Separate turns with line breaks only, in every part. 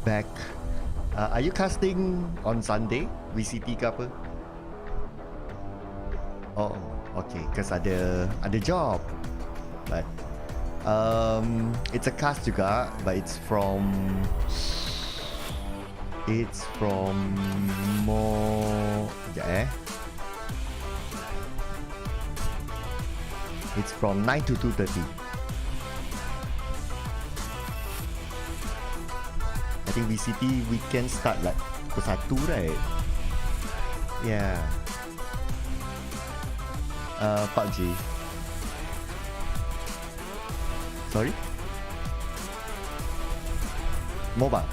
Back. Are you casting on Sunday? VCT ke apa? Oh, okay. Cause ada job. But it's a cast juga, but it's from more. It's from 9 to 2:30. I think VCT weekend start like pukul 1, right? Yeah. PUBG. Sorry? Mobile.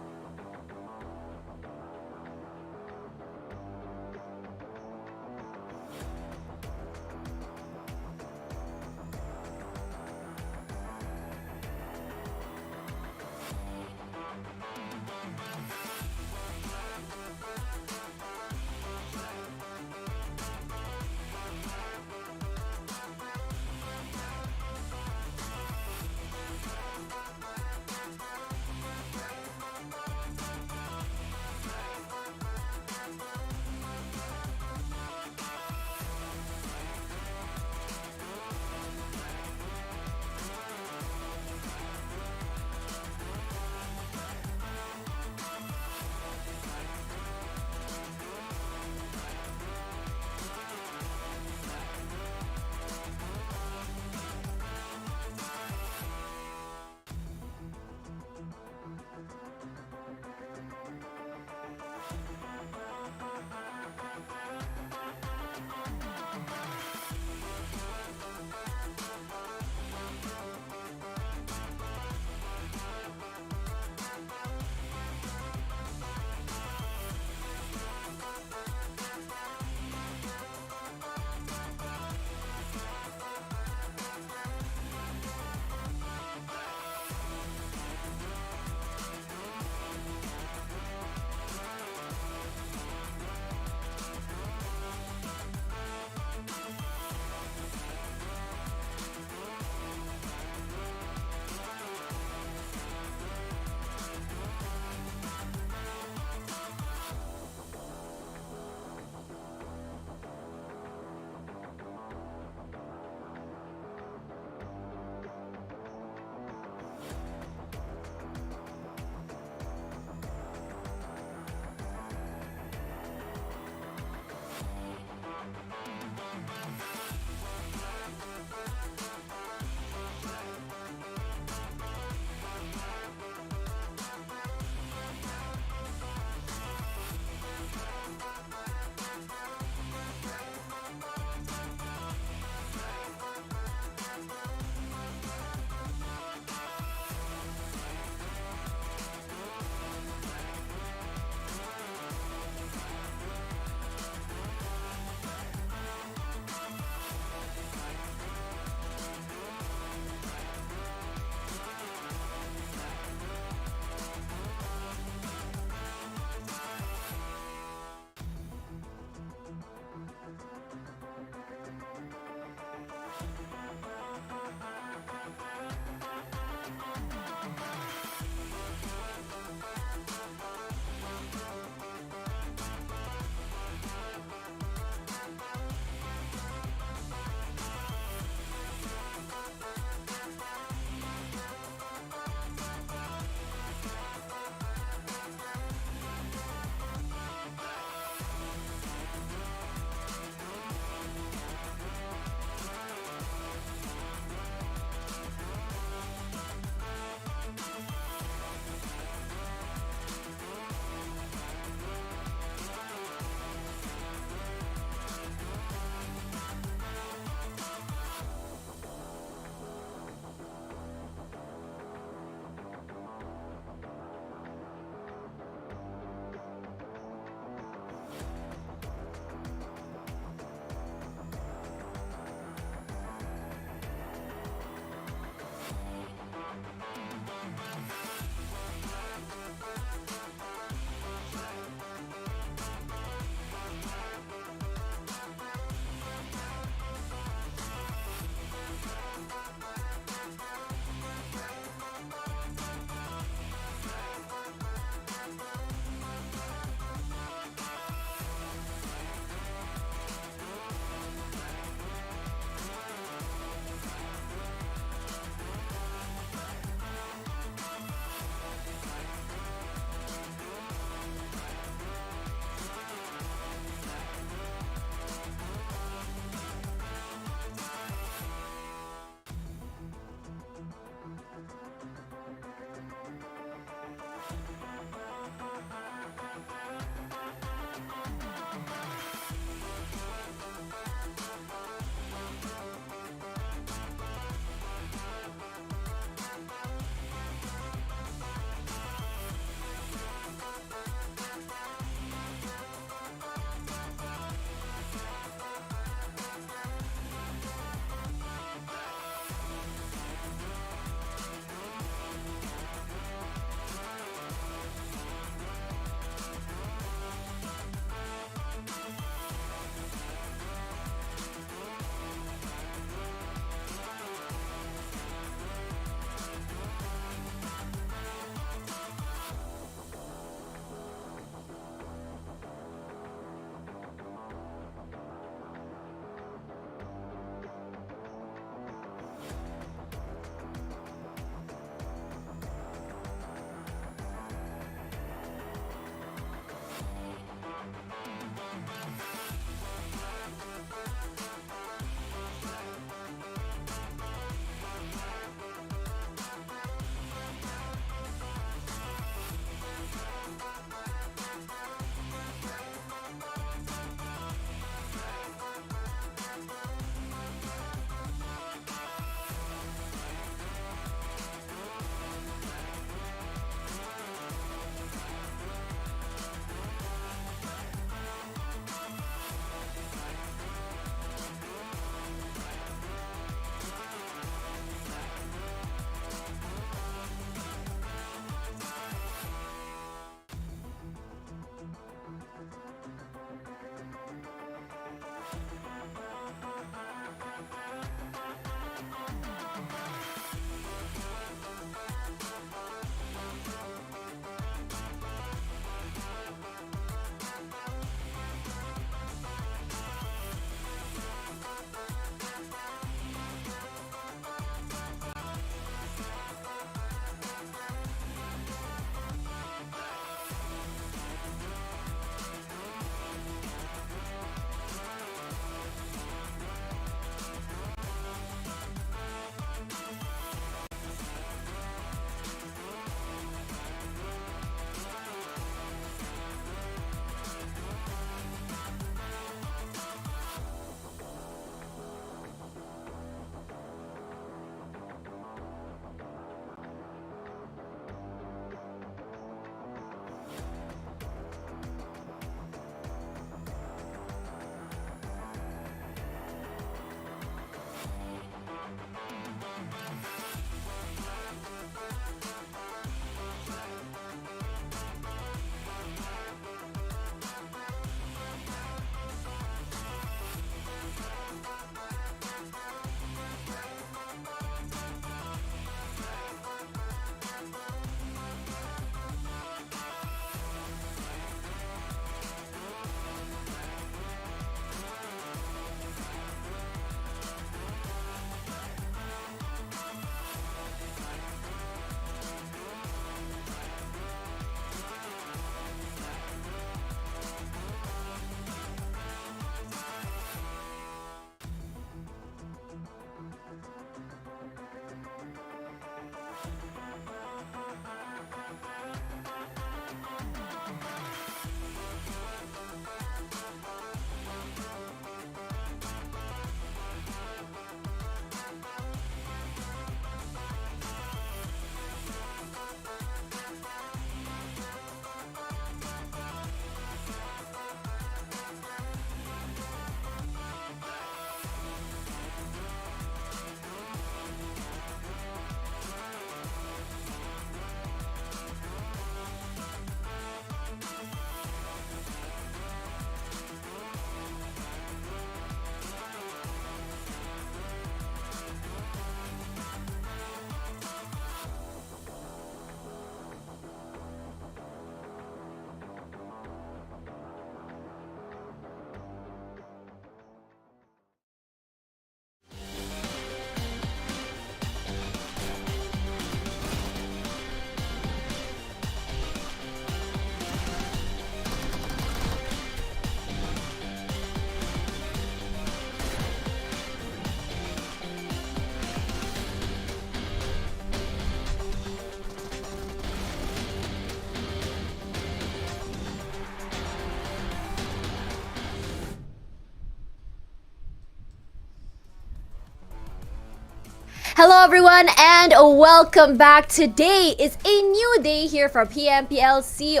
Hello everyone and welcome back. Today is a new day here for PMPL SEA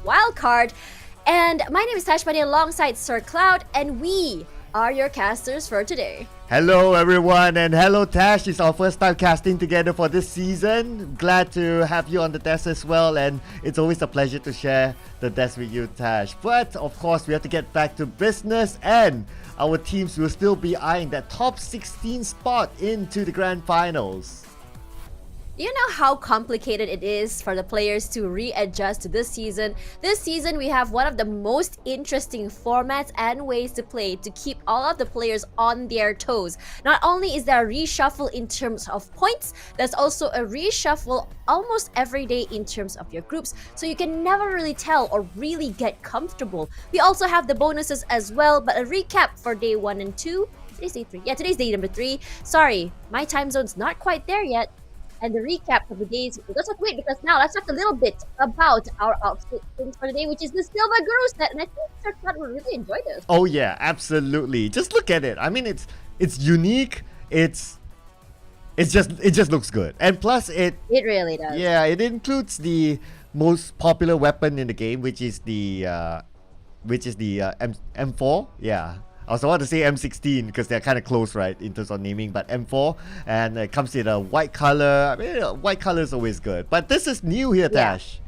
Wildcard, and my name is Tashpani alongside Sir Cloud, and we are your casters for today.
Hello everyone, and hello Tash. It's our first time casting together for this season. Glad to have you on the desk as well, and it's always a pleasure to share the desk with you, Tash. But of course, we have to get back to business, and our teams will still be eyeing that top 16 spot into the grand finals.
You know how complicated it is for the players to readjust to this season. This season, we have one of the most interesting formats and ways to play to keep all of the players on their toes. Not only is there a reshuffle in terms of points, there's also a reshuffle almost every day in terms of your groups, so you can never really tell or really get comfortable. We also have the bonuses as well, but a recap for day 1 and 2. Today's day 3. Yeah, today's day number 3. Sorry, my time zone's not quite there yet. And the recap of the days, let's not wait, because now let's talk a little bit about our outfit for the day, which is the silver guru set, and I think Sir Cloud will really enjoy this.
Oh yeah, absolutely. Just look at it. I mean, it's unique. It just looks good, and plus it
really does.
Yeah, it includes the most popular weapon in the game, which is the M4. Yeah. I was about to say M16 because they're kind of close, right, in terms of naming, but M4, and it comes in a white color. I mean, white color is always good, but this is new here, Tash.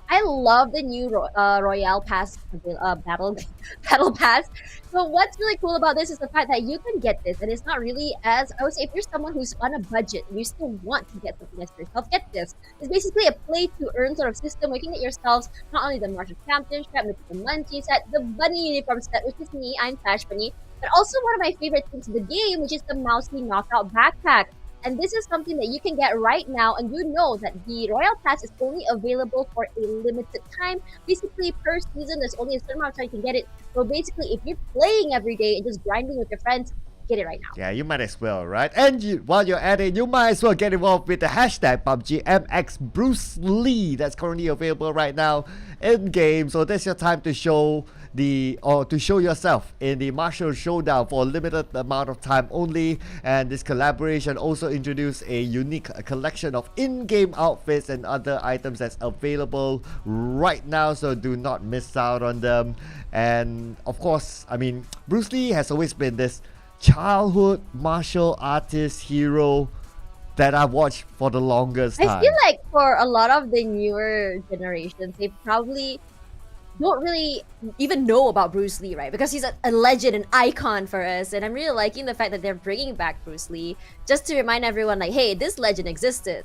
I love the new Royale Pass battle pass. So what's really cool about this is the fact that you can get this, and it's not really as, I would say, if you're someone who's on a budget and you still want to get something nice for yourself, get this. It's basically a play to earn sort of system where you can get yourselves not only the Martial Championship, the Munchie set, the Bunny uniform set, which is me, I'm Tash Bunny, but also one of my favorite things in the game, which is the Mousy Knockout Backpack. And this is something that you can get right now, and you know that the Royal Pass is only available for a limited time. Basically, per season, there's only a certain amount of time you can get it. So basically, if you're playing every day and just grinding with your friends, get it right now.
Yeah, you might as well, right? And while you're at it, you might as well get involved with the hashtag PUBG MX Bruce Lee that's currently available right now in game. So that's your time to show yourself in the martial showdown for a limited amount of time only. And this collaboration also introduced a unique collection of in-game outfits and other items that's available right now, so do not miss out on them. And of course, I mean, Bruce Lee has always been this childhood martial artist hero that I've watched for the longest time.
I feel like for a lot of the newer generations, they probably don't really even know about Bruce Lee, right? Because he's a legend, an icon for us, and I'm really liking the fact that they're bringing back Bruce Lee just to remind everyone, like, hey, this legend existed.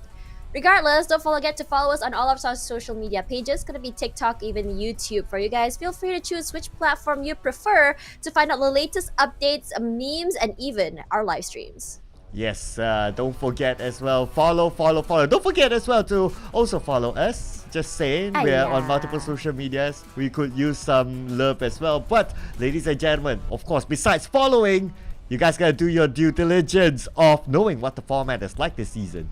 Regardless, don't forget to follow us on all of our social media pages. It's gonna be TikTok, even YouTube for you guys. Feel free to choose which platform you prefer to find out the latest updates, memes, and even our live streams.
Yes, don't forget as well, follow. Don't forget as well to also follow us. Just saying, we're on multiple social medias. We could use some love as well. But ladies and gentlemen, of course, besides following, you guys gotta do your due diligence of knowing what the format is like this season.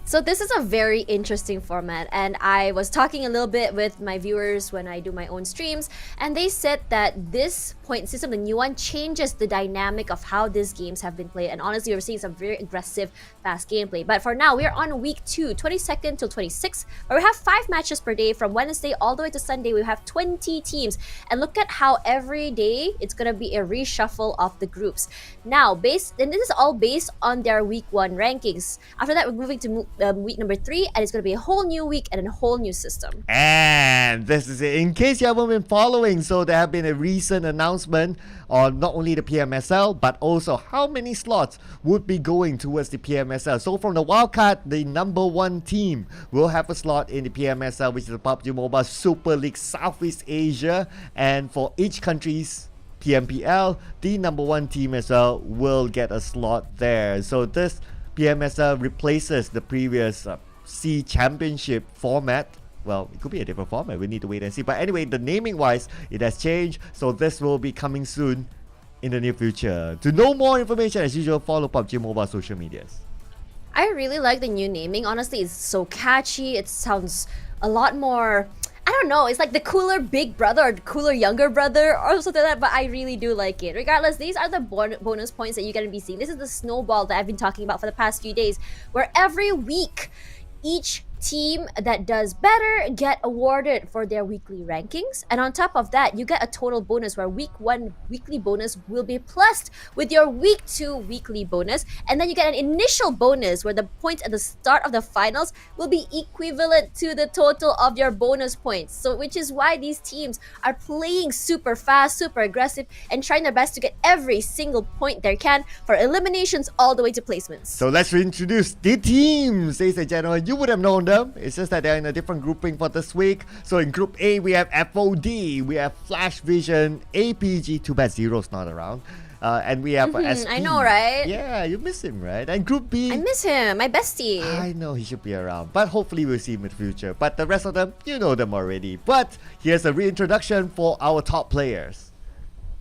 So this is a very interesting format, and I was talking a little bit with my viewers when I do my own streams, and they said that this point system, the new one, changes the dynamic of how these games have been played. And honestly, we're seeing some very aggressive, fast gameplay. But for now, we're on week 2, 22nd till 26th, where we have 5 matches per day. From Wednesday all the way to Sunday, we have 20 teams. And look at how every day it's gonna be a reshuffle of the groups. Now, and this is all based on their week 1 rankings. After that, we're moving to week number 3, and it's going to be a whole new week and a whole new system.
And this is it. In case you haven't been following, so there have been a recent announcement on not only the PMSL, but also how many slots would be going towards the PMSL. So from the wildcard, the number 1 team will have a slot in the PMSL, which is the PUBG Mobile Super League Southeast Asia, and for each country's PMPL, the number 1 team as well will get a slot there. So this PMSL replaces the previous SEA Championship format. Well, it could be a different format. We need to wait and see. But anyway, the naming wise, it has changed. So this will be coming soon in the near future. To know more information, as usual, follow PUBG Mobile social medias.
I really like the new naming. Honestly, it's so catchy. It sounds a lot more I don't know, it's like the cooler big brother or the cooler younger brother or something like that, but I really do like it. Regardless, these are the bonus points that you're going to be seeing. This is the snowball that I've been talking about for the past few days, where every week, each team that does better get awarded for their weekly rankings, and on top of that you get a total bonus where week 1 weekly bonus will be plussed with your week 2 weekly bonus, and then you get an initial bonus where the points at the start of the finals will be equivalent to the total of your bonus points. So which is why these teams are playing super fast, super aggressive, and trying their best to get every single point they can for eliminations all the way to placements.
So let's reintroduce the teams, ladies and gentlemen. You would have known them. It's just that they're in a different grouping for this week. So in Group A, we have FOD, we have Flash Vision, APG. Too bad Zero's not around. And we have SP.
I know, right?
Yeah, you miss him, right? And Group B,
I miss him, my bestie.
I know he should be around, but hopefully we'll see him in the future. But the rest of them, you know them already. But here's a reintroduction for our top players.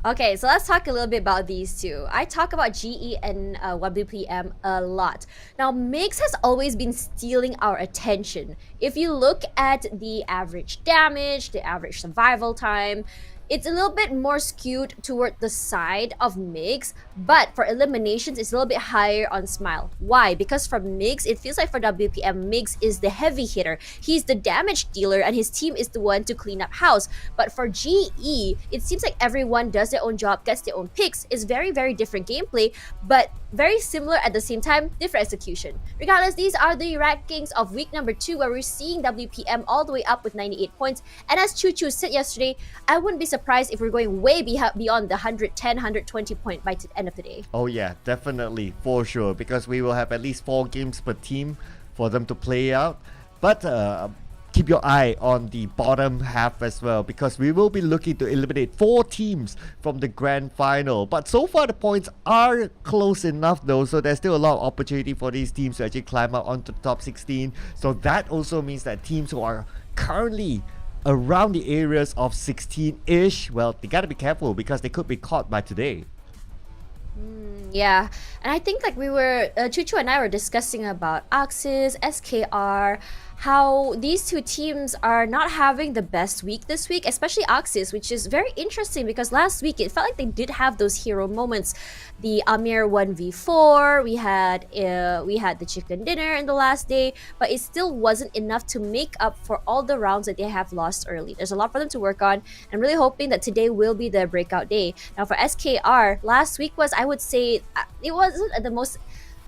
Okay, so let's talk a little bit about these two. I talk about GE and WPM a lot. Now, Mix has always been stealing our attention. If you look at the average damage, the average survival time, it's a little bit more skewed toward the side of Mix, but for eliminations, it's a little bit higher on Smile. Why? Because for Mix, it feels like for WPM, Mix is the heavy hitter. He's the damage dealer, and his team is the one to clean up house. But for GE, it seems like everyone does their own job, gets their own picks. It's very, very different gameplay, but very similar at the same time, different execution. Regardless, these are the rankings of week number 2, where we're seeing WPM all the way up with 98 points. And as Choo Choo said yesterday, I wouldn't be surprised if we're going way beyond the 110, 120 point by the end of the day.
Oh yeah, definitely, for sure, because we will have at least 4 games per team for them to play out. But keep your eye on the bottom half as well, because we will be looking to eliminate 4 teams from the grand final. But so far the points are close enough though, so there's still a lot of opportunity for these teams to actually climb up onto the top 16. So that also means that teams who are currently around the areas of 16-ish, well, they gotta be careful because they could be caught by today.
Yeah, and I think like we were, Choo Choo and I were discussing about Axis, SKR, how these two teams are not having the best week this week, especially Axis, which is very interesting because last week it felt like they did have those hero moments. The Amir 1v4, we had the chicken dinner in the last day, but it still wasn't enough to make up for all the rounds that they have lost early. There's a lot for them to work on. I'm really hoping that today will be the breakout day. Now for SKR, last week was, I would say, it wasn't the most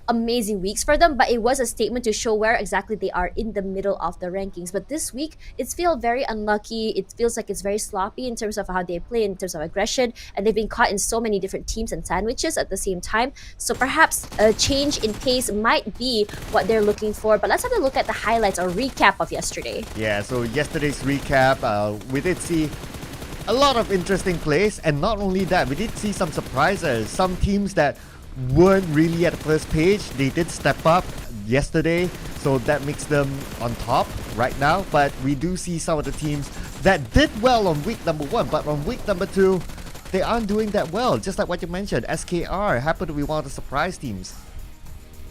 amazing weeks for them, but it was a statement to show where exactly they are in the middle of the rankings. But this week, it feels very unlucky. It feels like it's very sloppy in terms of how they play, in terms of aggression, and they've been caught in so many different teams and sandwiches at the same time. So perhaps a change in pace might be what they're looking for. But let's have a look at the highlights or recap of yesterday.
Yeah, so yesterday's recap, we did see a lot of interesting plays, and not only that, we did see some surprises. Some teams that weren't really at the first page, they did step up yesterday, so that makes them on top right now. But we do see some of the teams that did well on week number 1, but on week number 2 they aren't doing that well, just like what you mentioned. SKR happened to be one of the surprise teams.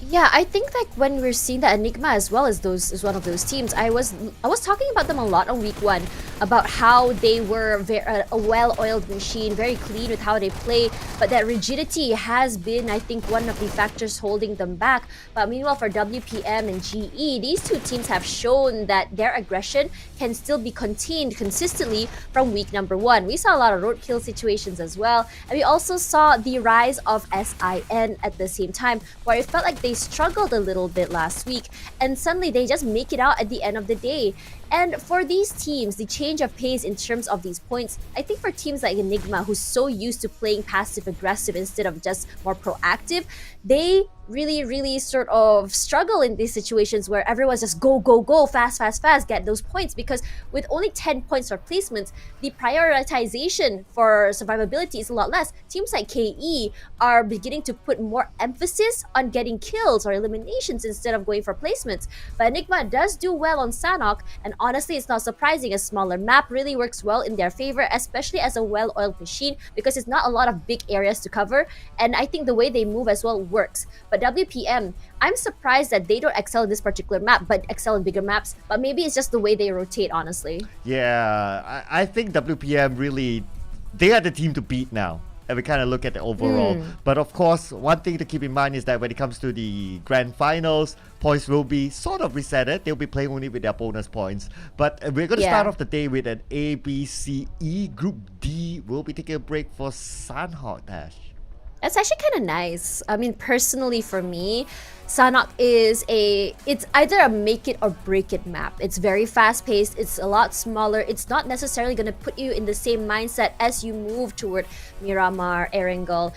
Yeah, I think like when we're seeing that Enigma as well as one of those teams, I was talking about them a lot on week 1 about how they were a well-oiled machine, very clean with how they play, but that rigidity has been, I think, one of the factors holding them back. But meanwhile, for WPM and GE, these two teams have shown that their aggression can still be contained consistently from week number 1. We saw a lot of roadkill situations as well, and we also saw the rise of SIN at the same time, where it felt like they struggled a little bit last week, and suddenly they just make it out at the end of the day. And for these teams, the change of pace in terms of these points, I think for teams like Enigma, who's so used to playing passive-aggressive instead of just more proactive, they really sort of struggle in these situations where everyone's just go, fast, get those points, because with only 10 points for placements, the prioritization for survivability is a lot less. Teams like KE are beginning to put more emphasis on getting kills or eliminations instead of going for placements. But Enigma does do well on Sanhok, and honestly, it's not surprising. A smaller map really works well in their favor, especially as a well-oiled machine, because it's not a lot of big areas to cover, and I think the way they move as well works. But But WPM, I'm surprised that they don't excel in this particular map, but excel in bigger maps. But maybe it's just the way they rotate, honestly.
Yeah, I think WPM really, they are the team to beat now. And we kind of look at the overall. But of course, one thing to keep in mind is that when it comes to the grand finals, points will be sort of resetted. They'll be playing only with their bonus points. But we're going to start off the day with an A, B, C, E. Group D will be taking a break for Sanhok Dash.
That's actually kind of nice. I mean, personally for me, Sanhok it's either a make it or break it map. It's very fast paced, it's a lot smaller, it's not necessarily going to put you in the same mindset as you move toward Myanmar, Erangel,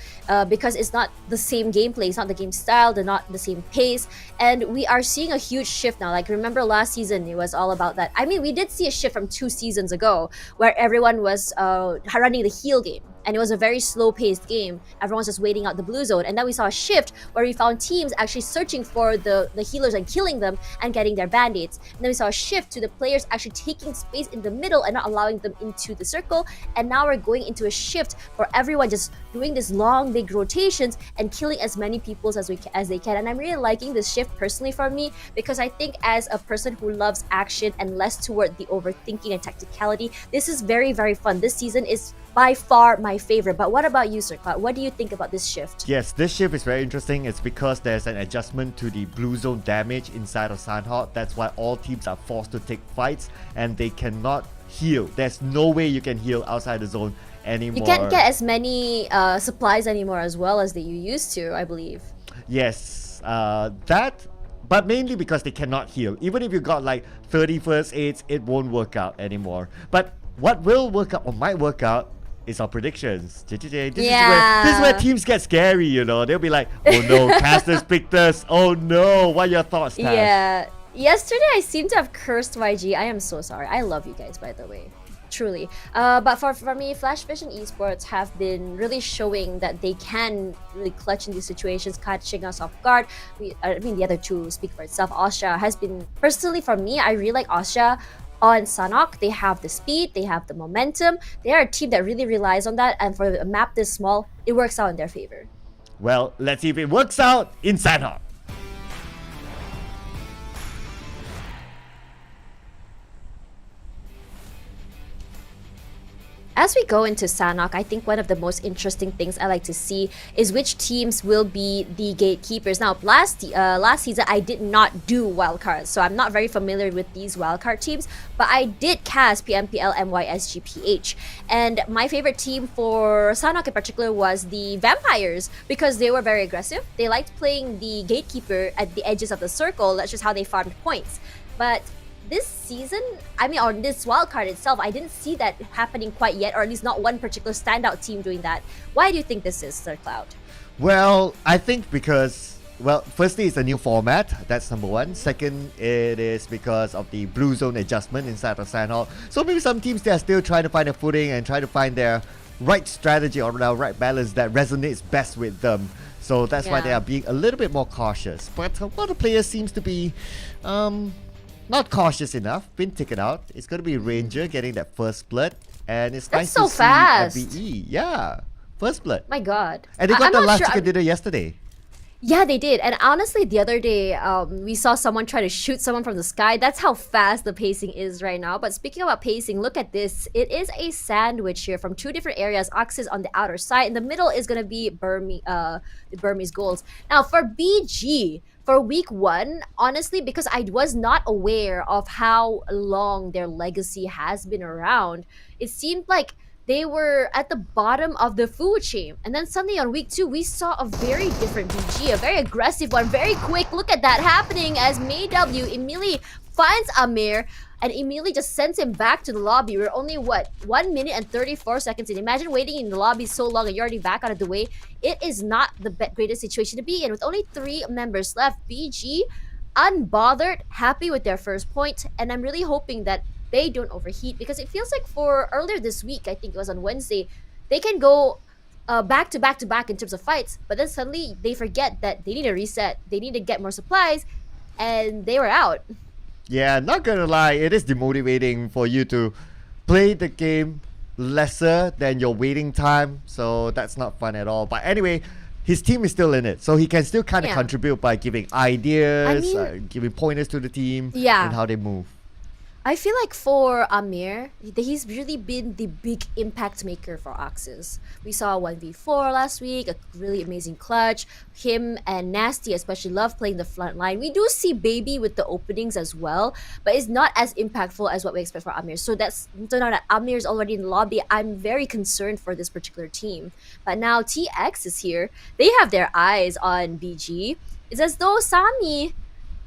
because it's not the same gameplay, it's not the game style, they're not the same pace, and we are seeing a huge shift now. Like, remember last season, it was all about that. I mean, we did see a shift from 2 seasons ago where everyone was running the heal game. And it was a very slow-paced game. Everyone's just waiting out the blue zone. And then we saw a shift where we found teams actually searching for the healers and killing them and getting their band-aids. And then we saw a shift to the players actually taking space in the middle and not allowing them into the circle. And now we're going into a shift for everyone just doing this long, big rotations and killing as many people as they can. And I'm really liking this shift personally for me, because I think as a person who loves action and less toward the overthinking and tacticality, this is very, very fun. This season is by far my favorite. But what about you, Sir Cloud? What do you think about this shift?
Yes, this shift is very interesting. It's because there's an adjustment to the blue zone damage inside of Sanhok. That's why all teams are forced to take fights and they cannot heal. There's no way you can heal outside the zone anymore.
You can't get as many supplies anymore as well as that you used to, I believe.
Yes, but mainly because they cannot heal. Even if you got like 30 first aids, it won't work out anymore. But what will work out or might work out is our predictions. This is where teams get scary, you know. They'll be like, oh no, casters picked us. Oh no, what are your thoughts, Tash?
Yeah. Yesterday I seem to have cursed YG. I am so sorry. I love you guys, by the way. Truly. But for me, Flash Vision Esports have been really showing that they can really clutch in these situations, catching us off guard. I mean, the other two speak for itself. Asha has been, personally for me, I really like Asha. On Sanhok, they have the speed, they have the momentum. They are a team that really relies on that, and for a map this small, it works out in their favor.
Well, let's see if it works out in Sanhok.
As we go into Sanhok, I think one of the most interesting things I like to see is which teams will be the gatekeepers. Now, last season, I did not do wildcards, so I'm not very familiar with these wildcard teams, but I did cast PMPL MYSGPH. And my favorite team for Sanhok in particular was the Vampires, because they were very aggressive. They liked playing the gatekeeper at the edges of the circle. That's just how they farmed points. But this season, on this wildcard itself, I didn't see that happening quite yet, or at least not one particular standout team doing that. Why do you think this is, Sir Cloud?
Well, I think because, firstly, it's a new format. That's number one. Second, it is because of the blue zone adjustment inside of Sanhok. So maybe some teams, they are still trying to find a footing and try to find their right strategy or their right balance that resonates best with them. So that's why they are being a little bit more cautious. But a lot of players seems to be not cautious enough, been taken out. It's going to be Ranger getting that first blood. And it's nice to see a BE. Yeah, first blood.
My god.
And they got the last chicken dinner yesterday.
Yeah, they did. And honestly, the other day, we saw someone try to shoot someone from the sky. That's how fast the pacing is right now. But speaking about pacing, look at this. It is a sandwich here from 2 different areas. Ox is on the outer side. In the middle is going to be the Burmese goals. Now, for BG, for week 1, honestly, because I was not aware of how long their legacy has been around, it seemed like they were at the bottom of the food chain. And then suddenly on week 2, we saw a very different BG, a very aggressive one, very quick. Look at that happening as Mayw immediately finds Amir and immediately just sends him back to the lobby. We're only, 1 minute and 34 seconds in. Imagine waiting in the lobby so long and you're already back out of the way. It is not the greatest situation to be in. With only 3 members left, BG, unbothered, happy with their first point. And I'm really hoping that they don't overheat, because it feels like for earlier this week, I think it was on Wednesday, they can go back to back to back in terms of fights, but then suddenly they forget that they need a reset, they need to get more supplies, and they were out.
Yeah, not gonna lie, it is demotivating for you to play the game lesser than your waiting time, so that's not fun at all. But anyway, his team is still in it, so he can still kind of
Yeah.
contribute by giving ideas,
I mean-
giving pointers to the team,
Yeah.
and how they move.
I feel like for Amir, he's really been the big impact maker for Axis. We saw 1v4 last week, a really amazing clutch. Him and Nasty especially love playing the front line. We do see Baby with the openings as well, but it's not as impactful as what we expect for Amir. So now that Amir's already in the lobby, I'm very concerned for this particular team. But now TX is here. They have their eyes on BG. It's as though Sami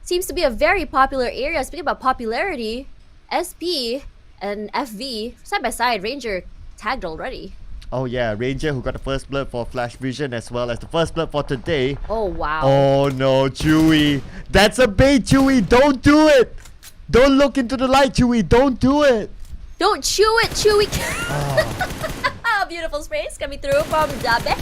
seems to be a very popular area. Speaking about popularity, SP and FV side by side. Ranger tagged already.
Oh yeah, Ranger who got the first blood for Flash Vision as well as the first blood for today.
Oh wow.
Oh no, Chewy. That's a bait, Chewy. Don't do it. Don't look into the light, Chewy. Don't do it.
Don't chew it, Chewy.
Oh.
Beautiful sprays coming through from Dabe.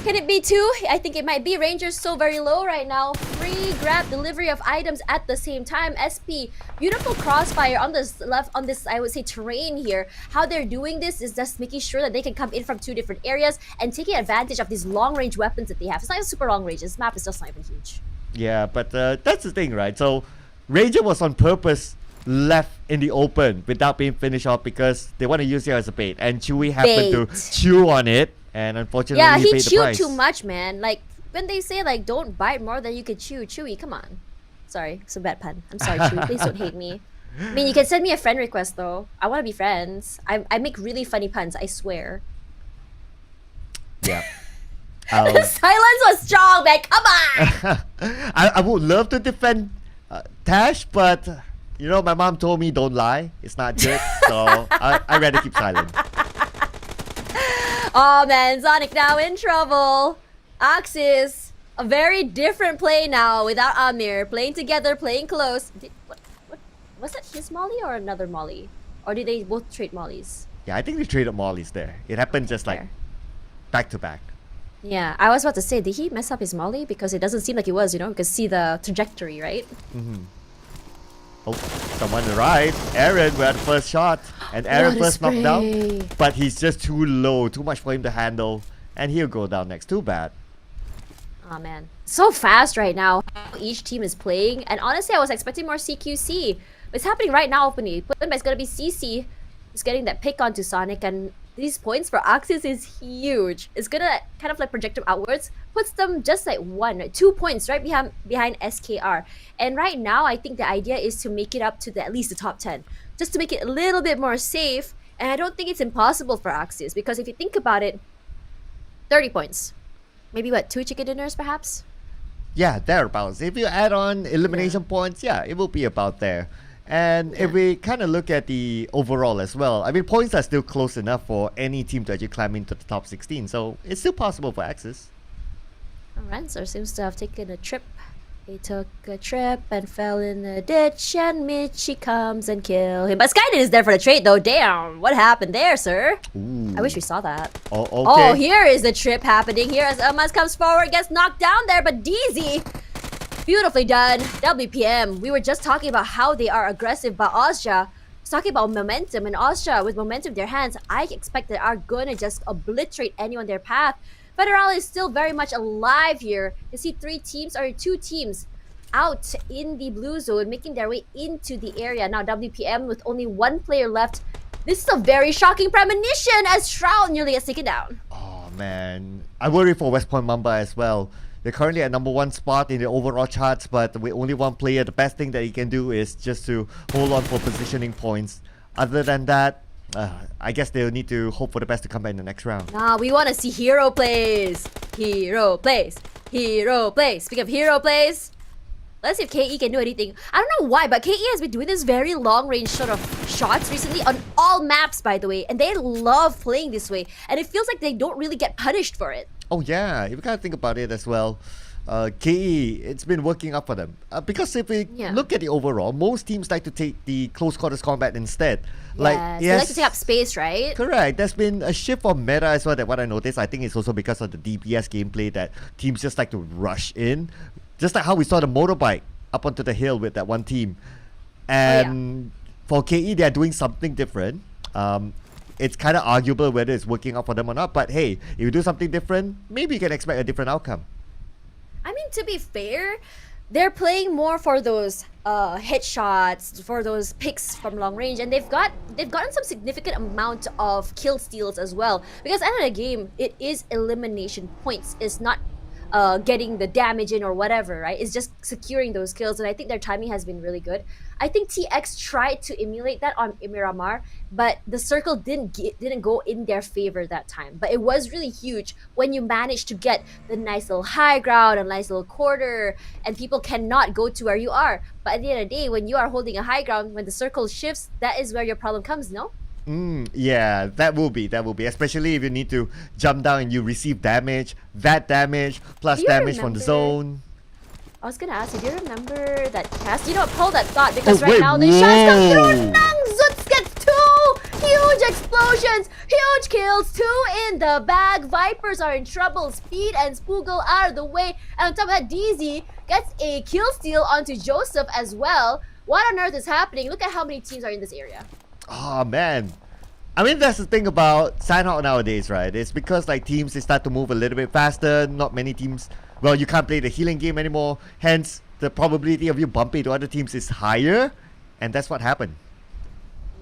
Can it be two? I think it might be. Ranger's so very low right now. Free grab delivery of items at the same time. SP, beautiful crossfire on this left, on this, I would say, terrain here. How they're doing this is just making sure that they can come in from two different areas and taking advantage of these long range weapons that they have. It's not a super long range. This map is just not even huge.
Yeah, but that's the thing, right? So Ranger was on purpose left in the open without being finished off because they want to use it as a bait, and Chewy happened to
Bait.
chew on it, and unfortunately
Yeah,
he
he
paid the
chewed
price.
too much, man. Like, when they say, like, don't bite more than you can chew, Chewy, come on. Sorry, it's a bad pun. I'm sorry, Chewy. Please don't hate me. I mean, you can send me a friend request, though. I want to be friends. I make really funny puns, I swear.
Yeah.
The silence was strong, man. Come on!
I would love to defend Tash, but you know, my mom told me don't lie. It's not good, so I'd rather keep silent.
Oh, man. Sonic now in trouble. Axis, a very different play now without Amir. Playing together, playing close. What, was it his molly or another molly? Or did they both trade mollies?
Yeah, I think they traded mollies there. It happened just like
Fair.
back to back.
Yeah, I was about to say, did he mess up his molly? Because it doesn't seem like it was, you know, because see the trajectory, right?
Oh, someone arrived. Aaron with the first shot. And Aaron
What a
first knocked down.
spray.
But he's just too low. Too much for him to handle. And he'll go down next. Too bad.
Oh man, so fast right now. How each team is playing, and honestly, I was expecting more CQC. But it's happening right now. Openly, but it's gonna be CC. It's getting that pick onto Sonic, and these points for Axis is huge. It's gonna kind of like project them outwards, puts them just like 2 points right behind SKR. And right now, I think the idea is to make it up to at least the top 10, just to make it a little bit more safe. And I don't think it's impossible for Axis because if you think about it, 30 points. Maybe what, 2 chicken dinners perhaps?
Yeah, thereabouts. If you add on elimination points, yeah, it will be about there. And if we kind of look at the overall as well, I mean, points are still close enough for any team to actually climb into the top 16. So it's still possible for Axis.
Rancer seems to have taken a trip. He took a trip and fell in the ditch, and Michi comes and kill him. But Skynet is there for the trade, though. Damn, what happened there, sir?
Ooh.
I wish we saw that.
Oh, okay.
Oh, here is the trip happening. Here as Elmas comes forward, gets knocked down there, but DZ, beautifully done. WPM, we were just talking about how they are aggressive, but Ozja was talking about momentum, and Ozja, with momentum in their hands, I expect they are gonna just obliterate anyone in their path. Federal is still very much alive here. You see 2 teams out in the blue zone, making their way into the area. Now WPM with only 1 player left. This is a very shocking premonition as Shroud nearly gets taken down.
Oh, man. I worry for West Point Mamba as well. They're currently at number 1 spot in the overall charts, but with only 1 player, the best thing that he can do is just to hold on for positioning points. Other than that, I guess they'll need to hope for the best to come back in the next round.
Nah, we want to see hero plays. Hero plays. Hero plays. Speaking of hero plays, let's see if KE can do anything. I don't know why, but KE has been doing this very long range sort of shots recently on all maps, by the way. And they love playing this way. And it feels like they don't really get punished for it.
Oh yeah, if you kind of think about it as well, KE, it's been working up for them. Because if we look at the overall, most teams like to take the close quarters combat instead.
Yes, they like to take up space, right?
Correct. There's been a shift for meta as well that what I noticed. I think it's also because of the DPS gameplay that teams just like to rush in. Just like how we saw the motorbike up onto the hill with that one team. And for KE, they're doing something different. it's kind of arguable whether it's working out for them or not. But hey, if you do something different, maybe you can expect a different outcome.
I mean, to be fair, they're playing more for those headshots, for those picks from long range, and they've gotten some significant amount of kill steals as well. Because at the end of the game, it is elimination points. It's not getting the damage in or whatever, right? It's just securing those kills, and I think their timing has been really good. I think TX tried to emulate that on Myanmar, but the circle didn't go in their favor that time. But it was really huge when you manage to get the nice little high ground, a nice little quarter, and people cannot go to where you are. But at the end of the day, when you are holding a high ground, when the circle shifts, that is where your problem comes, no?
Yeah, that will be, especially if you need to jump down and you receive damage, that damage, plus damage from the zone.
I was gonna ask you, do you remember that cast? You know, hold that thought, because
wait,
now the shots come through.
whoa.
Nang Zutz gets 2 huge explosions, huge kills, 2 in the bag. Vipers are in trouble. Speed and Spoogle out of the way, and on top of that, DZ gets a kill steal onto Joseph as well. What on earth is happening? Look at how many teams are in this area.
Oh man, I mean that's the thing about Sanhok nowadays, right? It's because like teams, they start to move a little bit faster. Not many teams, well, you can't play the healing game anymore, hence the probability of you bumping into other teams is higher, and that's what happened.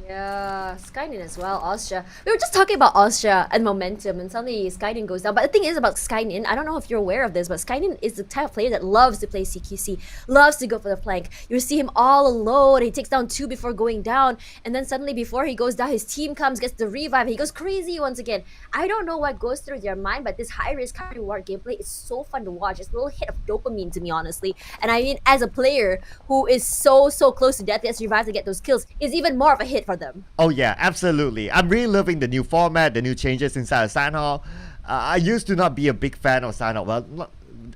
Yeah, Skynin as well, Austria. We were just talking about Austria and momentum, and suddenly Skynin goes down. But the thing is about Skynin, I don't know if you're aware of this, but Skynin is the type of player that loves to play CQC, loves to go for the flank. You see him all alone, he takes down 2 before going down, and then suddenly before he goes down, his team comes, gets the revive, he goes crazy once again. I don't know what goes through their mind, but this high-risk, high-reward gameplay is so fun to watch. It's a little hit of dopamine to me, honestly. And I mean, as a player who is so close to death, gets revived to get those kills, is even more of a hit for them.
Oh yeah, absolutely. I'm really loving the new format, the new changes inside of Sanhok. I used to not be a big fan of Sanhok. Well,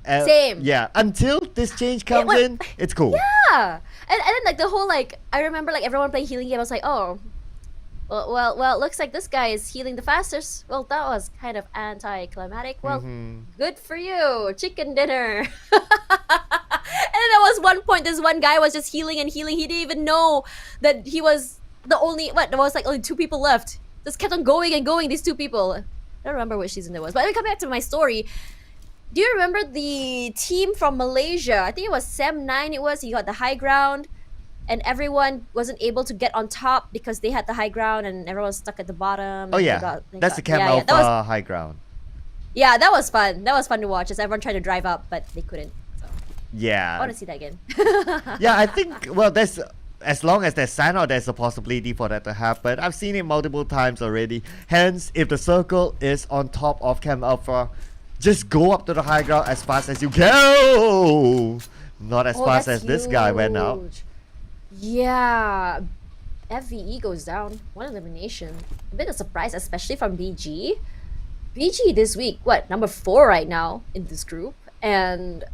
same.
Yeah, until this change comes in, it's cool.
Yeah, and then like the whole like, I remember like everyone playing healing game. I was like, oh, well, it looks like this guy is healing the fastest. Well, that was kind of anticlimactic. Well, good for you, chicken dinner. And then there was one point, this one guy was just healing and healing. He didn't even know that he was the only, there was like only 2 people left. Just kept on going and going, these 2 people. I don't remember which season it was. But let me come back to my story. Do you remember the team from Malaysia? I think it was Sem9 it was. He got the high ground, and everyone wasn't able to get on top because they had the high ground and everyone was stuck at the bottom.
Oh yeah, that's the Camp Alpha high ground.
Yeah, that was fun. That was fun to watch as everyone tried to drive up, but they couldn't. So
yeah.
I want to see that again.
Yeah, I think, well, there's... As long as there's Sanhok, there's a possibility for that to happen. I've seen it multiple times already. Hence, if the circle is on top of Camp Alpha, just go up to the high ground as fast as you can. Not as fast as this guy went out.
Yeah. FVE goes down. 1 elimination. A bit of surprise, especially from BG. BG this week, what, number 4 right now in this group. And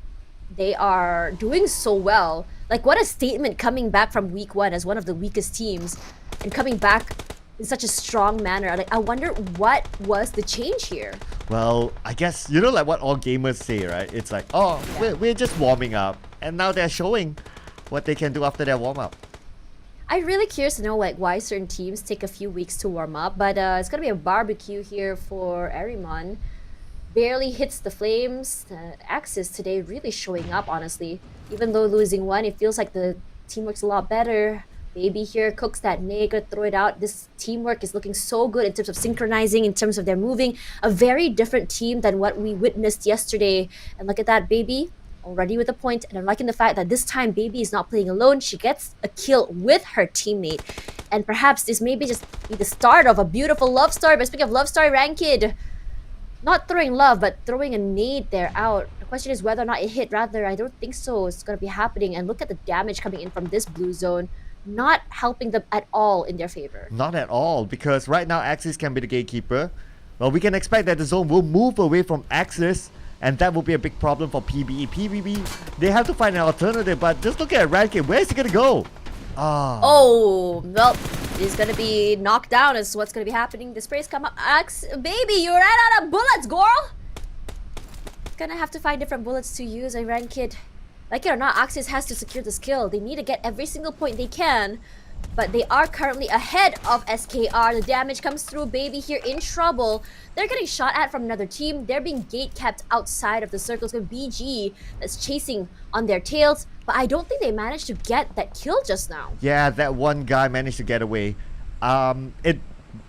they are doing so well. Like, what a statement coming back from week 1 as one of the weakest teams and coming back in such a strong manner. Like, I wonder what was the change here.
Well, I guess, you know, like what all gamers say, right? It's like, oh, yeah, we're just warming up. And now they're showing what they can do after their warm-up.
I'm really curious to know like why certain teams take a few weeks to warm up. But it's going to be a barbecue here for Erimon. Barely hits the flames. Axis today really showing up, honestly. Even though losing 1, it feels like the teamwork's a lot better. Baby here cooks that nigger, throw it out. This teamwork is looking so good in terms of synchronizing, in terms of their moving. A very different team than what we witnessed yesterday. And look at that, Baby, already with a point. And I'm liking the fact that this time Baby is not playing alone. She gets a kill with her teammate. And perhaps this maybe just be the start of a beautiful love story. But speaking of love story, Ranked, not throwing love, but throwing a nade there out. The question is whether or not it hit. Rather, I don't think so. It's going to be happening. And look at the damage coming in from this blue zone. Not helping them at all in their favor.
Not at all, because right now Axis can be the gatekeeper. Well, we can expect that the zone will move away from Axis, and that will be a big problem for PBE. PBB, they have to find an alternative, but just look at Ranked. Where is he going to go?
Oh, well, he's gonna be knocked down is what's gonna be happening. The sprays come up. Baby, you ran out of bullets, girl! Gonna have to find different bullets to use. I ran kid. Like it or not, Axis has to secure this kill. They need to get every single point they can But they are currently ahead of SKR. The damage comes through. Baby here in trouble. They're getting shot at from another team. They're being gate kept outside of the circles with BG that's chasing on their tails. But I don't think they managed to get that kill just now.
Yeah, that one guy managed to get away. It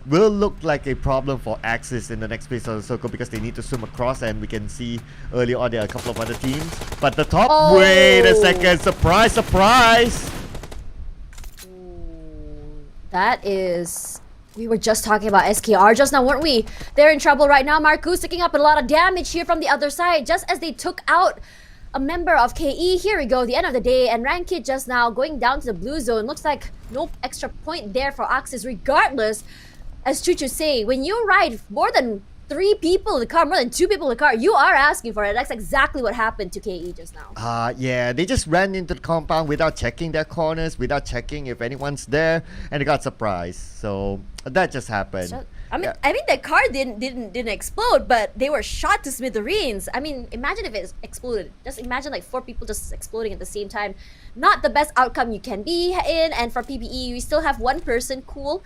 will look like a problem for Axis in the next phase of the circle because they need to swim across, and we can see earlier on there are a couple of other teams. But the top, wait a second, surprise, surprise!
That is... We were just talking about SKR just now, weren't we? They're in trouble right now. Marcus taking up a lot of damage here from the other side, just as they took out a member of KE. Here we go, the end of the day, and Rankid just now going down to the blue zone. Looks like no extra point there for Axis, regardless. As Chuchu say, when you ride more than 3 people in the car, more than 2 people in the car, you are asking for it. That's exactly what happened to KE just now.
Yeah, they just ran into the compound without checking their corners, without checking if anyone's there, and they got surprised. So that just happened.
I mean, that car didn't explode, but they were shot to smithereens. I mean, imagine if it exploded. Just imagine like 4 people just exploding at the same time. Not the best outcome you can be in. And for PPE, we still have one person, Cool,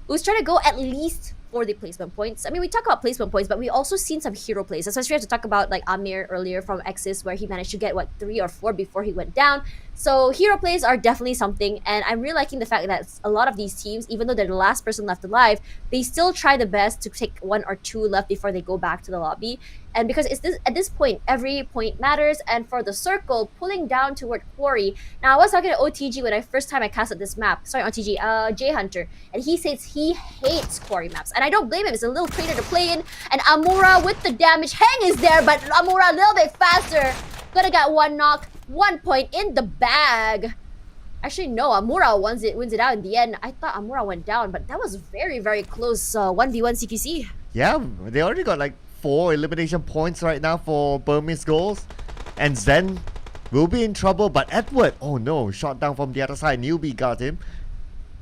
who's trying to go at least for the placement points. I mean, we talk about placement points, but we also seen some hero plays. Especially we have to talk about like Amir earlier from Exis, where he managed to get 3 or 4 before he went down. So hero plays are definitely something, and I'm really liking the fact that a lot of these teams, even though they're the last person left alive, they still try the best to take 1 or 2 left before they go back to the lobby. And because at this point, every point matters. And for the circle, pulling down toward Quarry. Now, I was talking to OTG when I first time I casted this map. Sorry, OTG, J Hunter. And he says he hates Quarry maps. And I don't blame him. It's a little crater to play in. And Amura with the damage. Hang is there, but Amura a little bit faster. Gonna get 1 knock, 1 point in the bag. Actually, no, Amura wins it out in the end. I thought Amura went down, but that was very, very close 1v1 CQC.
Yeah, they already got like 4 elimination points right now for Burmese goals. And Zen will be in trouble, but Edward, oh no, shot down from the other side. Newbie got him.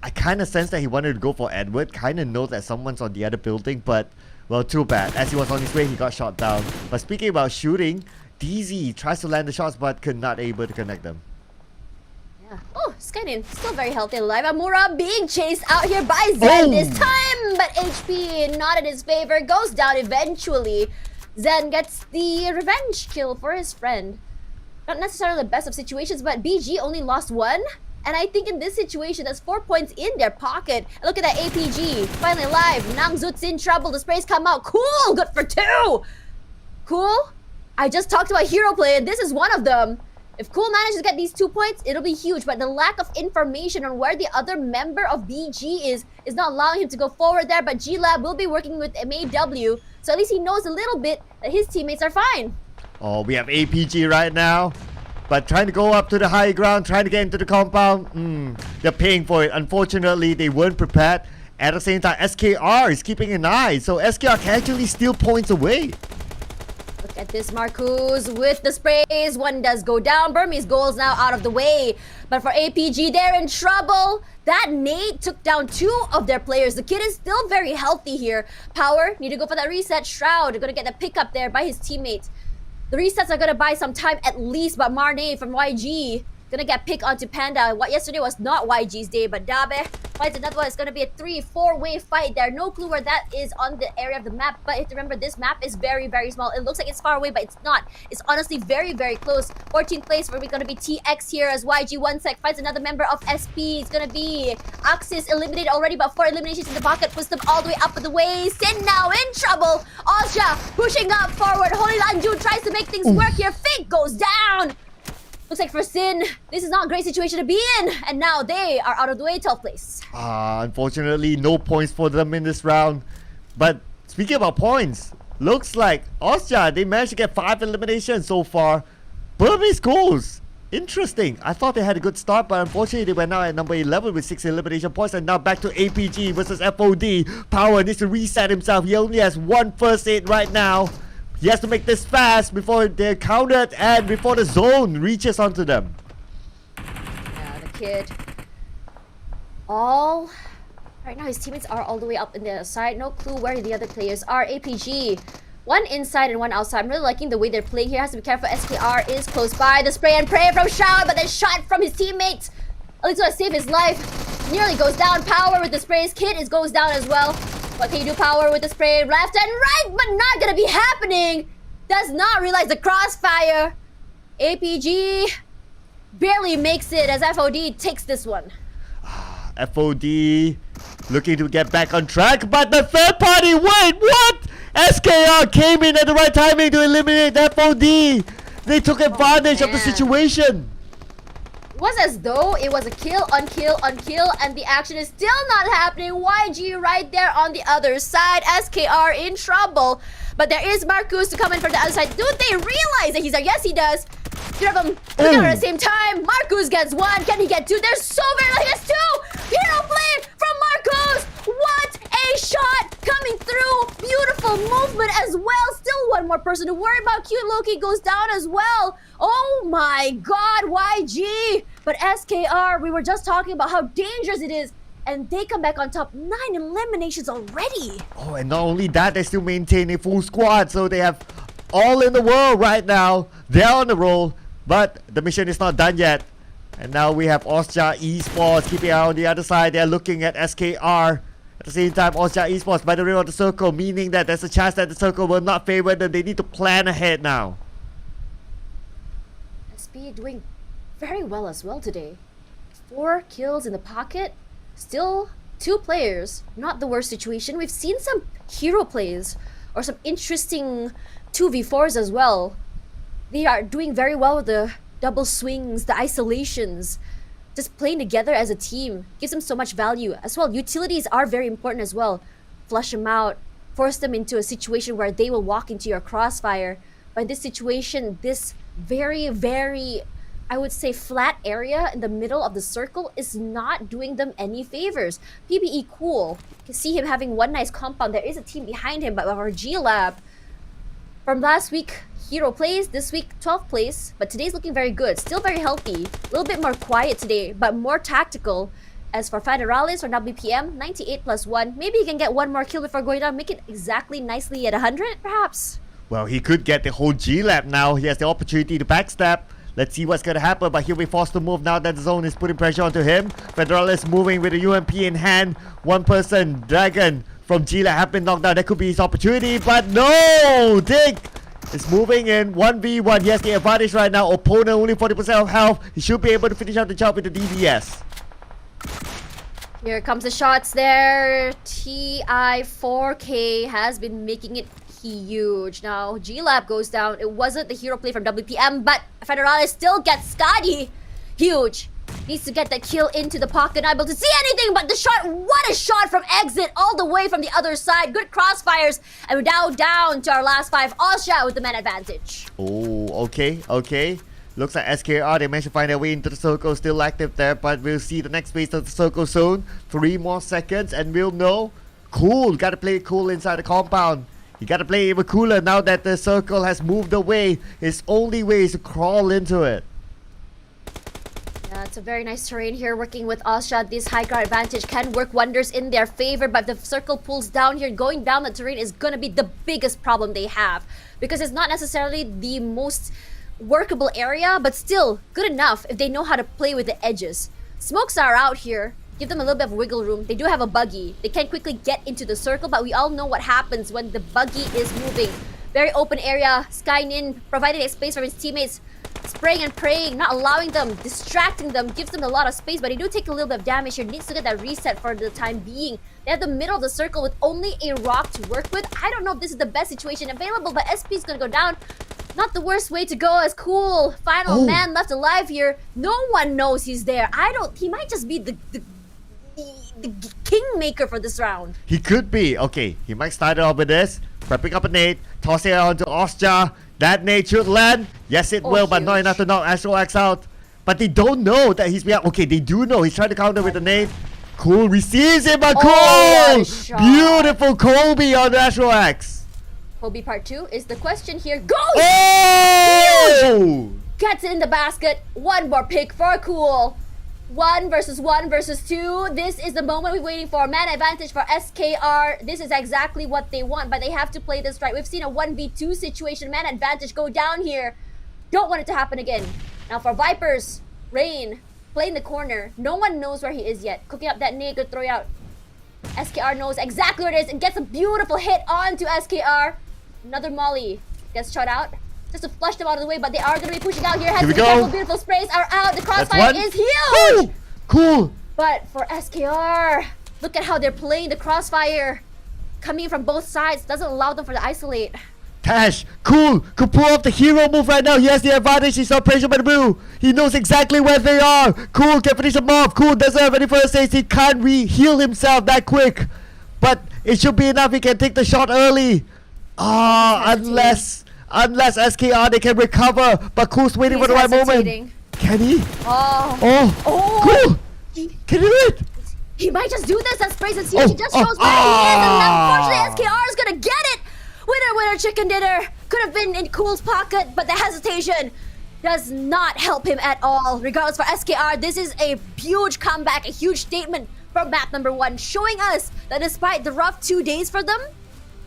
I kind of sense that he wanted to go for Edward. Kind of know that someone's on the other building, but, well, too bad. As he was on his way, he got shot down. But speaking about shooting, DZ tries to land the shots, but could not able to connect them.
Yeah. Oh, Skynin still very healthy and alive. Amura being chased out here by Zen this time, but HP not in his favor, goes down eventually. Zen gets the revenge kill for his friend. Not necessarily the best of situations, but BG only lost 1. And I think in this situation, that's 4 points in their pocket. And look at that APG, finally alive. Nangzut's in trouble, the sprays come out. Cool, good for 2. Cool, I just talked about hero play, and this is one of them. If Cool manages to get these 2 points, it'll be huge. But the lack of information on where the other member of BG is not allowing him to go forward there. But G-Lab will be working with MAW, so at least he knows a little bit that his teammates are fine.
Oh, we have APG right now, but trying to go up to the high ground, trying to get into the compound. They're paying for it. Unfortunately, they weren't prepared. At the same time, SKR is keeping an eye, so SKR can actually steal points away.
Look at this, Marcus with the sprays. 1 does go down. Burmese goals now out of the way. But for APG, they're in trouble. That nade took down 2 of their players. The kid is still very healthy here. Power, need to go for that reset. Shroud, gonna get the pickup there by his teammates. The resets are gonna buy some time at least, but Marne from YG gonna get picked onto Panda. What yesterday was not YG's day, but Dabe fights another one. It's gonna be a 3-4-way fight there. No clue where that is on the area of the map, but you have to remember this map is very, very small. It looks like it's far away, but it's not. It's honestly very, very close. 14th place where we're gonna be TX here as YG 1 sec fights another member of SP. It's gonna be Axis eliminated already, but 4 eliminations in the pocket puts them all the way up the way. Sin now in trouble. Osha pushing up forward. Holy Lanju tries to make things work here. Fink goes down. Looks like for Sin, this is not a great situation to be in. And now they are out of the way, 12th place.
Unfortunately, no points for them in this round. But speaking about points, looks like Austria, they managed to get 5 eliminations so far. Burmese goals. Interesting. I thought they had a good start, but unfortunately they went out at number 11 with 6 elimination points. And now back to APG versus FOD. Power needs to reset himself. He only has 1 first aid right now. He has to make this fast before they're countered and before the zone reaches onto them.
Yeah, the kid. Right now his teammates are all the way up in the other side. No clue where the other players are. APG. 1 inside and 1 outside. I'm really liking the way they're playing here. Has to be careful. SKR is close by. The spray and pray from Shroud, but then shot from his teammates. At least gonna save his life. Nearly goes down. Power with the sprays. Kid goes down as well. What can you do? Power with the spray. Left and right, but not gonna be happening. Does not realize the crossfire. APG barely makes it as FOD takes this one.
FOD looking to get back on track, but the third party, wait, what? SKR came in at the right timing to eliminate FOD. They took advantage of the situation.
It was as though it was a kill on kill on kill, and the action is still not happening. YG right there on the other side. SKR in trouble. But there is Marcus to come in from the other side. Do they realize that he's there? Yes, he does. Three of them together at the same time. Marcus gets one. Can he get two? There's so very like two. Hero play from Marcus. What a shot coming through. Beautiful movement as well. Still one more person to worry about. Cute Loki goes down as well. Oh my god, YG. But SKR, we were just talking about how dangerous it is. And they come back on top. 9 eliminations already.
Oh, and not only that, they still maintain a full squad. So they have all in the world right now. They're on the roll. But the mission is not done yet. And now we have Austria Esports keeping out on the other side. They're looking at SKR. At the same time, Austria Esports by the rim of the circle, meaning that there's a chance that the circle will not favor them. They need to plan ahead now.
SP doing very well as well today. 4 kills in the pocket. Still 2 players. Not the worst situation. We've seen some hero plays or some interesting 2v4s as well. They are doing very well with the double swings, the isolations. Just playing together as a team gives them so much value as well. Utilities are very important as well. Flush them out, force them into a situation where they will walk into your crossfire. But in this situation, this very, very, I would say, flat area in the middle of the circle is not doing them any favors. PBE cool. You can see him having one nice compound. There is a team behind him, but our G-Lab from last week, hero plays, this week 12th place, but today's looking very good. Still very healthy. A little bit more quiet today, but more tactical. As for Federalis or WPM, 98 plus 1. Maybe he can get one more kill before going down. Make it exactly nicely at 100, perhaps.
Well, he could get the whole G-Lab now. He has the opportunity to backstab. Let's see what's going to happen, but he'll be forced to move now that the zone is putting pressure onto him. Federalis moving with the UMP in hand. One person, Dragon from G-Lab, have been knocked down. That could be his opportunity, but no! Dick is moving in 1v1. He has the advantage right now. Opponent only 40% of health. He should be able to finish out the job with the DBS.
Here comes the shots there. TI4K has been making it huge. Now G-Lab goes down. It wasn't the hero play from WPM, but Federalis still gets Scotty. Huge. Needs to get that kill into the pocket. Not able to see anything, but the shot. What a shot from exit all the way from the other side. Good crossfires. And we're now down to our last 5. Austria with the man advantage.
Oh, okay. Looks like SKR, they managed to find their way into the circle. Still active there, but we'll see the next phase of the circle soon. 3 more seconds and we'll know. Cool, gotta play it cool inside the compound. You gotta play even cooler now that the circle has moved away. His only way is to crawl into it.
Yeah, it's a very nice terrain here working with Austria. This high ground advantage can work wonders in their favor, but the circle pulls down here. Going down the terrain is gonna be the biggest problem they have, because it's not necessarily the most workable area, but still good enough if they know how to play with the edges. Smokes are out here. Give them a little bit of wiggle room. They do have a buggy. They can't quickly get into the circle, but we all know what happens when the buggy is moving. Very open area. Skynin providing a space for his teammates. Spraying and praying, not allowing them, distracting them, gives them a lot of space, but they do take a little bit of damage here. Needs to get that reset for the time being. They have the middle of the circle with only a rock to work with. I don't know if this is the best situation available, but SP is gonna go down. Not the worst way to go as Cool. Final man left alive here. No one knows he's there. He might just be the kingmaker for this round.
He could be. Okay, he might start it off with this. Prepping up a nade. Tossing it onto Austria. That nade should land. Yes, it will, but not enough to knock Astro X out. But they don't know that he's behind. Okay, they do know. He's trying to counter with the nade. Cool receives it, but Cool! Beautiful Kobe on the Astro X.
Kobe part 2 is the question here. Goes!
Oh!
Gets it in the basket. One more pick for Cool. 1 versus 2. This is the moment we're waiting for. Man advantage for SKR. This is exactly what they want, but they have to play this right. We've seen a 1v2 situation. Man advantage go down here. Don't want it to happen again. Now for Vipers, Rain. play in the corner. No one knows where he is yet. Cooking up that nade, good throw out. SKR knows exactly where it is and gets a beautiful hit onto SKR. Another molly gets shot out. Just to flush them out of the way, but they are going to be pushing out here.
Here we go.
Careful, beautiful sprays are out. The crossfire is huge.
Ooh, cool.
But for SKR, look at how they're playing the crossfire. Coming from both sides doesn't allow them for the isolate.
Tash, cool, could pull off the hero move right now. He has the advantage. He's not pressure by the blue. He knows exactly where they are. Cool can finish him off. Cool doesn't have any first aids. He can't heal himself that quick. But it should be enough. He can take the shot early. Unless SKR they can recover. But Cool's waiting for the right moment. Can he?
Oh.
Cool. Can he do it?
He might just do this. That sprays and seals. He just shows where he is. And unfortunately, SKR is going to get it. Winner, chicken dinner. Could have been in Cool's pocket, but the hesitation does not help him at all. Regardless, for SKR, this is a huge comeback, a huge statement from map number 1, showing us that despite the rough 2 days for them,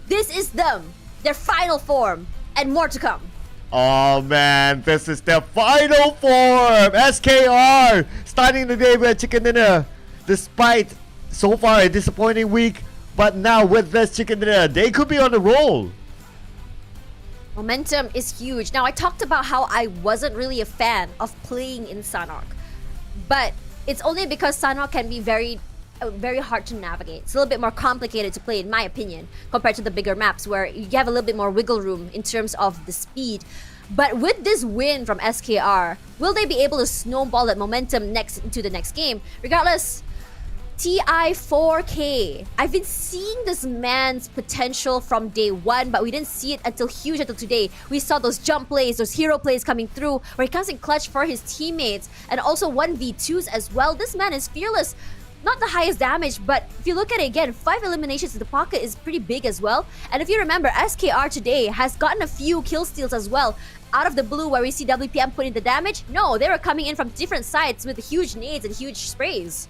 this is them, their final form, and more to come.
Oh man, this is their final form. SKR starting the day with chicken dinner. Despite so far a disappointing week, but now with this chicken dinner, they could be on the roll.
Momentum is huge. Now, I talked about how I wasn't really a fan of playing in Sanhok, but it's only because Sanhok can be very hard to navigate. It's a little bit more complicated to play, in my opinion, compared to the bigger maps where you have a little bit more wiggle room in terms of the speed. But with this win from SKR, will they be able to snowball that momentum into the next game? Regardless, TI4K. I've been seeing this man's potential from day 1, but we didn't see it until today. We saw those jump plays, those hero plays coming through, where he comes in clutch for his teammates, and also 1v2s as well. This man is fearless. Not the highest damage, but if you look at it again, 5 eliminations in the pocket is pretty big as well. And if you remember, SKR today has gotten a few kill steals as well. Out of the blue, where we see WPM putting the damage, no, they were coming in from different sides with huge nades and huge sprays.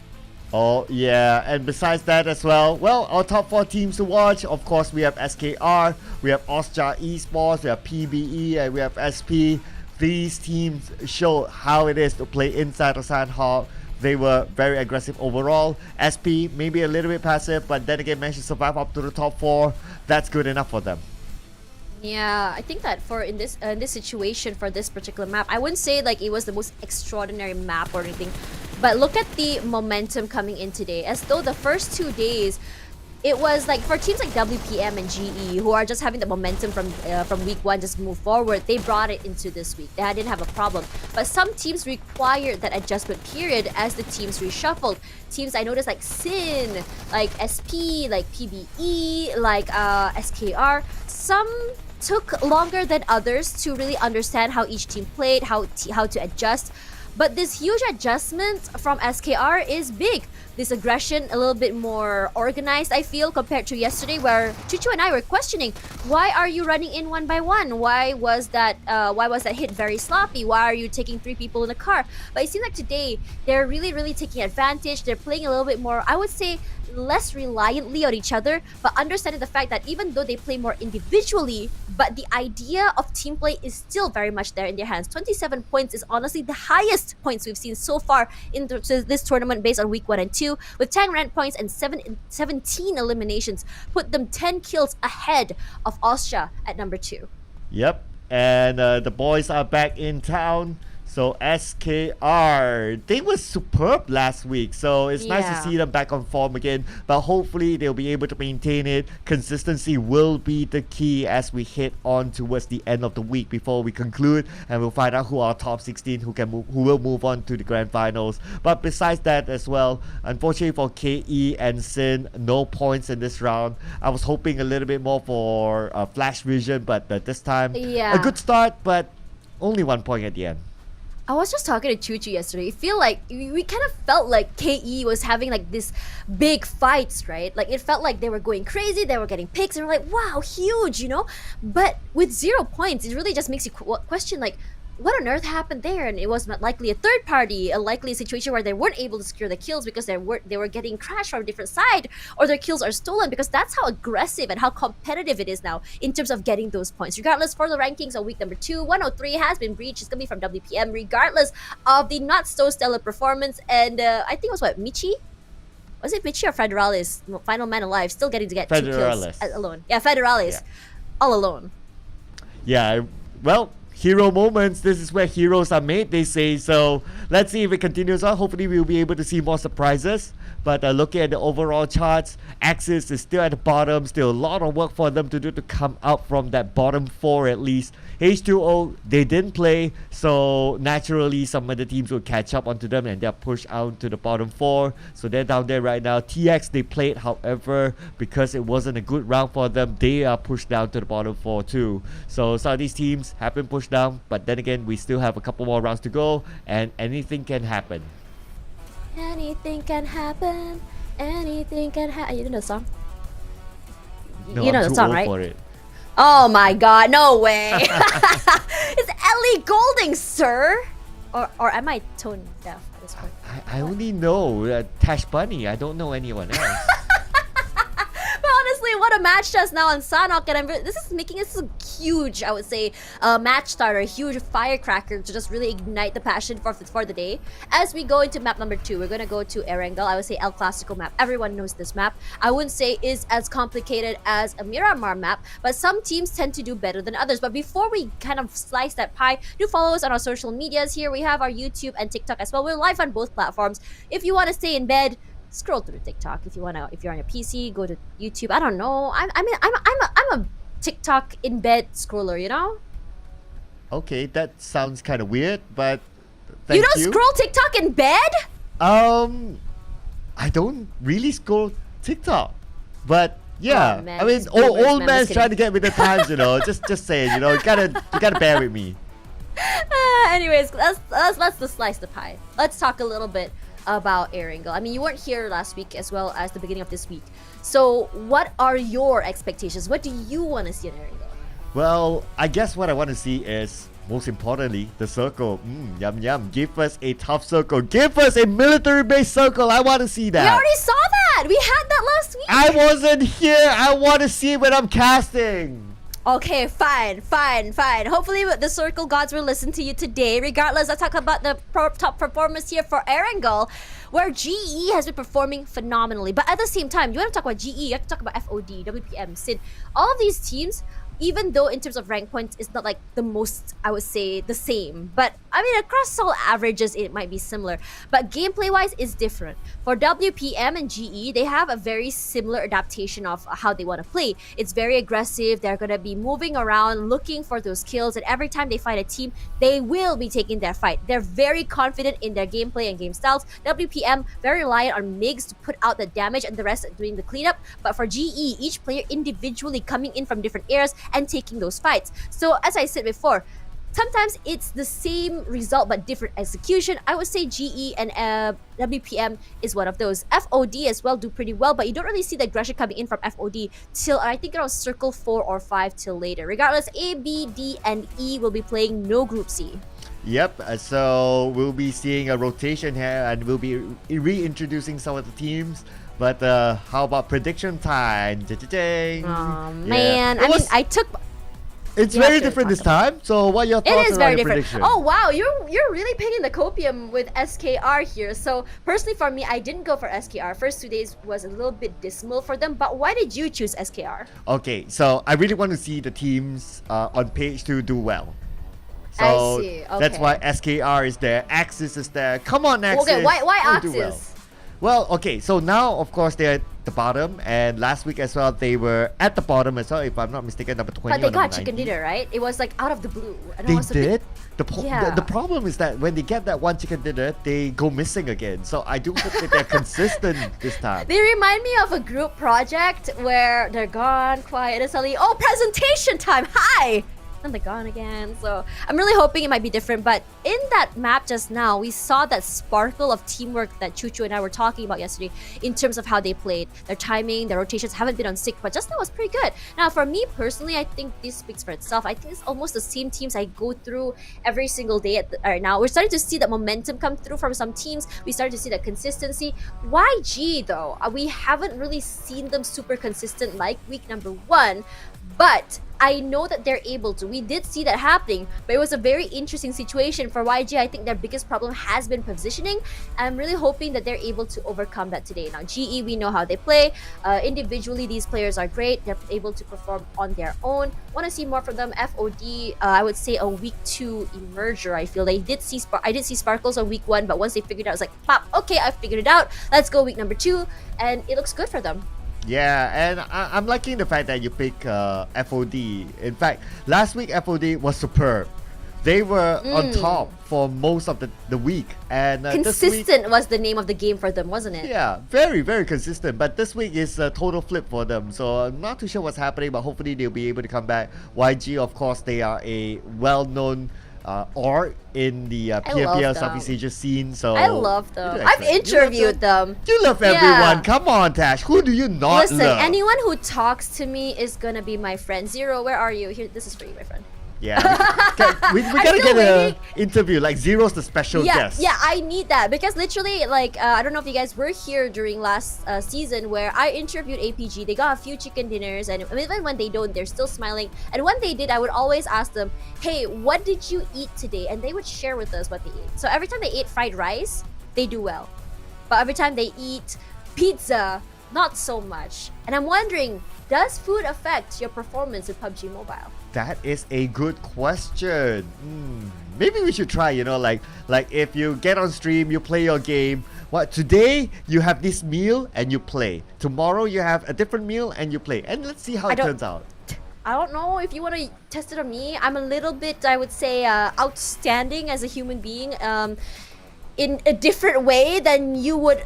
Oh yeah, and besides that as well, our top 4 teams to watch, of course we have SKR, we have Austria Esports, we have PBE, and we have SP. These teams show how it is to play inside of Sanhok. They were very aggressive overall. SP maybe a little bit passive, but then again managed to survive up to the top 4. That's good enough for them.
Yeah, I think that in this situation for this particular map, I wouldn't say like it was the most extraordinary map or anything, but look at the momentum coming in today. As though the first 2 days, it was like for teams like WPM and GE who are just having the momentum from week 1 just move forward, they brought it into this week. They didn't have a problem. But some teams required that adjustment period as the teams reshuffled. Teams I noticed like Sin, like SP, like PBE, like SKR, some took longer than others to really understand how each team played, how to adjust. But this huge adjustment from SKR is big. This aggression a little bit more organized, I feel, compared to yesterday, where Chuchu and I were questioning, why are you running in 1 by 1? Why was that hit very sloppy? Why are you taking 3 people in a car? But it seems like today they're really taking advantage. They're playing a little bit more, I would say, less reliantly on each other, but understanding the fact that even though they play more individually, but the idea of team play is still very much there in their hands. 27 points is honestly the highest points we've seen so far in this tournament based on week 1 and 2, with 10 rank points and 17 eliminations, put them 10 kills ahead of Austria at number 2.
Yep, and the boys are back in town. So SKR, they were superb last week, so it's nice to see them back on form again, but hopefully they'll be able to maintain it. Consistency will be the key as we head on towards the end of the week before we conclude, and we'll find out who are top 16 who will move on to the grand finals. But besides that as well, unfortunately for KE and Sin, no points in this round. I was hoping a little bit more for Flash Vision, but this time a good start, but only 1 point at the end.
I was just talking to Chuchu yesterday. I feel like we kind of felt like KE was having like this big fights, right? Like it felt like they were going crazy, they were getting picks, and we're like, wow, huge, you know? But with 0 points, it really just makes you question like, what on earth happened there? And it was likely a third party, a likely situation where they weren't able to secure the kills because they were getting crashed from a different side, or their kills are stolen, because that's how aggressive and how competitive it is now in terms of getting those points. Regardless, for the rankings on week number 2, 103 has been breached. It's gonna be from WPM, regardless of the not so stellar performance. And I think it was Michi? Was it Michi or Federalis? Final man alive, still getting to get 2 kills alone. Yeah, Federalis, all alone.
Yeah, well, hero moments. This is where heroes are made, they say. So let's see if it continues on. Hopefully we'll be able to see more surprises. But looking at the overall charts, Axis is still at the bottom. Still a lot of work for them to do to come out from that bottom 4 at least. H2O, they didn't play, so naturally some of the teams will catch up onto them and they're pushed out to the bottom 4. So they're down there right now. TX, they played, however, because it wasn't a good round for them, they are pushed down to the bottom 4 too. So some of these teams have been pushed down, but then again, we still have a couple more rounds to go and anything can happen.
Anything can happen. Anything can happen. You know the song?
No,
you know
I'm
the song,
too old
right?
for it.
Oh my god, no way. It's Ellie Goulding, sir. Or am I tone deaf at this point?
I only know Tash Bunny. I don't know anyone else.
But honestly, what a match does now on Sanok, and this is making this a huge, I would say, match starter, a huge firecracker to just really ignite the passion for the day. As we go into map number 2, we're gonna go to Erangel. I would say El Clasico map. Everyone knows this map. I wouldn't say is as complicated as a Myanmar map, but some teams tend to do better than others. But before we kind of slice that pie, do follow us on our social medias. Here we have our YouTube and TikTok as well. We're live on both platforms. If you want to stay in bed, scroll through TikTok. If you're on your PC, go to YouTube. I don't know. I'm a TikTok in bed scroller, you know?
Okay, that sounds kind of weird, but
you don't scroll TikTok in bed?
I don't really scroll TikTok, but yeah,
man,
I mean, old man's trying to get with the times, you know. just saying, you know, you gotta bear with me.
Anyways, let's just slice the pie. Let's talk a little bit about Erangel. I mean, you weren't here last week as well as the beginning of this week. So what are your expectations? What do you want to see in Erangel?
Well, I guess what I want to see is, most importantly, the circle. Yum yum. Give us a tough circle. Give us a military-based circle. I want to see that.
We already saw that. We had that last week.
I wasn't here. I want to see it when I'm casting.
Okay, fine. Hopefully the Circle Gods will listen to you today. Regardless, let's talk about the top performance here for Erangel, where GE has been performing phenomenally. But at the same time, you want to talk about GE, you have to talk about FOD, WPM, SID. All of these teams, even though in terms of rank points, it's not like the most, I would say, the same. But I mean, across all averages, it might be similar. But gameplay-wise, it's different. For WPM and GE, they have a very similar adaptation of how they want to play. It's very aggressive. They're going to be moving around, looking for those kills. And every time they fight a team, they will be taking their fight. They're very confident in their gameplay and game styles. WPM, very reliant on MIGs to put out the damage and the rest doing the cleanup. But for GE, each player individually coming in from different areas and taking those fights. So as I said before, sometimes it's the same result but different execution. I would say GE and WPM is one of those. FOD as well do pretty well, but you don't really see the aggression coming in from FOD till I think around circle 4 or 5 till later. Regardless, A, B, D, and E will be playing no Group C.
Yep, so we'll be seeing a rotation here and we'll be reintroducing some of the teams. But how about prediction time?
Oh man, I took.
It's very different this time. So what are your thoughts about the prediction?
Oh wow, you're really picking the copium with SKR here. So personally for me, I didn't go for SKR. First 2 days was a little bit dismal for them. But why did you choose SKR?
Okay, so I really want to see the teams on page 2 do well. So
I see. Okay.
That's why SKR is there. Axis is there. Come on, Axis.
Okay, why Axis?
Well, okay, so now, of course, they're at the bottom, and last week as well, they were at the bottom as well, if I'm not mistaken, number 20
But they
or number
got chicken
19.
dinner, right? It was like out of the blue. And
They
was
did?
Yeah.
The problem is that when they get that one chicken dinner, they go missing again. So I do hope that they're consistent this time.
They remind me of a group project where they're gone, quiet, and suddenly, oh, presentation time! Hi! And they're gone again. So I'm really hoping it might be different. But in that map just now, we saw that sparkle of teamwork that Chuchu and I were talking about yesterday in terms of how they played. Their timing, their rotations haven't been on sync, but just now was pretty good. Now, for me personally, I think this speaks for itself. I think it's almost the same teams I go through every single day right now. We're starting to see the momentum come through from some teams. We started to see the consistency. YG, though, we haven't really seen them super consistent like week number 1. But I know that they're able to. We did see that happening, but it was a very interesting situation for YG. I think their biggest problem has been positioning. I'm really hoping that they're able to overcome that today. Now, GE, we know how they play. Individually, these players are great. They're able to perform on their own. Want to see more from them. FOD, I would say a week 2 emerger. I feel I did see sparkles on week 1, but once they figured it out, I was like, pop, okay, I figured it out. Let's go week number 2, and it looks good for them.
Yeah, and I'm liking the fact that you pick FOD. In fact, last week FOD was superb. They were on top for most of the week. And
consistent was the name of the game for them, wasn't it?
Yeah, very, very consistent. But this week is a total flip for them. So I'm not too sure what's happening, but hopefully they'll be able to come back. YG, of course, they are a well-known org in the PMPL Southeast Asia scene. So
I love them. I've interviewed them.
You love everyone. Come on, Tash. Who do you not
love?
Listen,
anyone who talks to me is gonna be my friend. Zero, where are you? Here, this is for you, my friend.
Yeah, we gotta get an interview. Like Zero's the special guest.
Yeah, I need that because literally, like, I don't know if you guys were here during last season where I interviewed APG. They got a few chicken dinners, and even when they don't, they're still smiling. And when they did, I would always ask them, "Hey, what did you eat today?" And they would share with us what they ate. So every time they ate fried rice, they do well. But every time they eat pizza, not so much. And I'm wondering, does food affect your performance in PUBG Mobile?
That is a good question. Maybe we should try, like if you get on stream, you play your game. What, today you have this meal and you play. Tomorrow you have a different meal and you play. And let's see how it turns out.
I don't know if you want to test it on me. I'm a little bit, I would say, outstanding as a human being in a different way than you would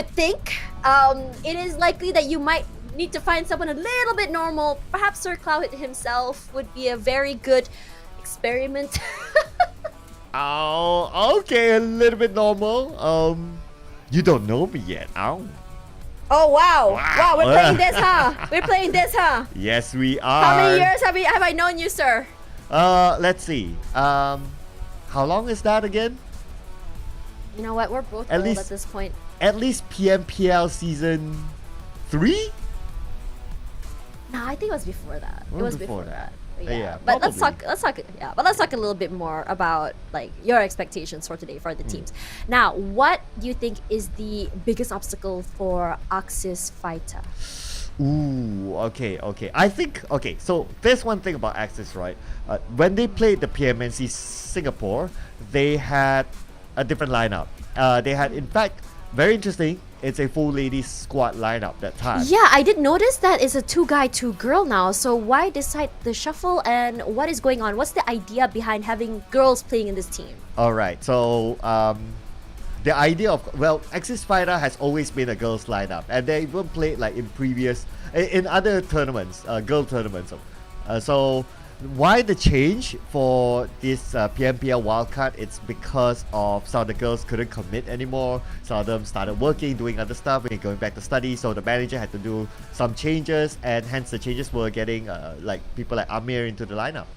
think. It is likely that you might need to find someone a little bit normal. Perhaps Sir Cloud himself would be a very good experiment.
Oh, okay, a little bit normal. You don't know me yet.
Oh wow, we're playing this, huh? We're playing this, huh?
Yes, we are.
How many years have I known you, sir?
Let's see. How long is that again?
You know what? We're both old at this point.
At least PMPL season 3?
No, I think it was before that. It was before that.
Yeah,
but let's talk a little bit more about like your expectations for today for the teams. Now, what do you think is the biggest obstacle for Axis Fighter?
Ooh, okay. I think, so there's one thing about Axis, right? When they played the PMNC Singapore, they had a different lineup. They had, in fact, very interesting, it's a full ladies squad lineup that time.
Yeah, I did notice that it's a 2-guy, 2-girl now. So why decide the shuffle and what is going on? What's the idea behind having girls playing in this team?
Alright, so the idea of, Axis Fighter has always been a girls lineup, and they even played like in other tournaments, girl tournaments. So why the change for this PMPL Wildcard? It's because of some of the girls couldn't commit anymore. Some of them started working, doing other stuff, and going back to study. So the manager had to do some changes, and hence the changes were getting like people like Amir into the lineup.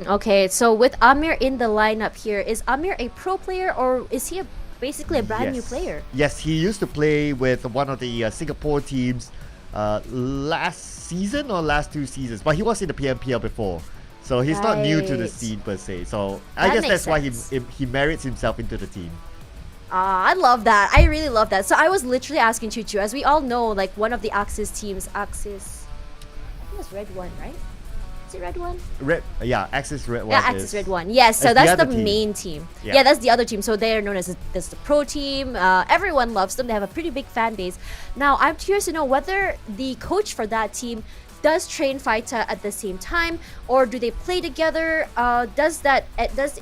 Okay, so with Amir in the lineup here, is Amir a pro player or is he basically a brand new player?
Yes, he used to play with one of the Singapore teams last season or last 2 seasons, but he was in the PMPL before, so he's not new to the scene per se. So I guess that's why he merits himself into the team.
I love that. I really love that. So I was literally asking Chuchu, as we all know, like one of the Axis teams, I think it's Red One, right? Is it Red One?
Axis Red One.
Yeah, Axis Red One. Yes, so that's the main team. Yeah, that's the other team. So they're known as the pro team. Everyone loves them. They have a pretty big fan base. Now, I'm curious to know whether the coach for that team does train Fighter at the same time, or do they play together? Does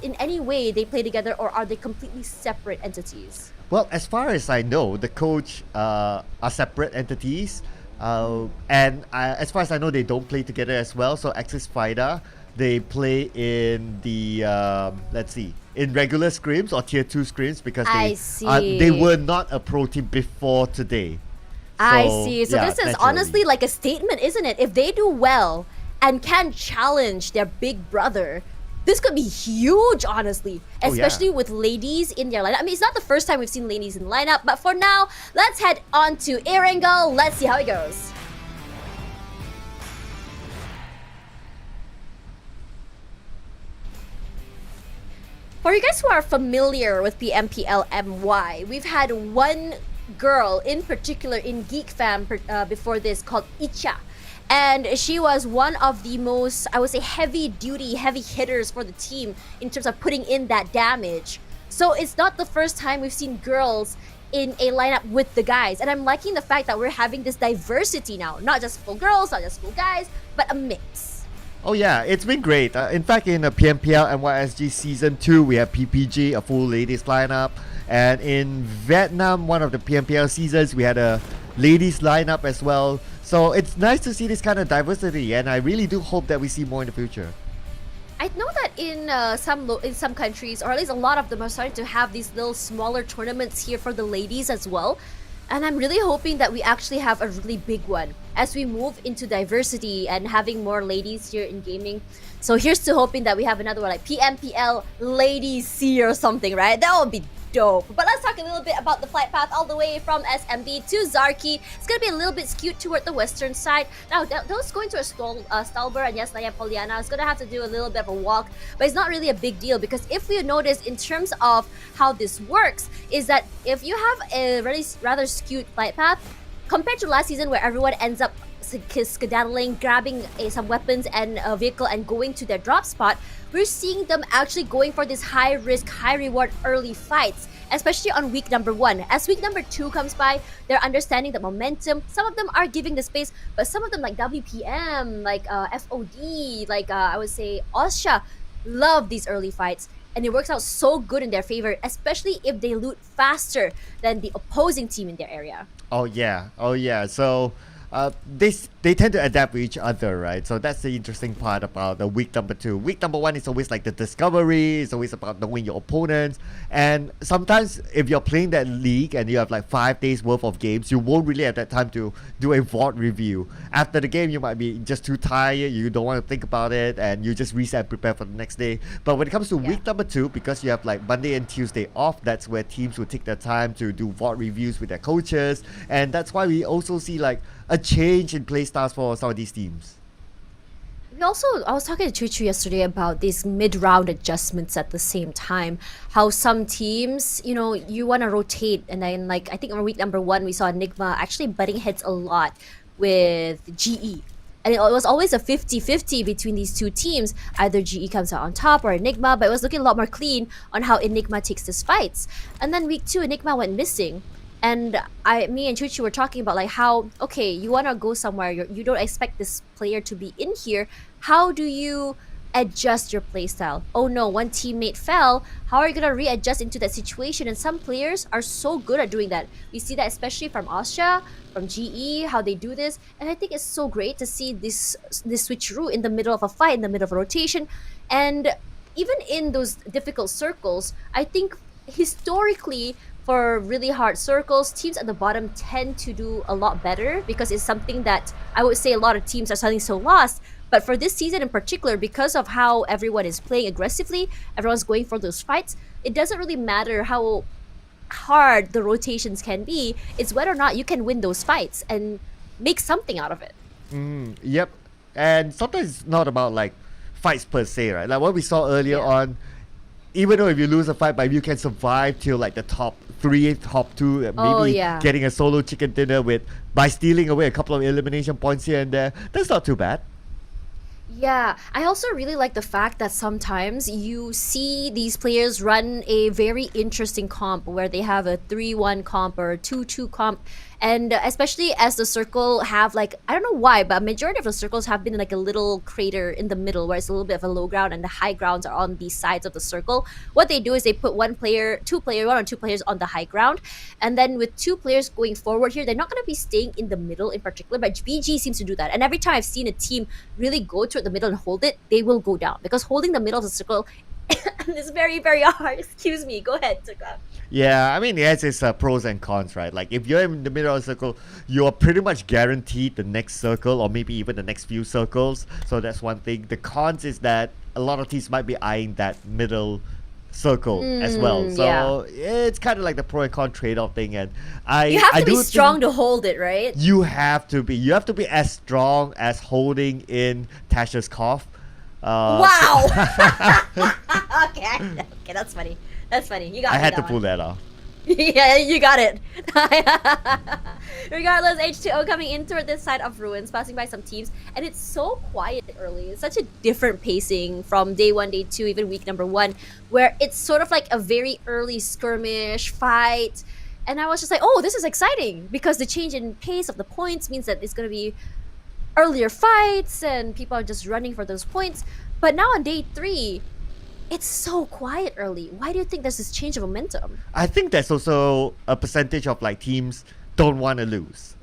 in any way they play together, or are they completely separate entities?
Well, as far as I know, the coach are separate entities. And as far as I know, they don't play together as well. So Axis Fighter, they play in the let's see, in regular scrims or tier 2 scrims because
I
they
see.
were not a pro team before today.
I
So
see. So
yeah,
this is
naturally.
honestly like a statement, isn't it? If they do well and can challenge their big brother, this could be huge, honestly.
Oh, yeah.
Especially with ladies in their lineup. I mean, it's not the first time we've seen ladies in the lineup, but for now, let's head on to Erangel. Let's see how it goes. For you guys who are familiar with PMPL MY, we've had one girl in particular in Geek Fam before this called Icha. And she was one of the most, I would say, heavy duty, heavy hitters for the team in terms of putting in that damage. So it's not the first time we've seen girls in a lineup with the guys. And I'm liking the fact that we're having this diversity now. Not just full girls, not just full guys, but a mix.
Oh yeah, it's been great. In fact, in the PMPL NYSG Season 2, we have PPG, a full ladies lineup. And in Vietnam, one of the PMPL seasons, we had a ladies lineup as well. So it's nice to see this kind of diversity, and I really do hope that we see more in the future.
I know that in some countries, or at least a lot of them, are starting to have these little smaller tournaments here for the ladies as well. And I'm really hoping that we actually have a really big one as we move into diversity and having more ladies here in gaming. So here's to hoping that we have another one like PMPL Ladies C or something, right? That would be dope. But let's talk a little bit about the flight path all the way from SMD to Zarki. It's going to be a little bit skewed toward the western side. Now, those going to a Stalber and yes, Naya Poliana is going to have to do a little bit of a walk, but it's not really a big deal because if you notice in terms of how this works is that if you have a really rather skewed flight path, compared to last season where everyone ends up skedaddling, grabbing some weapons and a vehicle and going to their drop spot, we're seeing them actually going for this high risk, high reward early fights, especially on week number 1. As week number 2 comes by, they're understanding the momentum. Some of them are giving the space, but some of them like WPM, like FOD, like I would say Osha, love these early fights. And it works out so good in their favor, especially if they loot faster than the opposing team in their area.
Oh yeah. So they tend to adapt with each other, right? So that's the interesting part about the week number 2. Week number 1 is always like the discovery. It's always about knowing your opponents. And sometimes if you're playing that league and you have like 5 days worth of games, you won't really have that time to do a VOD review. After the game, you might be just too tired. You don't want to think about it, and you just reset and prepare for the next day. But when it comes to week number 2, because you have like Monday and Tuesday off, that's where teams will take their time to do VOD reviews with their coaches, and that's why we also see like a change in play styles for some of these teams.
I was talking to Chuchu yesterday about these mid-round adjustments at the same time. How some teams, you want to rotate, and then like I think on week number 1 we saw Enigma actually butting heads a lot with GE. And it was always a 50-50 between these two teams. Either GE comes out on top or Enigma, but it was looking a lot more clean on how Enigma takes these fights. And then week 2, Enigma went missing. And me and Chuchu were talking about like how, okay, you want to go somewhere, you don't expect this player to be in here. How do you adjust your playstyle? Oh no, one teammate fell. How are you going to readjust into that situation? And some players are so good at doing that. We see that especially from Osha, from GE, how they do this. And I think it's so great to see this switcheroo in the middle of a fight, in the middle of a rotation. And even in those difficult circles, I think historically, for really hard circles, teams at the bottom tend to do a lot better because it's something that I would say a lot of teams are suddenly so lost. But for this season in particular, because of how everyone is playing aggressively, everyone's going for those fights, it doesn't really matter how hard the rotations can be. It's whether or not you can win those fights and make something out of it.
Yep. And sometimes it's not about like fights per se, right? Like what we saw earlier on, even though if you lose a fight, but you can survive till like the top 3, top 2, maybe getting a solo chicken dinner by stealing away a couple of elimination points here and there, that's not too bad.
Yeah, I also really like the fact that sometimes you see these players run a very interesting comp where they have a 3-1 comp or a 2-2 comp, And especially as the circle have like, I don't know why, but a majority of the circles have been like a little crater in the middle where it's a little bit of a low ground and the high grounds are on the sides of the circle. What they do is they put one or two players on the high ground, and then with two players going forward here, they're not going to be staying in the middle in particular, but VG seems to do that. And every time I've seen a team really go toward the middle and hold it, they will go down because holding the middle of the circle is very, very hard. Excuse me. Go ahead, Tukla.
Yeah, I mean, yes, it's pros and cons, right? Like, if you're in the middle of the circle, you're pretty much guaranteed the next circle or maybe even the next few circles. So that's one thing. The cons is that a lot of teams might be eyeing that middle circle as well. So it's kind of like the pro and con trade-off thing. And
you have to be strong to hold it, right?
You have to be. You have to be as strong as holding in Tasha's cough.
Wow. Okay, that's funny. That's funny. You got
I
me
had
that
to pull that off.
Yeah, you got it. Regardless, H2O coming in toward this side of ruins, passing by some teams, and it's so quiet early. It's such a different pacing from day 1, day 2, even week number 1, where it's sort of like a very early skirmish fight. And I was just like, oh, this is exciting because the change in pace of the points means that it's going to be earlier fights and people are just running for those points. But now on day 3, it's so quiet early. Why do you think there's this change of momentum?
I think there's also a percentage of like teams don't want to lose.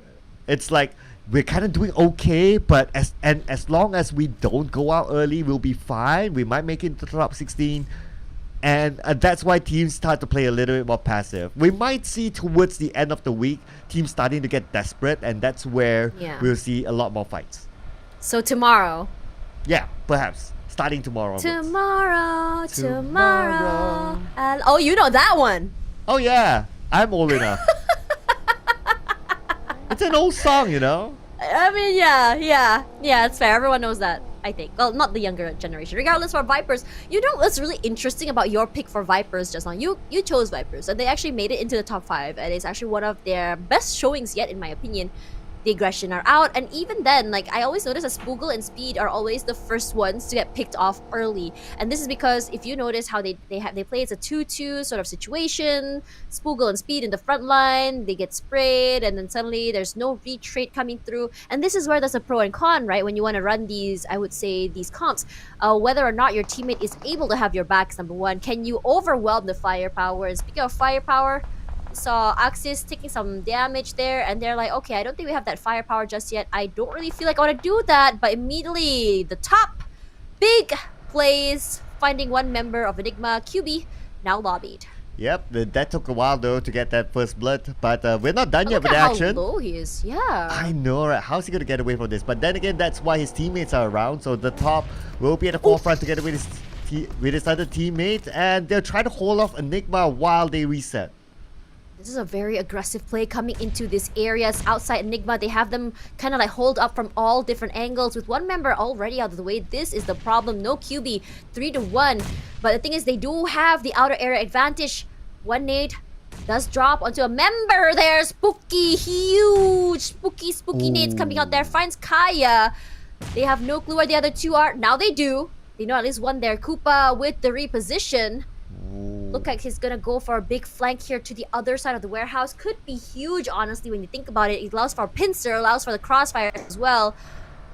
It's like we're kind of doing okay, but as long as we don't go out early, we'll be fine. We might make it into the top 16. And that's why teams start to play a little bit more passive. We might see towards the end of the week, teams starting to get desperate, and that's where we'll see a lot more fights.
So tomorrow?
Yeah, perhaps. Starting tomorrow.
Tomorrow. Oh, you know that one.
Oh, yeah. I'm old enough. It's an old song, you know?
I mean, yeah, it's fair. Everyone knows that, I think. Well, not the younger generation. Regardless, for Vipers, you know what's really interesting about your pick for Vipers just now? You chose Vipers, and they actually made it into the top 5, and it's actually one of their best showings yet, in my opinion. The aggression are out, and even then, like, I always notice that Spoogle and Speed are always the first ones to get picked off early, and this is because if you notice how they play, it's a 2-2 sort of situation. Spoogle and Speed in the front line, they get sprayed, and then suddenly there's no retreat coming through, and this is where there's a pro and con, right? When you want to run these, I would say, these comps, whether or not your teammate is able to have your backs, number one. Can you overwhelm the firepower? And speaking of firepower, saw Axis taking some damage there, and they're like, okay, I don't think we have that firepower just yet. I don't really feel like I want to do that, but immediately the top big plays, finding one member of Enigma, QB, now lobbied.
Yep, that took a while though to get that first blood, but we're not done yet
Look
with the
at
action.
how low he is, yeah.
I know, right? How's he gonna get away from this? But then again, that's why his teammates are around, so the top will be at the forefront together with his other teammates, and they'll try to hold off Enigma while they reset.
This is a very aggressive play coming into this areas outside Enigma. They have them kind of like hold up from all different angles with one member already out of the way. This is the problem. No QB, 3-1. But the thing is, they do have the outer area advantage. One nade does drop onto a member there. Spooky, huge, spooky nades coming out there. Finds Kaya. They have no clue where the other two are. Now they do. They know at least one there. Koopa with the reposition. Look like he's gonna go for a big flank here to the other side of the warehouse. Could be huge, honestly, when you think about it. It allows for a pincer, allows for the crossfire as well.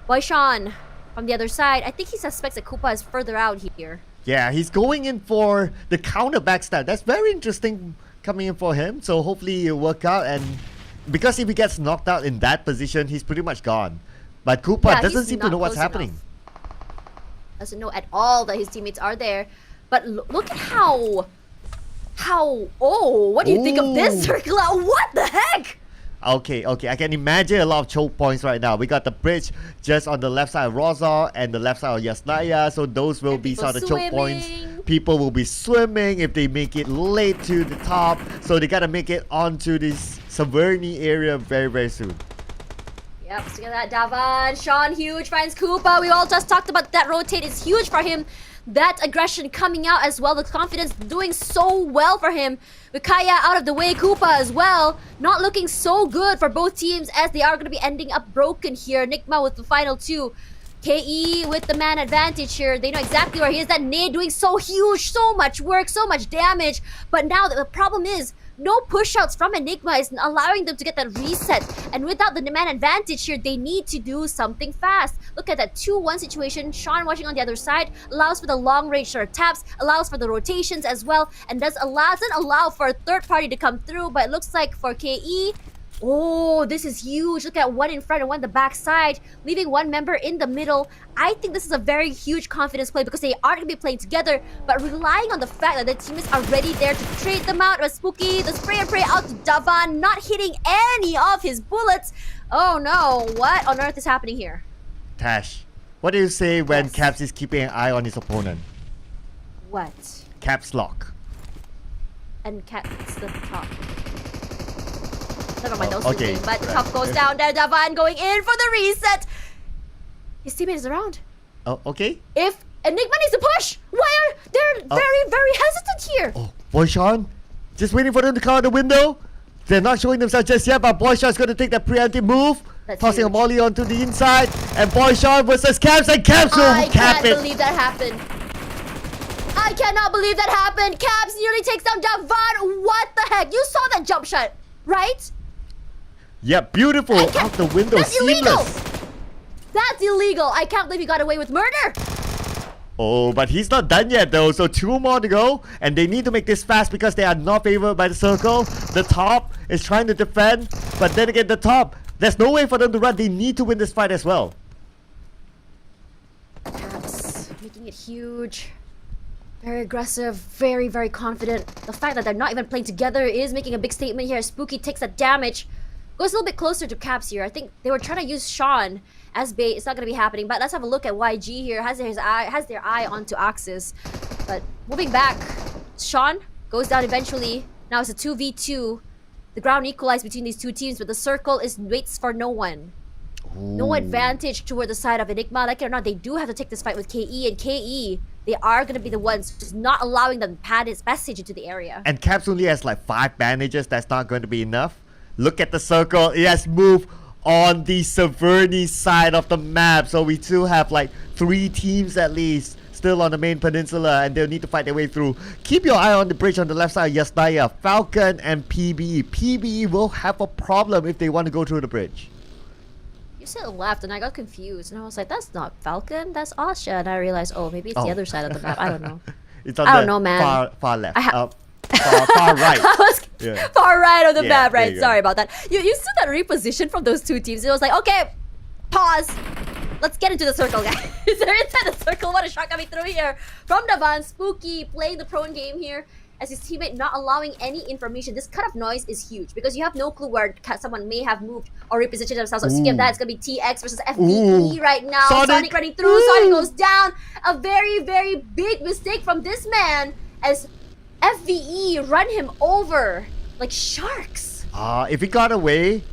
Boy Sean from the other side. I think he suspects that Koopa is further out here.
Yeah, he's going in for the counter backstab. That's very interesting coming in for him. So hopefully it'll work out. And because if he gets knocked out in that position, he's pretty much gone. But Koopa doesn't seem to know what's happening.
Doesn't know at all that his teammates are there. But look at how what do you think of this circle? What the heck?
Okay, I can imagine a lot of choke points right now. We got the bridge just on the left side of Rozor and the left side of Yasnaya, so those will be sort of choke points. People will be swimming if they make it late to the top, so they gotta make it onto this Saverni area very, very soon.
Yep, so look at that, Davan. Sean, huge, finds Koopa. We all just talked about that rotate. It's huge for him. That aggression coming out as well. The confidence doing so well for him. With Kaya out of the way, Koopa as well. Not looking so good for both teams as they are going to be ending up broken here. Enigma with the final 2. KE with the man advantage here. They know exactly where he is. That nade doing so huge, so much work, so much damage. But now the problem is, no push-outs from Enigma is allowing them to get that reset. And without the man advantage here, they need to do something fast. Look at that 2-1 situation. Sean watching on the other side allows for the long-range sort of taps, allows for the donations as well, and doesn't allow for a third party to come through. But it looks like for KE, oh, this is huge. Look at one in front and one the back side, leaving one member in the middle. I think this is a very huge confidence play because they are going to be playing together, but relying on the fact that the teammates are already there to trade them out. But Spooky, the spray and pray out to Davan, not hitting any of his bullets. Oh no, what on earth is happening here?
Tash, what do you say when
Yes.
Caps is keeping an eye on his opponent?
What?
Caps lock.
And Cat's the top. Never mind,
Oh,
those
okay,
two, but the
right.
top goes down there. Davan going in for the reset. His teammate is around.
Oh, okay.
If Enigma needs to push, why are they're very hesitant here?
Oh, Boy Sean, just waiting for them to come out the window. They're not showing themselves just yet, but Boy Sean's going to take that preemptive move.
That's
Tossing a
huge.
molly onto the inside. And Boy Sean versus Caps, and Caps will
I
cap
can't
it.
believe that happened. I cannot believe that happened. Caps nearly takes down Davan. What the heck? You saw that jump shot, right?
Yeah, beautiful.
I can't-
Out the window,
That's
seamless.
illegal. That's illegal. I can't believe he got away with murder.
Oh, but he's not done yet though. So 2 more to go. And they need to make this fast because they are not favored by the circle. The top is trying to defend. But then again, the top, there's no way for them to run. They need to win this fight as well.
Caps making it huge. Very aggressive, very confident. The fact that they're not even playing together is making a big statement here. Spooky takes that damage. Goes a little bit closer to Caps here. I think they were trying to use Sean as bait. It's not going to be happening. But let's have a look at YG here. Has their eye onto Axis. But moving back, Sean goes down eventually. Now it's a 2v2. The ground equalized between these two teams, but the circle waits for no one. No advantage toward the side of Enigma. Like it or not, they do have to take this fight with KE, and KE, they are going to be the ones just not allowing them to pad his passage into the area.
And Caps only has like 5 bandages. That's not going to be enough. Look at the circle. It has moved on the Severny side of the map. So we still have like 3 teams at least still on the main peninsula, and they'll need to fight their way through. Keep your eye on the bridge on the left side. Yasnaya, Falcon, and PBE. PBE will have a problem if they want to go through the bridge.
You said left, and I got confused, and I was like, "That's not Falcon, that's Asha." And I realized, oh, maybe it's the other side of the map. I don't know.
It's on
I
the
don't know, man.
far left.
I ha-
Far right.
I was
Yeah.
far right of the
Yeah,
map,
there
right?
you go.
Sorry about that. You saw that reposition from those two teams. It was like, okay, pause. Let's get into the circle, guys. They're inside the circle. What a shot coming through here from Davan. Spooky playing the prone game here as his teammate not allowing any information. This cut-off noise is huge because you have no clue where someone may have moved or repositioned themselves. So speaking of that, it's going to be TX versus FVE right now. Sonic running through. Sonic goes down. A very big mistake from this man as FVE run him over like sharks.
If he got away,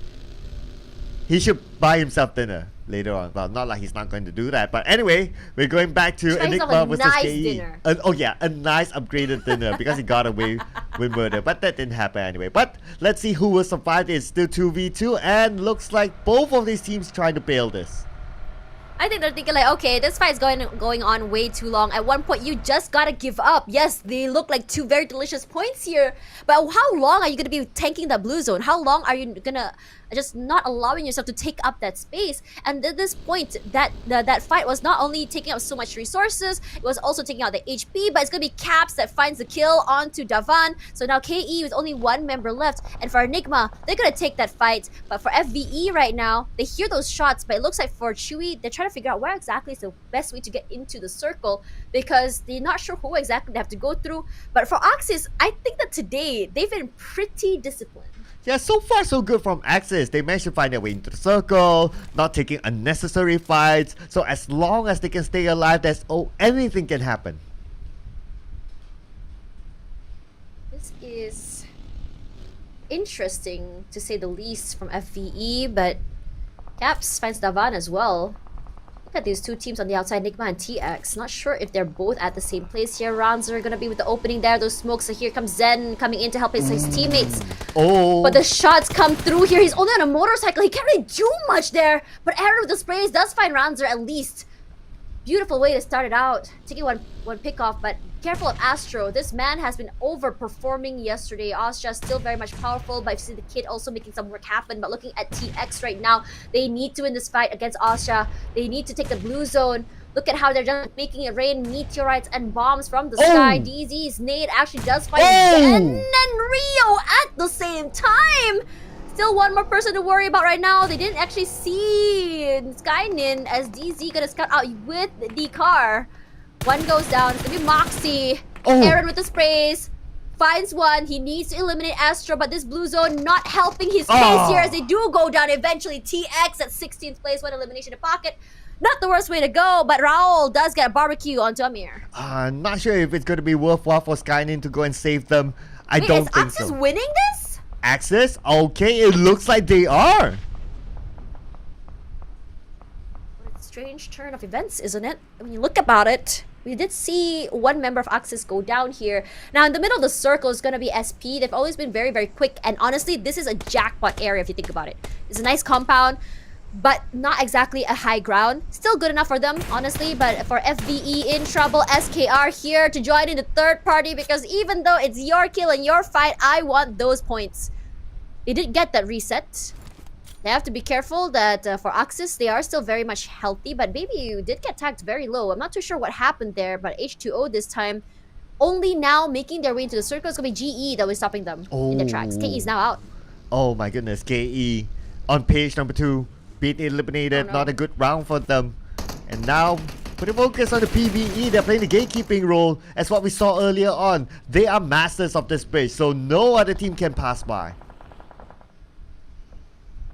he should buy himself dinner later on. Well, not like he's not going to do that. But anyway, we're going back to
Try yourself
Enigma
a
versus
nice
KE.
dinner.
Oh yeah, a nice upgraded dinner because he got away with murder. But that didn't happen anyway. But let's see who will survive. It's still 2v2, and looks like both of these teams trying to bail this.
I think they're thinking like, okay, this fight's going on way too long. At one point, you just gotta give up. Yes, they look like 2 very delicious points here, but how long are you gonna be tanking that blue zone? How long are you gonna just not allowing yourself to take up that space? And at this point, that fight was not only taking up so much resources, it was also taking out the HP, but it's gonna be Caps that finds the kill onto Davan. So now KE with only 1 member left, and for Enigma, they're gonna take that fight. But for FVE right now, they hear those shots, but it looks like for Chewy, they're trying to figure out where exactly is the best way to get into the circle because they're not sure who exactly they have to go through. But for Axis, I think that today they've been pretty disciplined.
Yeah, so far so good from Axis. They managed to find their way into the circle, not taking unnecessary fights. So as long as they can stay alive, anything can happen.
This is interesting to say the least from FVE, but Caps finds Davan as well. Look at these two teams on the outside, Enigma and TX. Not sure if they're both at the same place here. Rounds are gonna be with the opening there, those smokes. So here comes Zen coming in to help his teammates.
Oh.
But the shots come through here. He's only on a motorcycle. He can't really do much there. But Aaron with the sprays does find Ranzer at least Beautiful way to start it out. Taking one pick off, but careful of Astro. This man has been overperforming yesterday. Austria still very much powerful, but you see the kid also making some work happen. But looking at TX right now, they need to win this fight against Austria. They need to take the blue zone. Look at how they're just making it rain meteorites and bombs from the sky. DZ's nade actually does find Ben and Rio at the same time. Still one more person to worry about right now. They didn't actually see Skynin as DZ gonna scout out with the car. One goes down. It's gonna be Moxie. Aaron with the sprays. Finds one. He needs to eliminate Astro, but this blue zone not helping his case here as they do go down eventually. TX at 16th place, one elimination in pocket. Not the worst way to go, but Raul does get a barbecue onto Amir.
Not sure if it's going to be worthwhile for Skynin to go and save them. I don't think
Axis
so.
winning this?
Axis? Okay, it looks like they are.
What a strange turn of events, isn't it? When you look about it, we did see one member of Axis go down here. Now, in the middle of the circle is going to be SP. They've always been very, very quick. And honestly, this is a jackpot area if you think about it. It's a nice compound, but not exactly a high ground. Still good enough for them, honestly. But for FVE in trouble, SKR here to join in the third party, because even though it's your kill and your fight, I want those points. They did get that reset. They have to be careful that for Axis, they are still very much healthy. But Baby you did get tagged very low. I'm not too sure what happened there, but H2O this time only now making their way into the circle. It's going to be GE that was stopping them in the tracks. KE is now out.
Oh my goodness, KE on page number 2. Being eliminated, not a good round for them. And now, putting focus on the PvE, they're playing the gatekeeping role as what we saw earlier on. They are masters of this bridge, so no other team can pass by.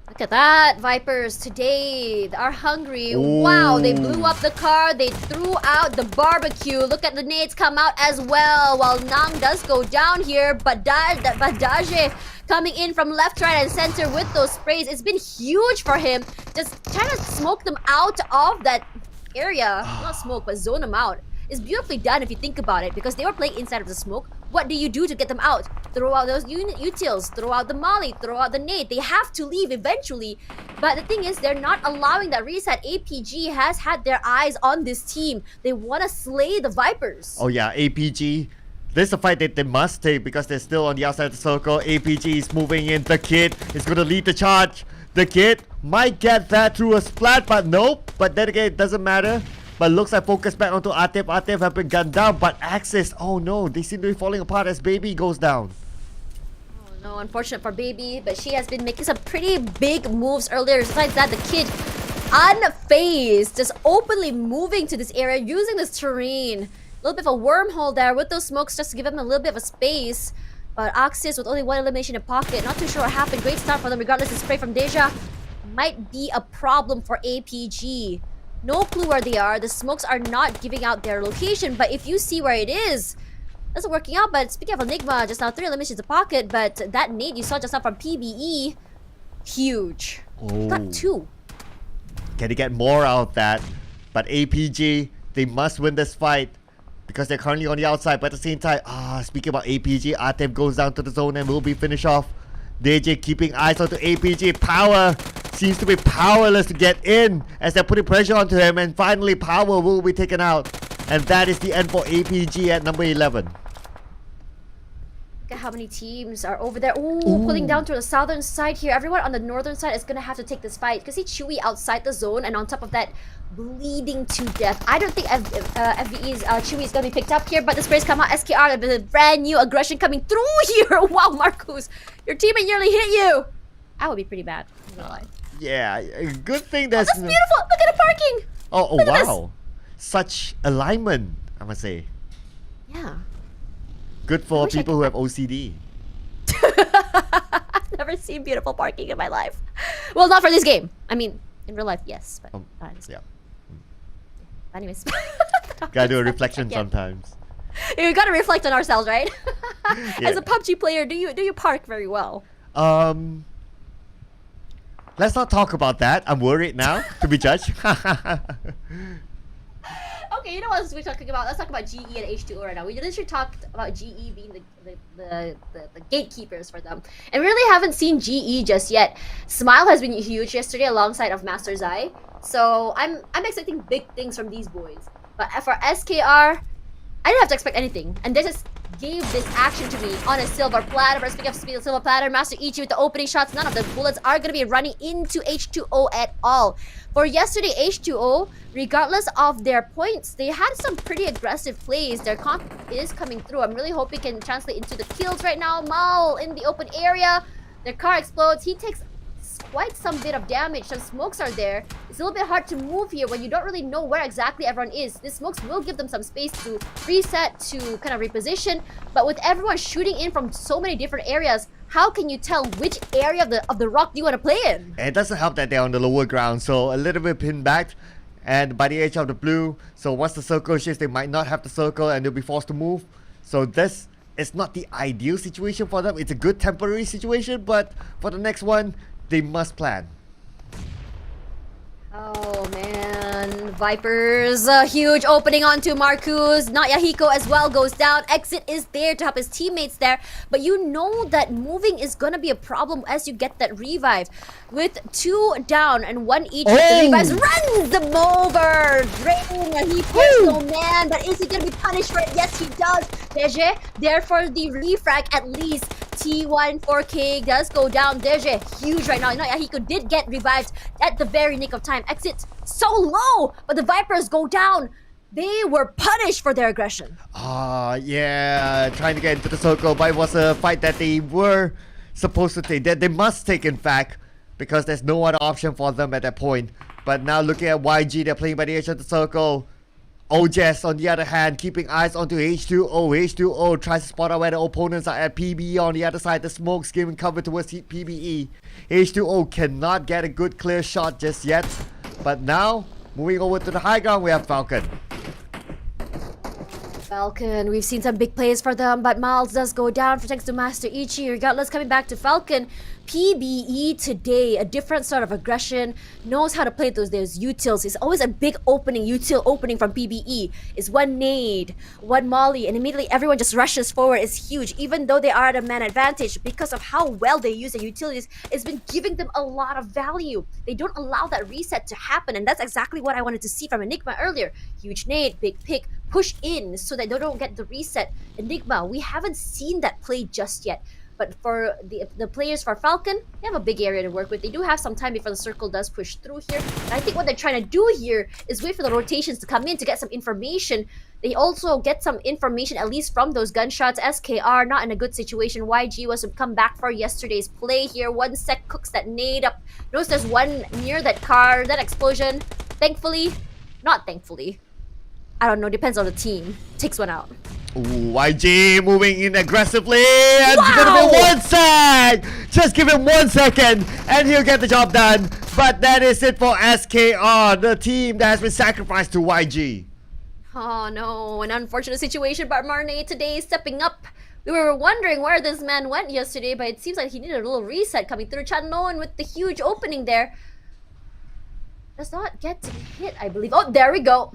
Look at that, Vipers today are hungry. Wow, they blew up the car, they threw out the barbecue. Look at the nades come out as well, while Nang does go down here. Badaje coming in from left, right, and center with those sprays. It's been huge for him. Just trying to smoke them out of that area. Not smoke, but zone them out. It's beautifully done if you think about it, because they were playing inside of the smoke. What do you do to get them out? Throw out those utils, throw out the molly, throw out the nade. They have to leave eventually. But the thing is, they're not allowing that reset. APG has had their eyes on this team. They want to slay the Vipers.
Oh yeah, APG. This is a fight that they must take because they're still on the outside of the circle. APG is moving in. The kid is going to lead the charge. The kid might get that through a splat, but nope. But then again, it doesn't matter. But looks like focus back onto Atif. Atif have been gunned down, but Axis, oh no, they seem to be falling apart as Baby goes down.
Oh no, unfortunate for Baby, but she has been making some pretty big moves earlier. Besides that, the kid unfazed, just openly moving to this area, using this terrain. A little bit of a wormhole there with those smokes just to give them a little bit of a space. But Axis with only one elimination in pocket, not too sure what happened. Great start for them regardless. The spray from Deja might be a problem for APG. No clue where they are. The smokes are not giving out their location, but if you see where it is, that's working out. But speaking of Enigma, just now 3 eliminations in pocket, but that nade you saw just now from PBE, huge. He got 2.
Can they get more out of that? But APG, they must win this fight because they're currently on the outside. But at the same time, speaking about APG, Atem goes down to the zone and will be finished off. DJ keeping eyes onto APG. Power seems to be powerless to get in as they're putting pressure onto him, and finally Power will be taken out, and that is the end for APG at number 11.
Look at how many teams are over there. Pulling down to the southern side here. Everyone on the northern side is gonna have to take this fight because see Chewy outside the zone, and on top of that, bleeding to death. I don't think FVE's Chewy is gonna be picked up here, but the sprays come out. SKR, the brand new aggression coming through here. Wow, Marcus, your teammate nearly hit you. That would be pretty bad.
Yeah, good thing that's...
that's beautiful! Look at the parking!
Oh wow. Such alignment, I must say.
Yeah.
Good for people who have OCD.
I've never seen beautiful parking in my life. Well, not for this game. I mean, in real life, yes. But
yeah.
Anyways.
Gotta do a reflection sometimes.
We gotta reflect on ourselves, right?
Yeah.
As a PUBG player, do you park very well?
Let's not talk about that. I'm worried now to be judged.
Okay, Okay, you know what we're talking about? Let's talk about GE and H2O right now. We literally talked about GE being the gatekeepers for them. And we really haven't seen GE just yet. Smile has been huge yesterday alongside of Master Zai. So I'm expecting big things from these boys. But for SKR, I didn't have to expect anything. And they just gave this action to me on a silver platter. But speaking of speed, silver platter, Master Ichi with the opening shots. None of the bullets are going to be running into H2O at all. For yesterday, H2O, regardless of their points, they had some pretty aggressive plays. Their comp is coming through. I'm really hoping it can translate into the kills right now. Mal in the open area. Their car explodes. He takes quite some bit of damage. Some smokes are there. It's a little bit hard to move here when you don't really know where exactly everyone is. These smokes will give them some space to reset, to kind of reposition. But with everyone shooting in from so many different areas, how can you tell which area of the rock do you want to play in?
It doesn't help that they're on the lower ground, so a little bit pinned back and by the edge of the blue. So once the circle shifts, they might not have the circle and they'll be forced to move. So this is not the ideal situation for them. It's a good temporary situation, but for the next one, they must plan.
Oh man, Vipers, a huge opening onto Marcus. Not Yahiko as well goes down. Exit is there to help his teammates there, but you know that moving is gonna be a problem as you get that revive. With 2 down and 1 each, the revives runs them over. Drain, he puts no man, but is he gonna be punished for it? Yes, he does. Deje there for the refrag at least. T1 4K does go down. Deje huge right now. You know, Yahiko did get revived at the very nick of time. Exit so low, but the Vipers go down. They were punished for their aggression.
Yeah, trying to get into the circle, but it was a fight that they were supposed to take. That they must take, in fact, because there's no other option for them at that point. But now looking at YG, they're playing by the edge of the circle. OJS on the other hand, keeping eyes onto H2O. H2O tries to spot out where the opponents are at. PBE on the other side, the smoke's giving cover towards PBE. H2O cannot get a good clear shot just yet. But now, moving over to the high ground, we have Falcon.
Falcon, we've seen some big plays for them, but Miles does go down for thanks to Master Ichi. Regardless, coming back to Falcon, PBE today, a different sort of aggression, knows how to play those utils. It's always a big opening, util opening from PBE. It's one nade, one molly, and immediately everyone just rushes forward. It's huge, even though they are at a man advantage because of how well they use the utilities. It's been giving them a lot of value. They don't allow that reset to happen, and that's exactly what I wanted to see from Enigma earlier. Huge nade, big pick, push in so that they don't get the reset. Enigma, we haven't seen that play just yet. But for the players for Falcon, they have a big area to work with. They do have some time before the circle does push through here. And I think what they're trying to do here is wait for the rotations to come in to get some information. They also get some information, at least from those gunshots. SKR, not in a good situation. YG was to come back for yesterday's play here. 1 sec cooks that nade up. Notice there's one near that car, that explosion. Thankfully, not thankfully, I don't know, depends on the team. Takes one out.
Ooh, YG moving in aggressively and give him 1 sec! Just give him 1 second and he'll get the job done. But that is it for SKR, the team that has been sacrificed to YG.
Oh no, an unfortunate situation, but Marne today stepping up. We were wondering where this man went yesterday, but it seems like he needed a little reset coming through. Chanlon with the huge opening there. Does not get to hit, I believe. Oh, there we go.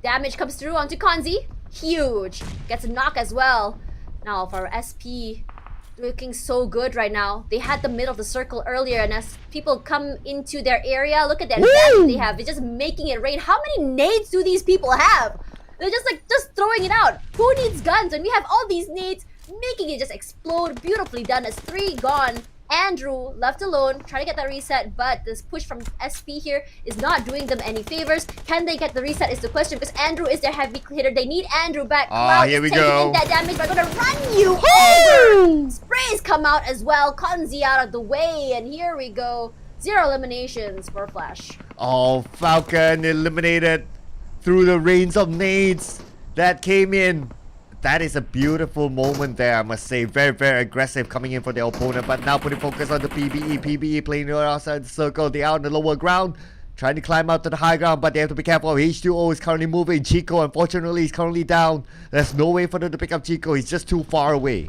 Damage comes through onto Konzi. Huge. Gets a knock as well. Now for SP, looking so good right now. They had the middle of the circle earlier, and as people come into their area, look at the advantage they have. They're just making it rain. How many nades do these people have? They're just throwing it out. Who needs guns? And we have all these nades making it just explode. Beautifully done as 3 gone. Andrew left alone, trying to get that reset, but this push from SP here is not doing them any favors. Can they get the reset is the question, because Andrew is their heavy hitter. They need Andrew back.
Here we go.
In that damage, but gonna run you over. Sprays come out as well. Konzi out of the way, and here we go. 0 eliminations for Flash.
Oh, Falcon eliminated through the rains of nades that came in. That is a beautiful moment there, I must say. Very, very aggressive coming in for their opponent. But now putting focus on the PBE. PBE playing outside the circle. They are on the lower ground, trying to climb out to the high ground, but they have to be careful. H2O is currently moving. Chico, unfortunately, is currently down. There's no way for them to pick up Chico. He's just too far away.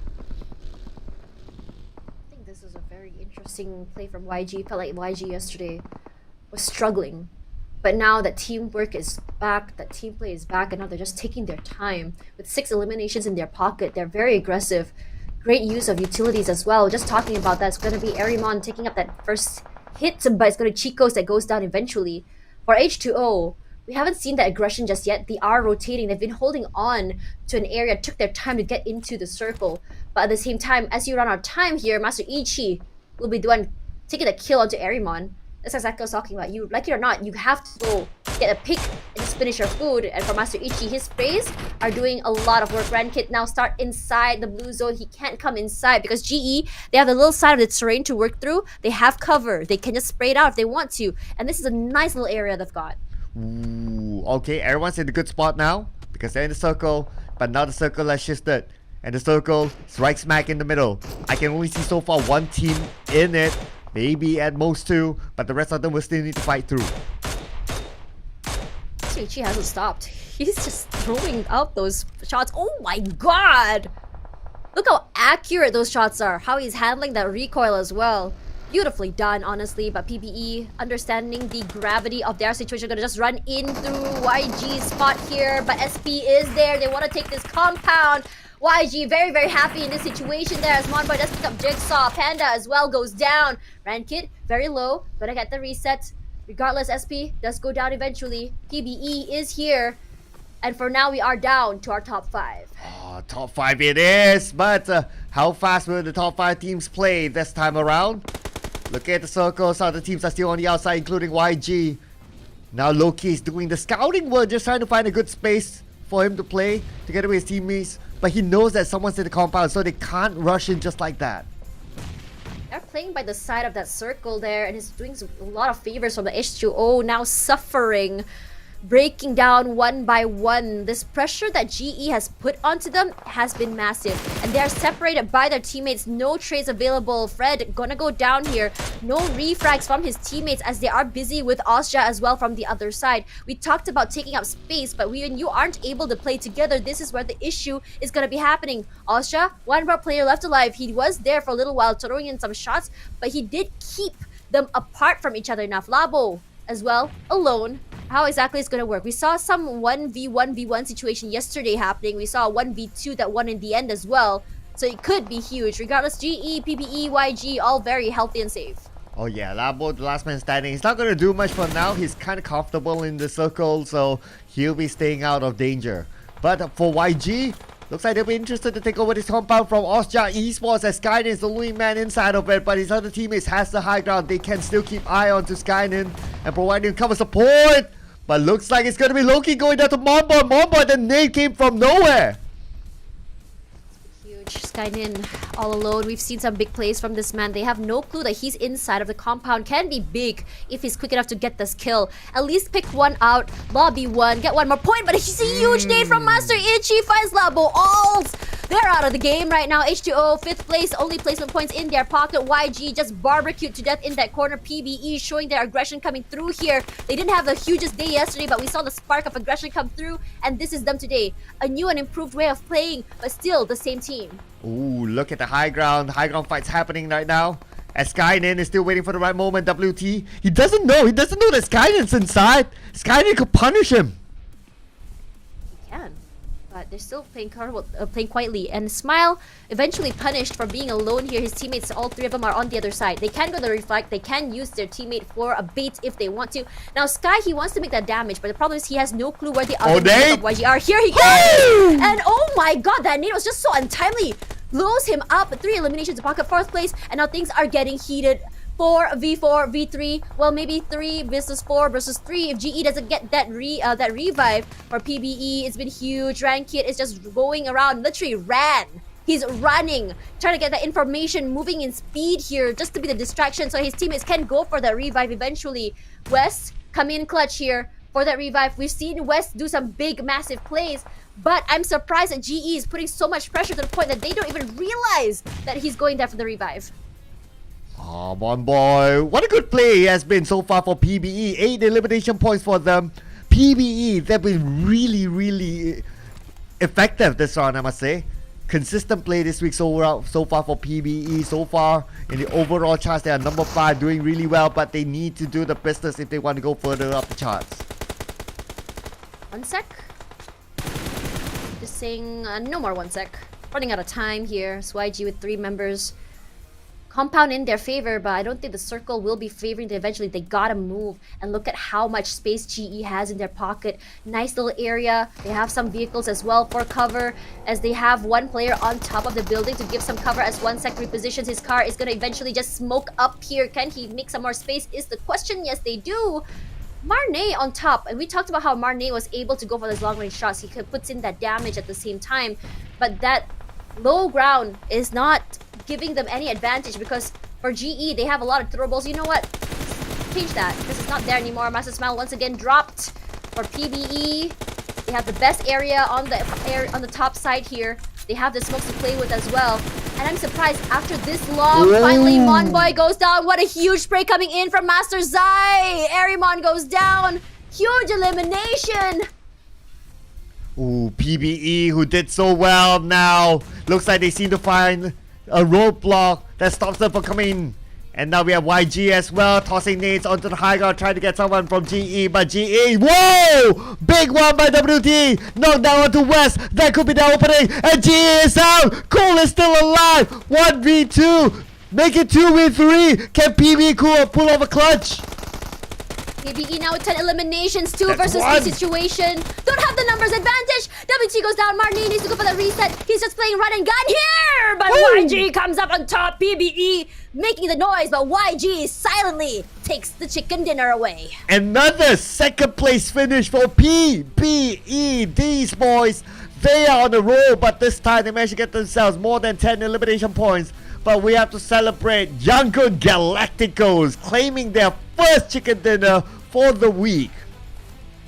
I think this is a very interesting play from YG. Felt like YG yesterday was struggling But now that teamwork is back, that team play is back, and now they're just taking their time. With 6 eliminations in their pocket, they're very aggressive. Great use of utilities as well. Just talking about that, it's going to be Arimon taking up that first hit, but it's going to be Chico's that goes down eventually. For H2O, we haven't seen that aggression just yet. They are rotating. They've been holding on to an area, took their time to get into the circle. But at the same time, as you run out of time here, Master Ichi will be the one taking the kill onto Arimon. That's exactly what I was talking about. You like it or not, you have to go get a pick and just finish your food. And for Master Ichi, his sprays are doing a lot of work. Rankit now start inside the blue zone. He can't come inside because GE, they have the little side of the terrain to work through. They have cover. They can just spray it out if they want to. And this is a nice little area they've got.
Ooh, okay, everyone's in a good spot now because they're in the circle, but now the circle has shifted. And the circle is right smack in the middle. I can only see so far one team in it. Maybe at most 2, but the rest of them will still need to fight through.
Ichi hasn't stopped. He's just throwing out those shots. Oh my god! Look how accurate those shots are. How he's handling that recoil as well. Beautifully done, honestly. But PBE, understanding the gravity of their situation, gonna just run in through YG's spot here. But SP is there. They want to take this compound. YG very, very happy in this situation there as Monboy does pick up Jigsaw. Panda as well goes down. Rankid, very low. Gonna get the reset. Regardless, SP does go down eventually. PBE is here. And for now, we are down to our top 5.
Oh, top 5 it is. But how fast will the top 5 teams play this time around? Look at the circles. Other teams are still on the outside, including YG. Now Loki is doing the scouting work, just trying to find a good space for him to play together with his teammates. But he knows that someone's in the compound, so they can't rush in just like that.
They're playing by the side of that circle there, and it's doing a lot of favors from the H2O, now suffering, breaking down one by one. This pressure that GE has put onto them has been massive, and they are separated by their teammates. No trades available. Fred gonna go down here. No refrags from his teammates as they are busy with Osja as well from the other side. We talked about taking up space, but when you aren't able to play together, this is where the issue is gonna be happening. Osja, one more player left alive. He was there for a little while throwing in some shots, but he did keep them apart from each other enough. Labo as well, alone. How exactly it's going to work? We saw some 1v1v1 situation yesterday happening. We saw a 1v2 that won in the end as well. So it could be huge. Regardless, GE, PPE, YG, all very healthy and safe.
Oh yeah, Labo, the last man standing. He's not going to do much for now. He's kind of comfortable in the circle, so he'll be staying out of danger. But for YG, looks like they'll be interested to take over this compound from Osja Esports as Skynin is the only man inside of it, but his other teammates has the high ground. They can still keep eye on to Skynin and provide him cover support. But looks like it's going to be Loki going down to Monboy. Monboy, the nade came from nowhere.
Huge. Skynin all alone. We've seen some big plays from this man. They have no clue that he's inside of the compound. Can be big if he's quick enough to get this kill. At least pick one out. Lobby one. Get one more point. But he's a huge nade from Master Ichi. Finds Labo. Alls. They're out of the game right now. H2O, 5th place. Only placement points in their pocket. YG just barbecued to death in that corner. PBE showing their aggression coming through here. They didn't have the hugest day yesterday, but we saw the spark of aggression come through. And this is them today. A new and improved way of playing, but still the same team.
Ooh, look at the high ground. High ground fights happening right now. As Skynin is still waiting for the right moment. WT, he doesn't know. He doesn't know that Skynin's inside. Skynin could punish him.
He can. But they're still playing quietly. And Smile eventually punished for being alone here. His teammates, all 3 of them are on the other side. They can go to reflect. They can use their teammate for a bait if they want to. Now Sky, he wants to make that damage, but the problem is he has no clue where the other members of YG are. Here he goes! And oh my god, that nade was just so untimely. Blows him up. 3 eliminations in pocket, 4th place. And now things are getting heated. 4v4, v3, well maybe 3 versus 4 versus 3 if GE doesn't get that revive. For PBE, it's been huge. Rankit is just going around, literally ran. He's running, trying to get that information, moving in speed here just to be the distraction so his teammates can go for that revive eventually. West come in clutch here for that revive. We've seen West do some big, massive plays, but I'm surprised that GE is putting so much pressure to the point that they don't even realize that he's going there for the revive.
Oh, Monboy. What a good play he has been so far for PBE. 8 elimination points for them. PBE, they've been really, really effective this round, I must say. consistent play this week so far for PBE. So far in the overall charts, they are number 5, doing really well, but they need to do the business if they want to go further up the charts.
1 sec. Just saying no more 1 sec. Running out of time here. So YG with 3 members. Compound in their favor, but I don't think the circle will be favoring them eventually. They gotta move and look at how much space GE has in their pocket. Nice little area. They have some vehicles as well for cover, as they have one player on top of the building to give some cover as 1 sec repositions. His car is gonna eventually just smoke up here. Can he make some more space is the question. Yes, they do. Marne on top, and we talked about how Marne was able to go for those long range shots. He puts in that damage at the same time, but that low ground is not giving them any advantage, because for GE they have a lot of throwables. You know what? Change that, because it's not there anymore. Master Smile once again dropped for PBE. They have the best area on the top side here. They have the smokes to play with as well. And I'm surprised after this long, finally Monboy goes down. What a huge spray coming in from Master Zai. Arimon goes down. Huge elimination.
Ooh, PBE, who did so well now. Looks like they seem to find a roadblock that stops them from coming. And now we have YG as well, tossing nades onto the high ground, trying to get someone from GE, but GE, whoa! Big one by WD, knocked down onto West, that could be the opening, and GE is out! Cole is still alive, 1v2, make it 2v3, can PB pull off a clutch?
PBE now with 10 eliminations, 2
That's
versus
1.
3 situation. Don't have the numbers advantage. WT goes down. Marnie needs to go for the reset. He's just playing run and gun here. But YG comes up on top. PBE making the noise, but YG silently takes the chicken dinner away.
Another second place finish for PBE. These boys, they are on the roll, but this time they managed to get themselves more than 10 elimination points. But we have to celebrate Younger Galacticos claiming their first chicken dinner for the week.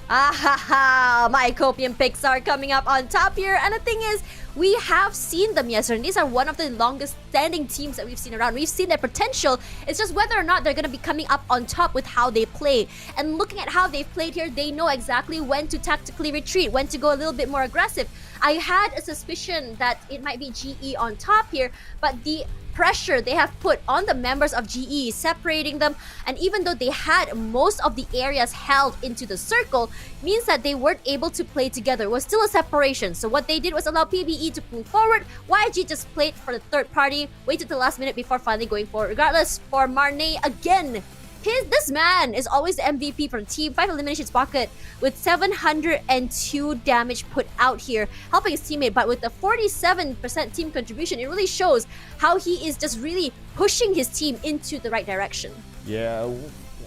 My copium picks are coming up on top here. And the thing is, we have seen them yesterday. These are one of the longest standing teams that we've seen around. We've seen their potential. It's just whether or not they're going to be coming up on top with how they play. And looking at how they've played here, they know exactly when to tactically retreat, when to go a little bit more aggressive. I had a suspicion that it might be GE on top here, but the pressure they have put on the members of GE, separating them, and even though they had most of the areas held into the circle, means that they weren't able to play together. It was still a separation. So what they did was allow PBE to move forward. YG just played for the third party, waited till the last minute before finally going forward. Regardless, for Marne again, this man is always the MVP for the team. 5 eliminations pocket with 702 damage put out here, helping his teammate. But with the 47% team contribution, it really shows how he is just really pushing his team into the right direction.
Yeah,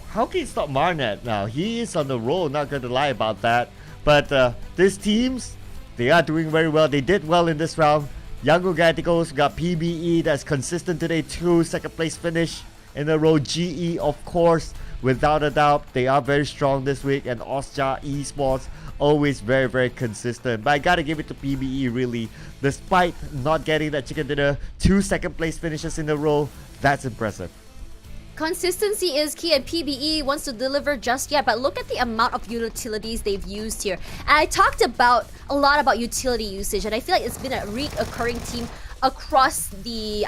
how can you stop Marnet now? He is on the roll, not going to lie about that. But these teams, they are doing very well. They did well in this round. Younger Galacticos got PBE that's consistent today too. Second place finish in a row. GE, of course, without a doubt, they are very strong this week. And Osja Esports, always very, very consistent. But I gotta give it to PBE, really. Despite not getting that chicken dinner, 2 second place finishes in a row, that's impressive.
Consistency is key, and PBE wants to deliver just yet, but look at the amount of utilities they've used here. And I talked a lot about utility usage, and I feel like it's been a recurring theme across the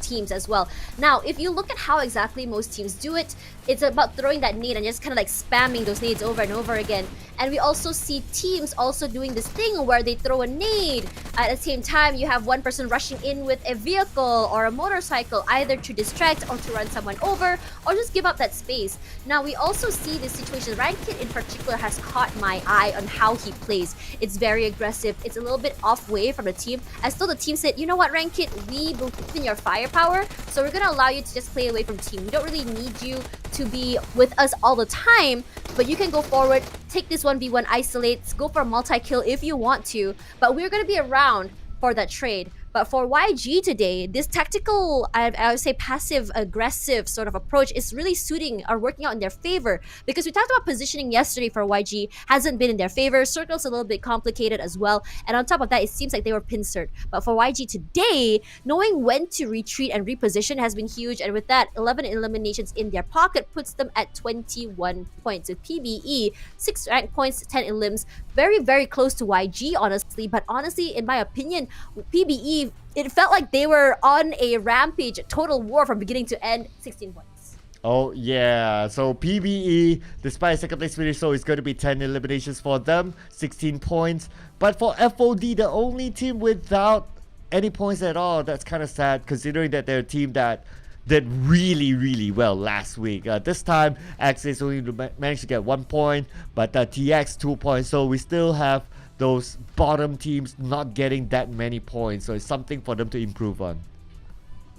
teams as well. Now, if you look at how exactly most teams do it, it's about throwing that nade and just kind of like spamming those nades over and over again. And we also see teams also doing this thing where they throw a nade. At the same time, you have one person rushing in with a vehicle or a motorcycle, either to distract or to run someone over, or just give up that space. Now, we also see this situation. Rankit in particular has caught my eye on how he plays. It's very aggressive. It's a little bit off way from the team. As though the team said, you know what, Rankit, we believe in your firepower, so we're going to allow you to just play away from team. We don't really need you to be with us all the time, but you can go forward, take this 1v1 isolates, go for a multi-kill if you want to, but we're going to be around for that trade. But for YG today, this tactical, I would say passive-aggressive sort of approach is really suiting or working out in their favor, because we talked about positioning yesterday for YG hasn't been in their favor. Circle's a little bit complicated as well, and on top of that, it seems like they were pincered. But for YG today, knowing when to retreat and reposition has been huge, and with that, 11 eliminations in their pocket puts them at 21 points. With PBE, 6 rank points, 10 elims, very, very close to YG, honestly. But honestly, in my opinion, PBE PBE, it felt like they were on a rampage, a total war from beginning to end, 16 points.
Oh yeah, so PBE, despite second place finish, so it's going to be 10 eliminations for them, 16 points. But for FOD, the only team without any points at all, that's kind of sad considering that they're a team that did really well last week. This time, Axis only managed to get 1 point, but TX 2 points, so we still have those bottom teams not getting that many points, so it's something for them to improve on.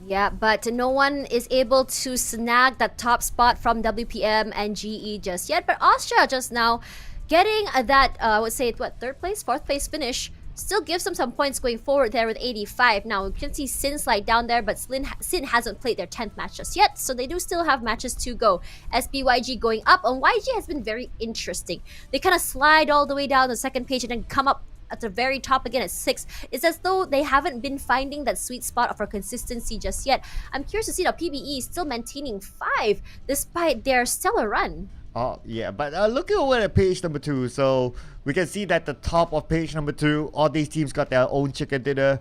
Yeah, but no one is able to snag that top spot from WPM and GE just yet. But Austria just now getting that, I would say, third place, fourth place finish still gives them some points going forward there with 85. Now, you can see Sin slide down there, but Sin hasn't played their 10th match just yet, so they do still have matches to go. SBYG going up, and YG has been very interesting. They kind of slide all the way down the second page and then come up at the very top again at 6. It's as though they haven't been finding that sweet spot for consistency just yet. I'm curious to see that PBE is still maintaining 5 despite their stellar run.
Oh yeah, but looking over at page number 2, so we can see that the top of page number 2, all these teams got their own chicken dinner.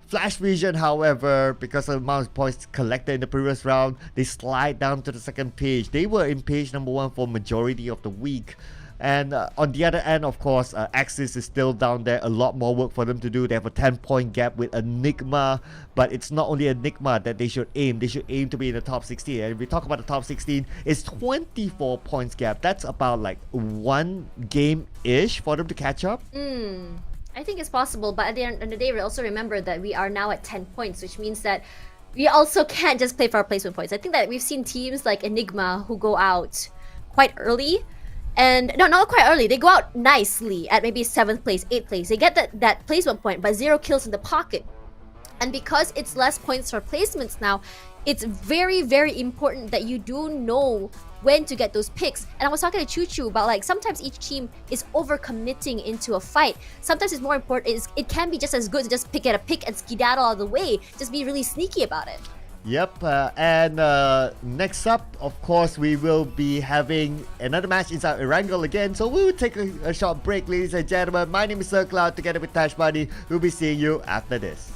Flash Vision, however, because of the amount of points collected in the previous round, they slide down to the second page. They were in page number 1 for majority of the week. And on the other end, of course, Axis is still down there. A lot more work for them to do. They have a 10-point gap with Enigma. But it's not only Enigma that they should aim. They should aim to be in the top 16. And if we talk about the top 16, it's 24 points gap. That's about like 1 game-ish for them to catch up.
I think it's possible. But at the end of the day, we also remember that we are now at 10 points, which means that we also can't just play for our placement points. I think that we've seen teams like Enigma who go out quite early. And no, not quite early. They go out nicely at maybe 7th place, 8th place. They get that placement point, but 0 kills in the pocket. And because it's less points for placements now, it's very important that you do know when to get those picks. And I was talking to Choo Choo about like sometimes each team is overcommitting into a fight. Sometimes it's more important. It can be just as good to just pick and skedaddle out of the way. Just be really sneaky about it.
Yep, and next up, of course, we will be having another match inside Erangel again. So we will take a short break, ladies and gentlemen. My name is Sir Cloud, together with Tash Buddy. We'll be seeing you after this.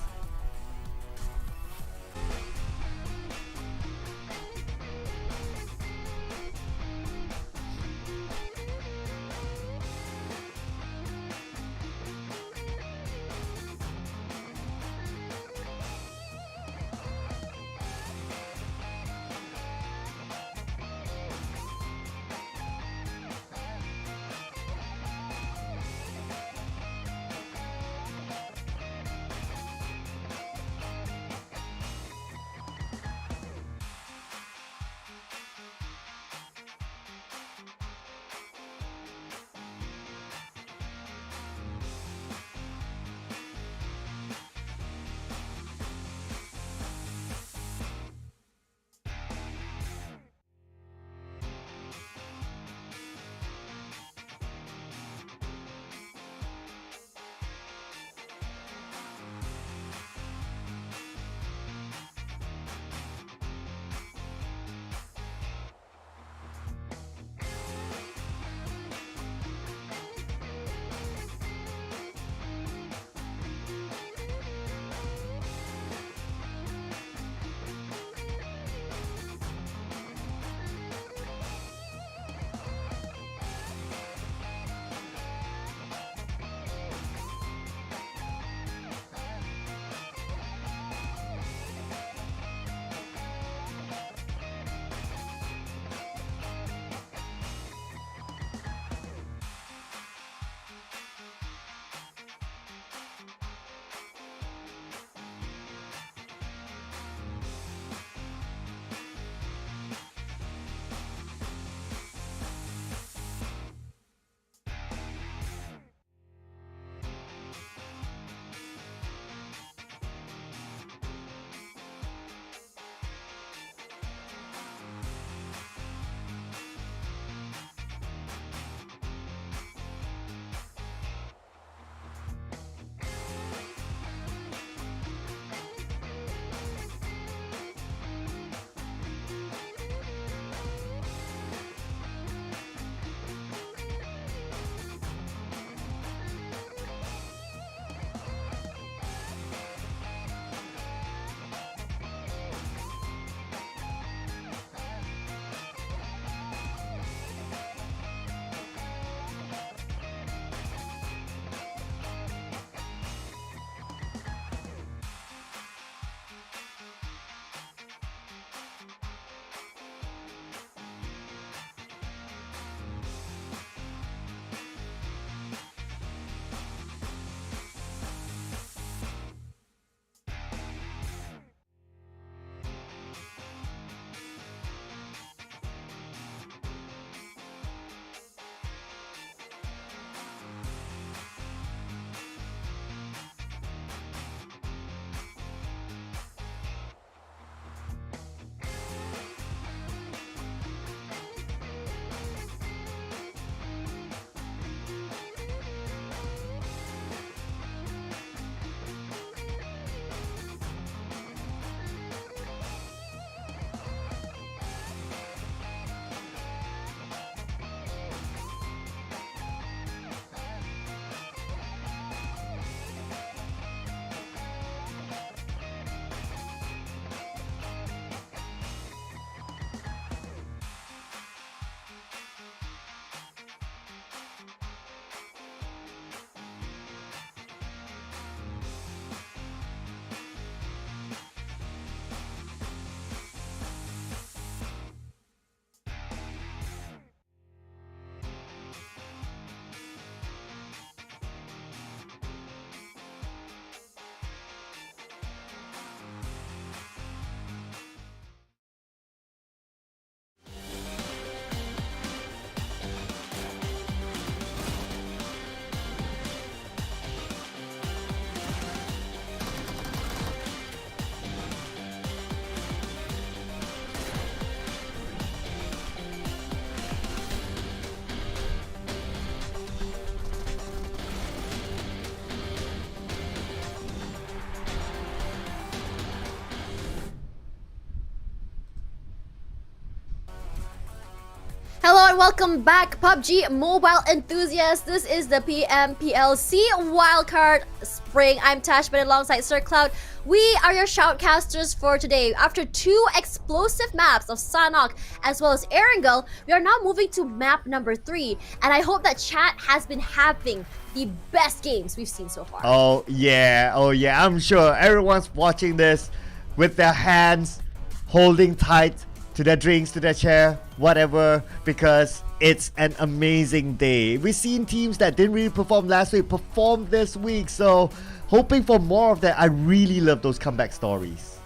Hello and welcome back, PUBG mobile enthusiasts. This is the PMPL SEA Wildcard Spring. I'm Tash, but alongside Sir Cloud, we are your shoutcasters for today. After two explosive maps of Sanok as well as Erangel, we are now moving to map number 3. And I hope that chat has been having the best games we've seen so far.
Oh yeah, I'm sure everyone's watching this with their hands holding tight to their drinks, to their chair, whatever, because it's an amazing day. We've seen teams that didn't really perform last week perform this week, so hoping for more of that. I really love those comeback stories.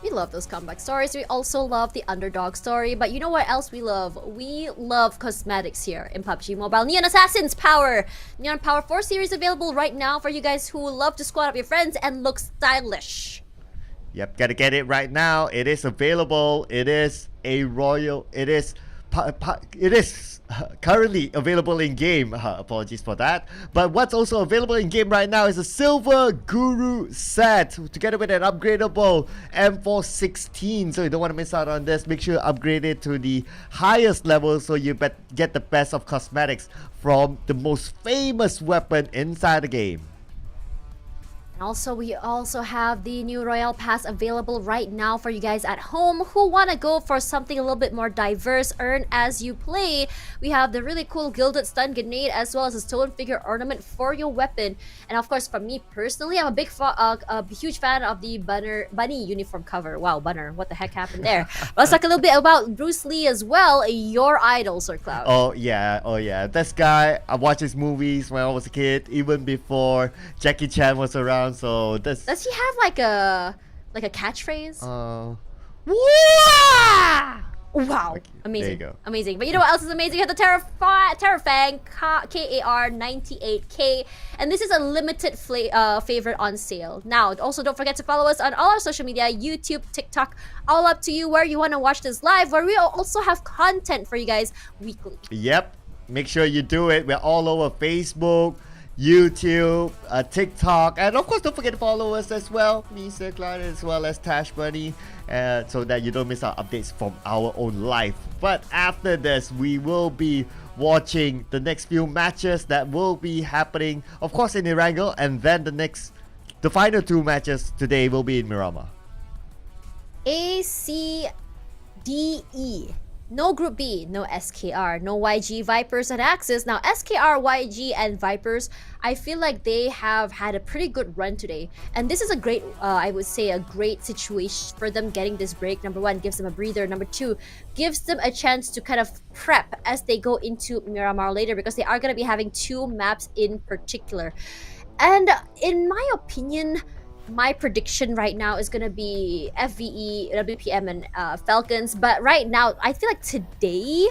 We love those comeback stories. We also love the underdog story. But you know what else we love? We love cosmetics here in PUBG Mobile. Neon Assassin's Power! Neon Power 4 series available right now for you guys who love to squad up your friends and look stylish.
Yep, gotta get it right now. It is available. It is a royal. It is currently available in game. Apologies for that. But what's also available in game right now is a Silver Guru set together with an upgradable M416. So you don't want to miss out on this. Make sure you upgrade it to the highest level so you get the best of cosmetics from the most famous weapon inside the game.
And also, we also have the new Royale Pass available right now for you guys at home who want to go for something a little bit more diverse, earn as you play. We have the really cool Gilded Stun Grenade as well as a Stone Figure Ornament for your weapon. And of course, for me personally, I'm a huge fan of the bunny uniform cover. Wow, Bunner, what the heck happened there? Let's talk a little bit about Bruce Lee as well, your idol, Sir Cloud.
Oh yeah. This guy, I watched his movies when I was a kid, even before Jackie Chan was around. So this.
Does he have like a catchphrase? Wow!
Okay,
Amazing.
there you go.
Amazing. But you know what else is amazing? You have the Terrafang KAR98K, and this is a limited favorite on sale. Now, also don't forget to follow us on all our social media, YouTube, TikTok, all up to you where you want to watch this live, where we also have content for you guys weekly.
Yep. Make sure you do it. We're all over Facebook, YouTube, TikTok, and of course don't forget to follow us as well, me, Sir Cloud, as well as Tash Bunny, so that you don't miss out updates from our own life. But after this, we will be watching the next few matches that will be happening, of course in Erangel, and then the final 2 matches today will be in Myanmar.
ACDE. No Group B, no SKR, no YG, Vipers, and Axis. Now, SKR, YG, and Vipers, I feel like they have had a pretty good run today. And this is a great, I would say, a great situation for them getting this break. Number 1, gives them a breather. Number 2, gives them a chance to kind of prep as they go into Myanmar later, because they are going to be having 2 maps in particular. And in my opinion, my prediction right now is going to be FVE, WPM, and Falcons. But right now, I feel like today,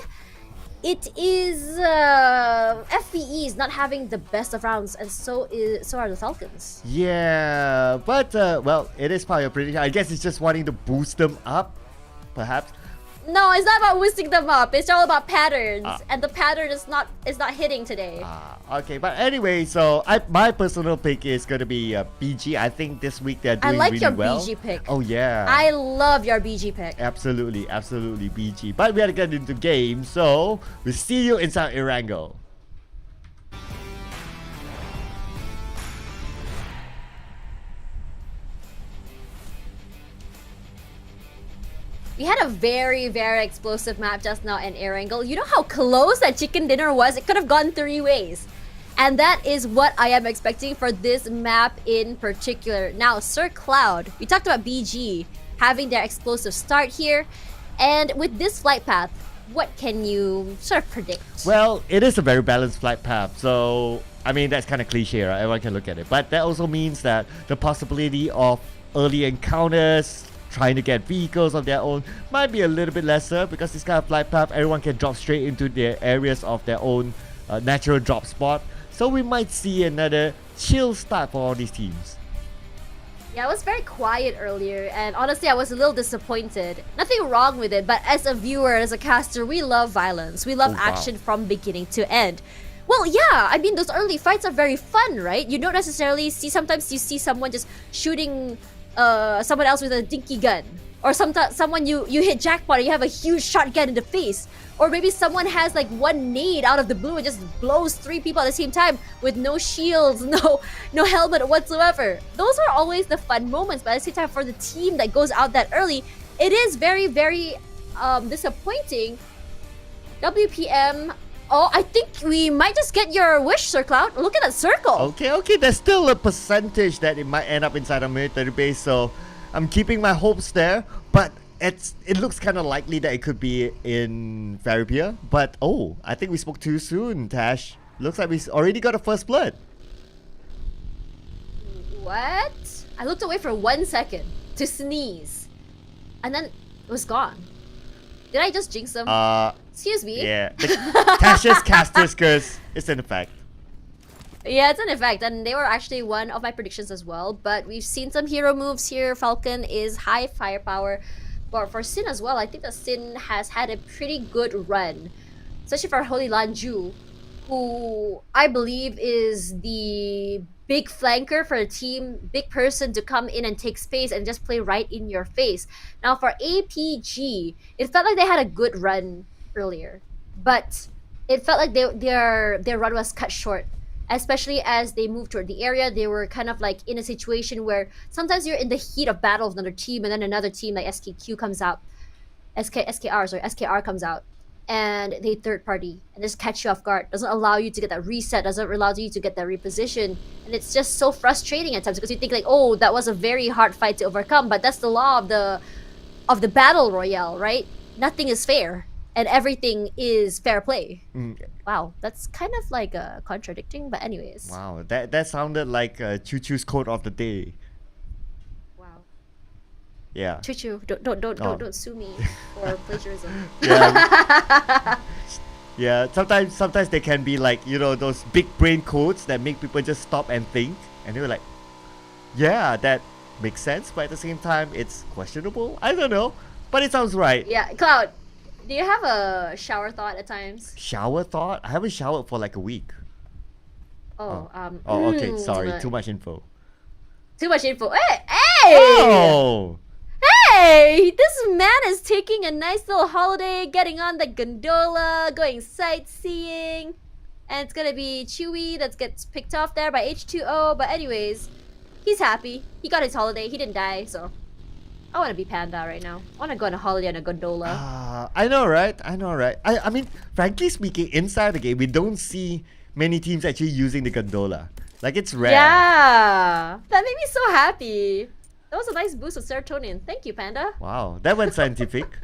it is FVE is not having the best of rounds, and so are the Falcons.
Yeah, but well, it is part of your prediction. I guess it's just wanting to boost them up, perhaps.
No, it's not about boosting them up. It's all about patterns, and the pattern is not hitting today.
Okay, but anyway, so my personal pick is gonna be BG. I think this week they're doing really well.
I like your BG pick.
Oh yeah.
I love your BG pick.
Absolutely BG. But we gotta get into game, so we'll see you inside Erangel.
We had a very, very explosive map just now in Erangel. You know how close that chicken dinner was? It could have gone 3 ways. And that is what I am expecting for this map in particular. Now, Sir Cloud, we talked about BG having their explosive start here. And with this flight path, what can you sort of predict?
Well, it is a very balanced flight path. So, I mean, that's kind of cliche, right? Everyone can look at it. But that also means that the possibility of early encounters, trying to get vehicles of their own, might be a little bit lesser, because this kind of flight path, everyone can drop straight into their areas of their own natural drop spot. So we might see another chill start for all these teams.
Yeah, I was very quiet earlier, and honestly, I was a little disappointed. Nothing wrong with it, but as a viewer, as a caster, we love violence. We love action from beginning to end. Well, yeah, I mean, those early fights are very fun, right? You don't necessarily see, sometimes you see someone just shooting someone else with a dinky gun, Or someone you hit jackpot and you have a huge shotgun in the face. Or maybe someone has like one nade out of the blue and just blows 3 people at the same time with no shields, no helmet whatsoever. Those are always the fun moments, but at the same time, for the team that goes out that early, it is very, very disappointing. WPM. Oh, I think we might just get your wish, Sir Cloud. Look at that circle.
Okay. There's still a percentage that it might end up inside a military base, so I'm keeping my hopes there. But it looks kind of likely that it could be in Fairy Pier. But I think we spoke too soon, Tash. Looks like we already got a first blood.
What? I looked away for 1 second to sneeze, and then it was gone. Did I just jinx them? Excuse me.
Yeah. Tash's caster's curse is in effect.
Yeah, it's in effect, and they were actually one of my predictions as well. But we've seen some hero moves here. Falcon is high firepower. But for Sin as well, I think that Sin has had a pretty good run. Especially for Holy Lanju, who I believe is the big flanker for a team, big person to come in and take space and just play right in your face. Now for APG, it felt like they had a good run earlier, but it felt like their run was cut short, especially as they moved toward the area. They were kind of like in a situation where sometimes you're in the heat of battle with another team, and then another team like SKQ comes out, SKR comes out, and they third party and just catch you off guard. Doesn't allow you to get that reset, doesn't allow you to get that reposition, and it's just so frustrating at times because you think like, oh, that was a very hard fight to overcome, but that's the law of the battle royale, right? Nothing is fair and everything is fair play. Wow, that's kind of like contradicting, but anyways.
Wow, that sounded like Choo Choo's quote of the day.
Wow.
Yeah.
Choo Choo, don't sue me for plagiarism.
Yeah. Yeah, sometimes they can be like, those big brain quotes that make people just stop and think, and they're like, yeah, that makes sense, but at the same time it's questionable. I don't know, but it sounds right.
Yeah, Cloud, do you have a shower thought at times?
Shower thought? I haven't showered for like a week. Okay, sorry, too much info.
Too much info. Hey!
Oh!
Hey! This man is taking a nice little holiday, getting on the gondola, going sightseeing. And it's gonna be Chewy that gets picked off there by H2O. But anyways, he's happy. He got his holiday. He didn't die, so I want to be Panda right now. I want to go on a holiday on a gondola.
I know, right? I mean, frankly speaking, inside the game, we don't see many teams actually using the gondola. Like, it's rare.
Yeah! That made me so happy. That was a nice boost of serotonin. Thank you, Panda.
Wow, that went scientific.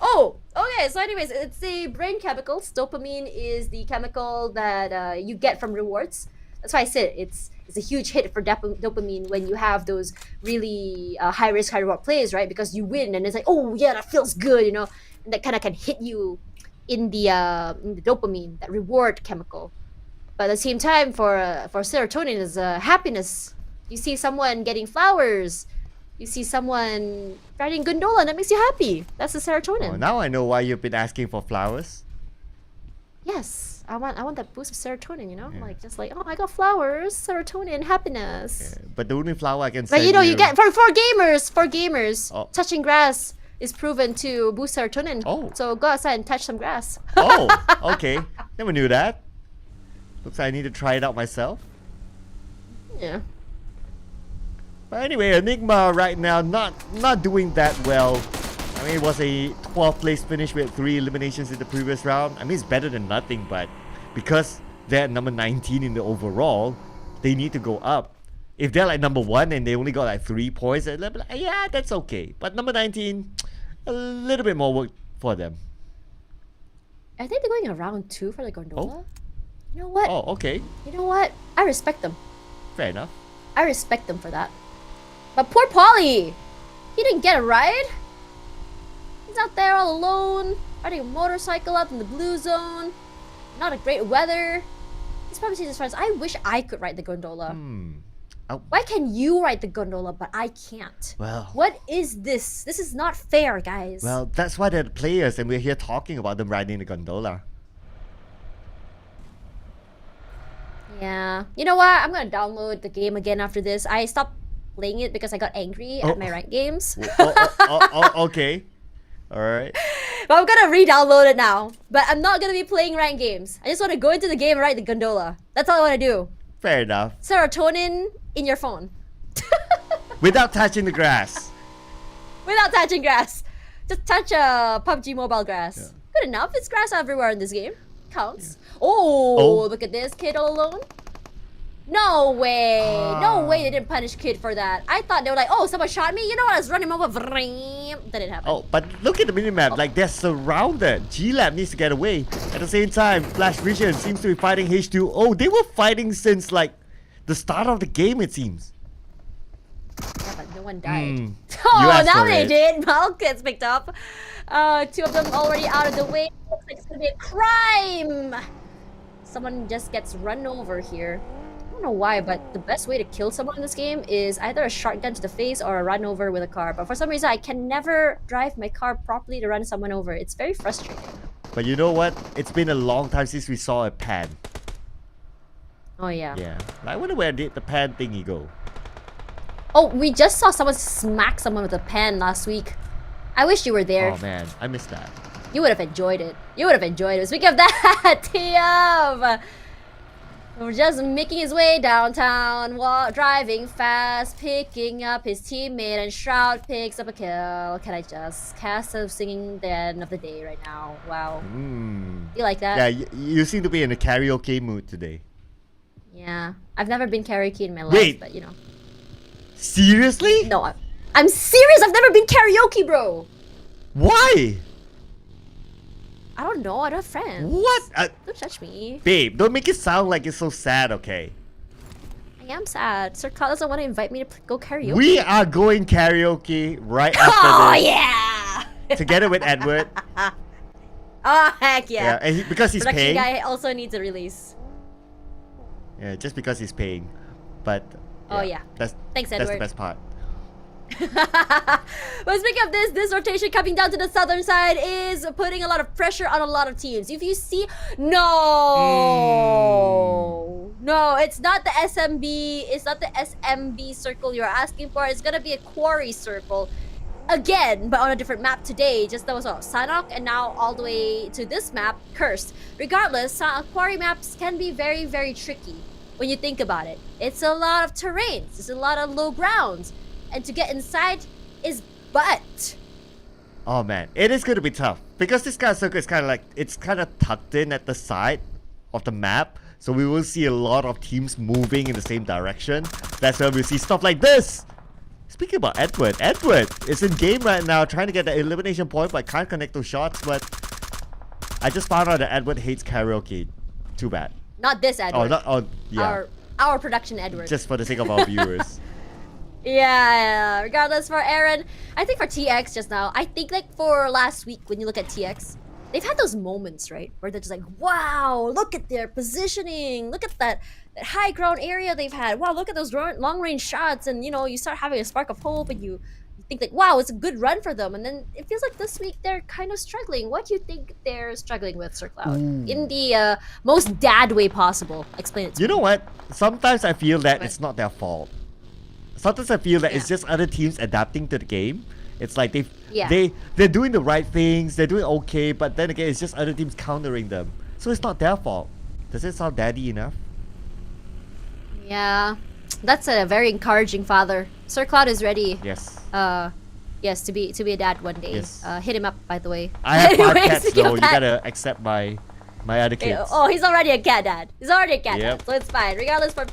Oh, okay. So anyways, it's the brain chemicals. Dopamine is the chemical that you get from rewards. That's why I said it's a huge hit for dopamine when you have those really high risk, high reward plays, right? Because you win and it's like, oh yeah, that feels good, and that kind of can hit you in the dopamine, that reward chemical. But at the same time, for serotonin is happiness. You see someone getting flowers, you see someone riding gondola, and that makes you happy. That's the serotonin.
Oh, now I know why you've been asking for flowers.
Yes, I want that boost of serotonin,
Yeah.
like just like, oh, I got flowers, serotonin, happiness.
Yeah, but the only flower I can
But
send
you get for gamers,
Oh.
touching grass is proven to boost serotonin.
Oh.
So go outside and touch some grass.
Oh, okay. Never knew that. Looks like I need to try it out myself.
Yeah.
But anyway, Enigma right now not doing that well. I mean, it was a 12th place finish with 3 eliminations in the previous round. I mean, it's better than nothing, but because they're at number 19 in the overall, they need to go up. If they're like number 1 and they only got like 3 points, they'll be like, yeah, that's okay. But number 19, a little bit more work for them.
I think they're going around 2 for the gondola.
Oh.
You know what?
Oh, okay.
You know what? I respect them.
Fair enough.
I respect them for that. But poor Polly! He didn't get a ride. He's out there all alone, riding a motorcycle out in the blue zone. Not a great weather. He's probably saying his friends, I wish I could ride the gondola.
Oh,
Why can you ride the gondola, but I can't?
well,
What is this? This is not fair, guys.
that's why they're the players and we're here talking about them riding the gondola.
Yeah. You know what? I'm gonna download the game again after this. I stopped playing it because I got angry at my ranked games.
Okay. All right.
But I'm gonna re-download it now. But I'm not gonna be playing ranked games. I just want to go into the game and ride the gondola. That's all I want to do.
Fair enough.
Serotonin in your phone.
Without touching the grass.
Without touching grass. Just touch PUBG mobile grass. Yeah. Good enough. It's grass everywhere in this game. Counts. Yeah. Oh, look at this kid all alone. No way. No way they didn't punish kid for that. I thought they were like, oh, someone shot me. You know what? I was running over. That didn't happen.
Oh, but look at the minimap. Like, they're surrounded. G-Lab needs to get away. At the same time, Flash Vision seems to be fighting H2O. They were fighting since, like, the start of the game, it seems.
Yeah, but no one died. Oh, now they did. Malk gets picked up. Two of them already out of the way. Looks like it's gonna be a crime. Someone just gets run over here. I don't know why, but the best way to kill someone in this game is either a shotgun to the face or a run over with a car. But for some reason, I can never drive my car properly to run someone over. It's very frustrating.
But you know what? It's been a long time since we saw a pan.
Oh, yeah.
Yeah. I wonder where did the pan thingy go?
Oh, we just saw someone smack someone with a pen last week. I wish you were there.
Oh, man. I missed that.
You would have enjoyed it. You would have enjoyed it. Speaking of that, TM! We're just making his way downtown, driving fast, picking up his teammate, and Shroud picks up a kill. Can I just cast a singing the end of the day right now? Wow. You like that?
Yeah, you seem to be in a karaoke mood today.
Yeah. I've never been karaoke in my life, but you know.
Seriously?
No, I'm serious. I've never been karaoke, bro.
Why?
I don't know. I don't have friends.
What?
Don't judge me.
Babe, don't make it sound like it's so sad, okay?
I am sad. Sir Carl doesn't want to invite me to go karaoke.
We are going karaoke right after
oh,
this.
Yeah!
Together with Edward.
Oh, heck yeah.
Yeah, and because he's
Production
paying.
guy also needs a release.
Yeah, just because he's paying. But
oh yeah. Thanks, Edward.
That's the best part.
But speaking of this rotation coming down to the southern side is putting a lot of pressure on a lot of teams. If you see, no, it's not the SMB, it's not the SMB circle you're asking for. It's gonna be a quarry circle again, but on a different map today. Just that was Sanok, and now all the way to this map, Cursed. Regardless, quarry maps can be very, very tricky when you think about it. It's a lot of terrains, it's a lot of low grounds. And to get inside is butt.
Oh man, it is going to be tough. Because this kind of circle is kind of like, it's kind of tucked in at the side of the map. So we will see a lot of teams moving in the same direction. That's where we'll see stuff like this. Speaking about Edward is in game right now trying to get the elimination point, but can't connect those shots. But I just found out that Edward hates karaoke. Too bad.
Not this Edward.
Yeah.
Our production Edward.
Just for the sake of our viewers.
Yeah, regardless for Aaron, I think for TX just now, I think like for last week when you look at TX, they've had those moments, right? Where they're just like, wow, look at their positioning. Look at that high ground area they've had. Wow, look at those long range shots. And you know, you start having a spark of hope and you think like, wow, it's a good run for them. And then it feels like this week they're kind of struggling. What do you think they're struggling with, Sir Cloud? In the most dad way possible. Explain it to me.
You know what? Sometimes I feel that it's not their fault. Sometimes I feel that it's just other teams adapting to the game. It's like they're doing the right things, they're doing okay, but then again, it's just other teams countering them. So it's not their fault. Does it sound daddy enough?
Yeah, that's a very encouraging father. Sir Cloud is ready.
Yes.
Yes, to be a dad one day.
Yes.
Hit him up, by the way.
I have 5 cats though. You gotta accept my other kids.
Oh, he's already a cat dad. He's already a cat dad, so it's fine. Regardless for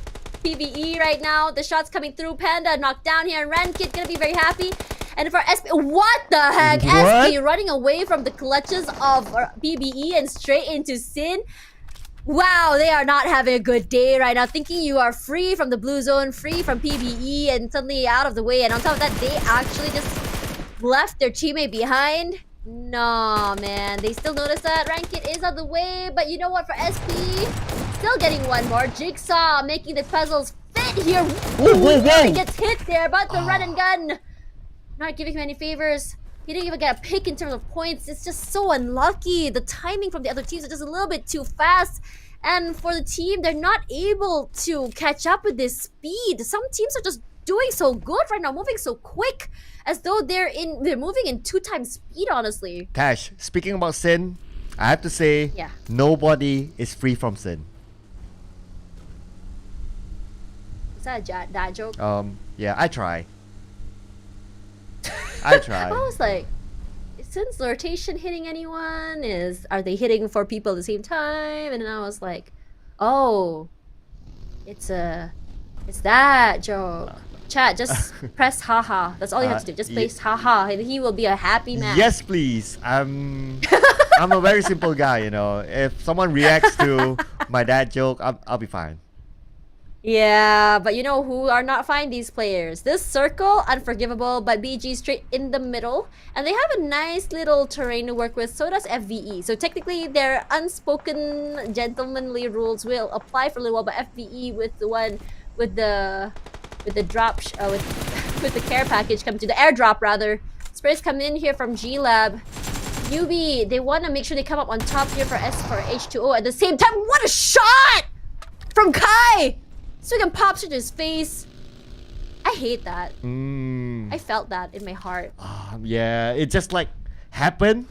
PvE right now, the shots coming through. Panda knocked down here, and Rankid gonna be very happy. And for SP, what the heck?
What?
SP running away from the clutches of PvE and straight into Sin. Wow, they are not having a good day right now. Thinking you are free from the blue zone, free from PvE, and suddenly out of the way. And on top of that, they actually just left their teammate behind. No, man. They still notice that Rankid is on the way. But you know what? For SP, still getting one more. Jigsaw making the puzzles fit here. Ooh, he gets hit there, but the run and gun not giving him any favors. He didn't even get a pick in terms of points. It's just so unlucky. The timing from the other teams is just a little bit too fast. And for the team, they're not able to catch up with this speed. Some teams are just doing so good right now, moving so quick, as though they're moving in 2 times speed, honestly.
Tash, speaking about sin, I have to say,
Yeah.
nobody is free from sin.
Is that a dad joke?
Yeah, I try. I try.
I was like, is since rotation hitting anyone? Are they hitting 4 people at the same time? And then I was like, oh, it's that joke. Chat, just press haha. That's all you have to do. Just place haha, and he will be a happy man.
Yes, please. I'm a very simple guy, you know. If someone reacts to my dad joke, I'll be fine.
Yeah, but you know who are not fine? These players. This circle, unforgivable, but BG straight in the middle. And they have a nice little terrain to work with, so does FVE. So technically, their unspoken gentlemanly rules will apply for a little while, but FVE with the one with the drop with the care package come to the airdrop rather. Sprays come in here from G Lab. Newbie, they want to make sure they come up on top here for H2O at the same time. What a shot from Kai! So he can pop to his face. I hate that. I felt that in my heart.
Yeah, it just like happened,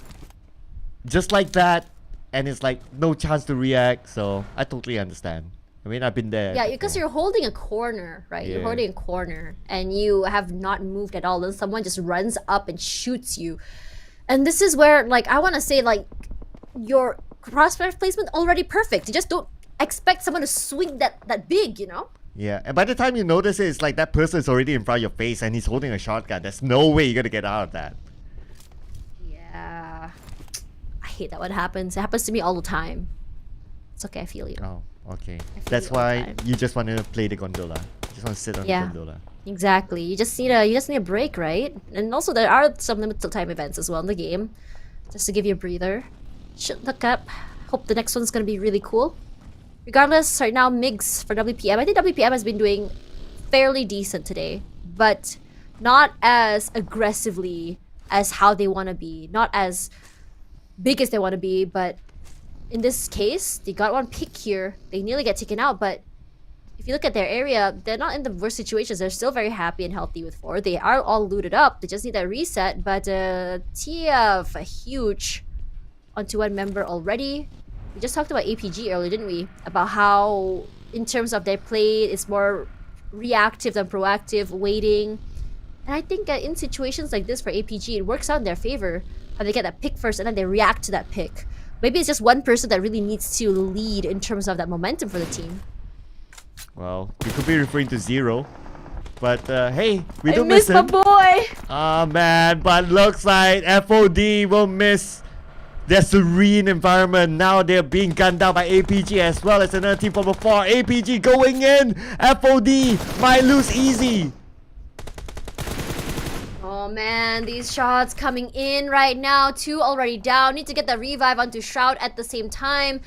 just like that, and it's like no chance to react. So I totally understand. I mean, I've been there.
Yeah, because you're holding a corner, right?
Yeah.
You're holding a corner, and you have not moved at all. Then someone just runs up and shoots you, and this is where, like, I want to say, like, your crossfire placement already perfect. You just don't expect someone to swing that big, you know?
Yeah, and by the time you notice it, it's like that person is already in front of your face and he's holding a shotgun. There's no way you're gonna get out of that.
Yeah, I hate that when it happens. It happens to me all the time. It's okay, I feel you.
Oh, okay.
feel
That's
you all the
why
time.
you just want to play the gondola. You just want to sit on
Yeah.
the gondola.
Exactly. You just need a break, right? And also there are some limited time events as well in the game, just to give you a breather. Should look up. Hope the next one's gonna be really cool. Regardless, right now MIGs for WPM. I think WPM has been doing fairly decent today, but not as aggressively as how they want to be, not as big as they want to be. But in this case, they got one pick here. They nearly get taken out, but if you look at their area, they're not in the worst situations. They're still very happy and healthy with 4. They are all looted up. They just need that reset. But TF, a huge onto 1 member already. We just talked about APG earlier, didn't we? About how, in terms of their play, it's more reactive than proactive, waiting. And I think in situations like this for APG, it works out in their favor. How they get that pick first and then they react to that pick. Maybe it's just one person that really needs to lead in terms of that momentum for the team.
Well, you could be referring to Zero. But hey, we
I
don't
miss
miss
my
him.
boy!
Ah man, but looks like FOD will miss their serene environment. Now they're being gunned down by APG as well as another team from afar. APG going in. FOD might lose easy.
Oh man, these shots coming in right now. 2 already down. Need to get the revive onto Shroud at the same time.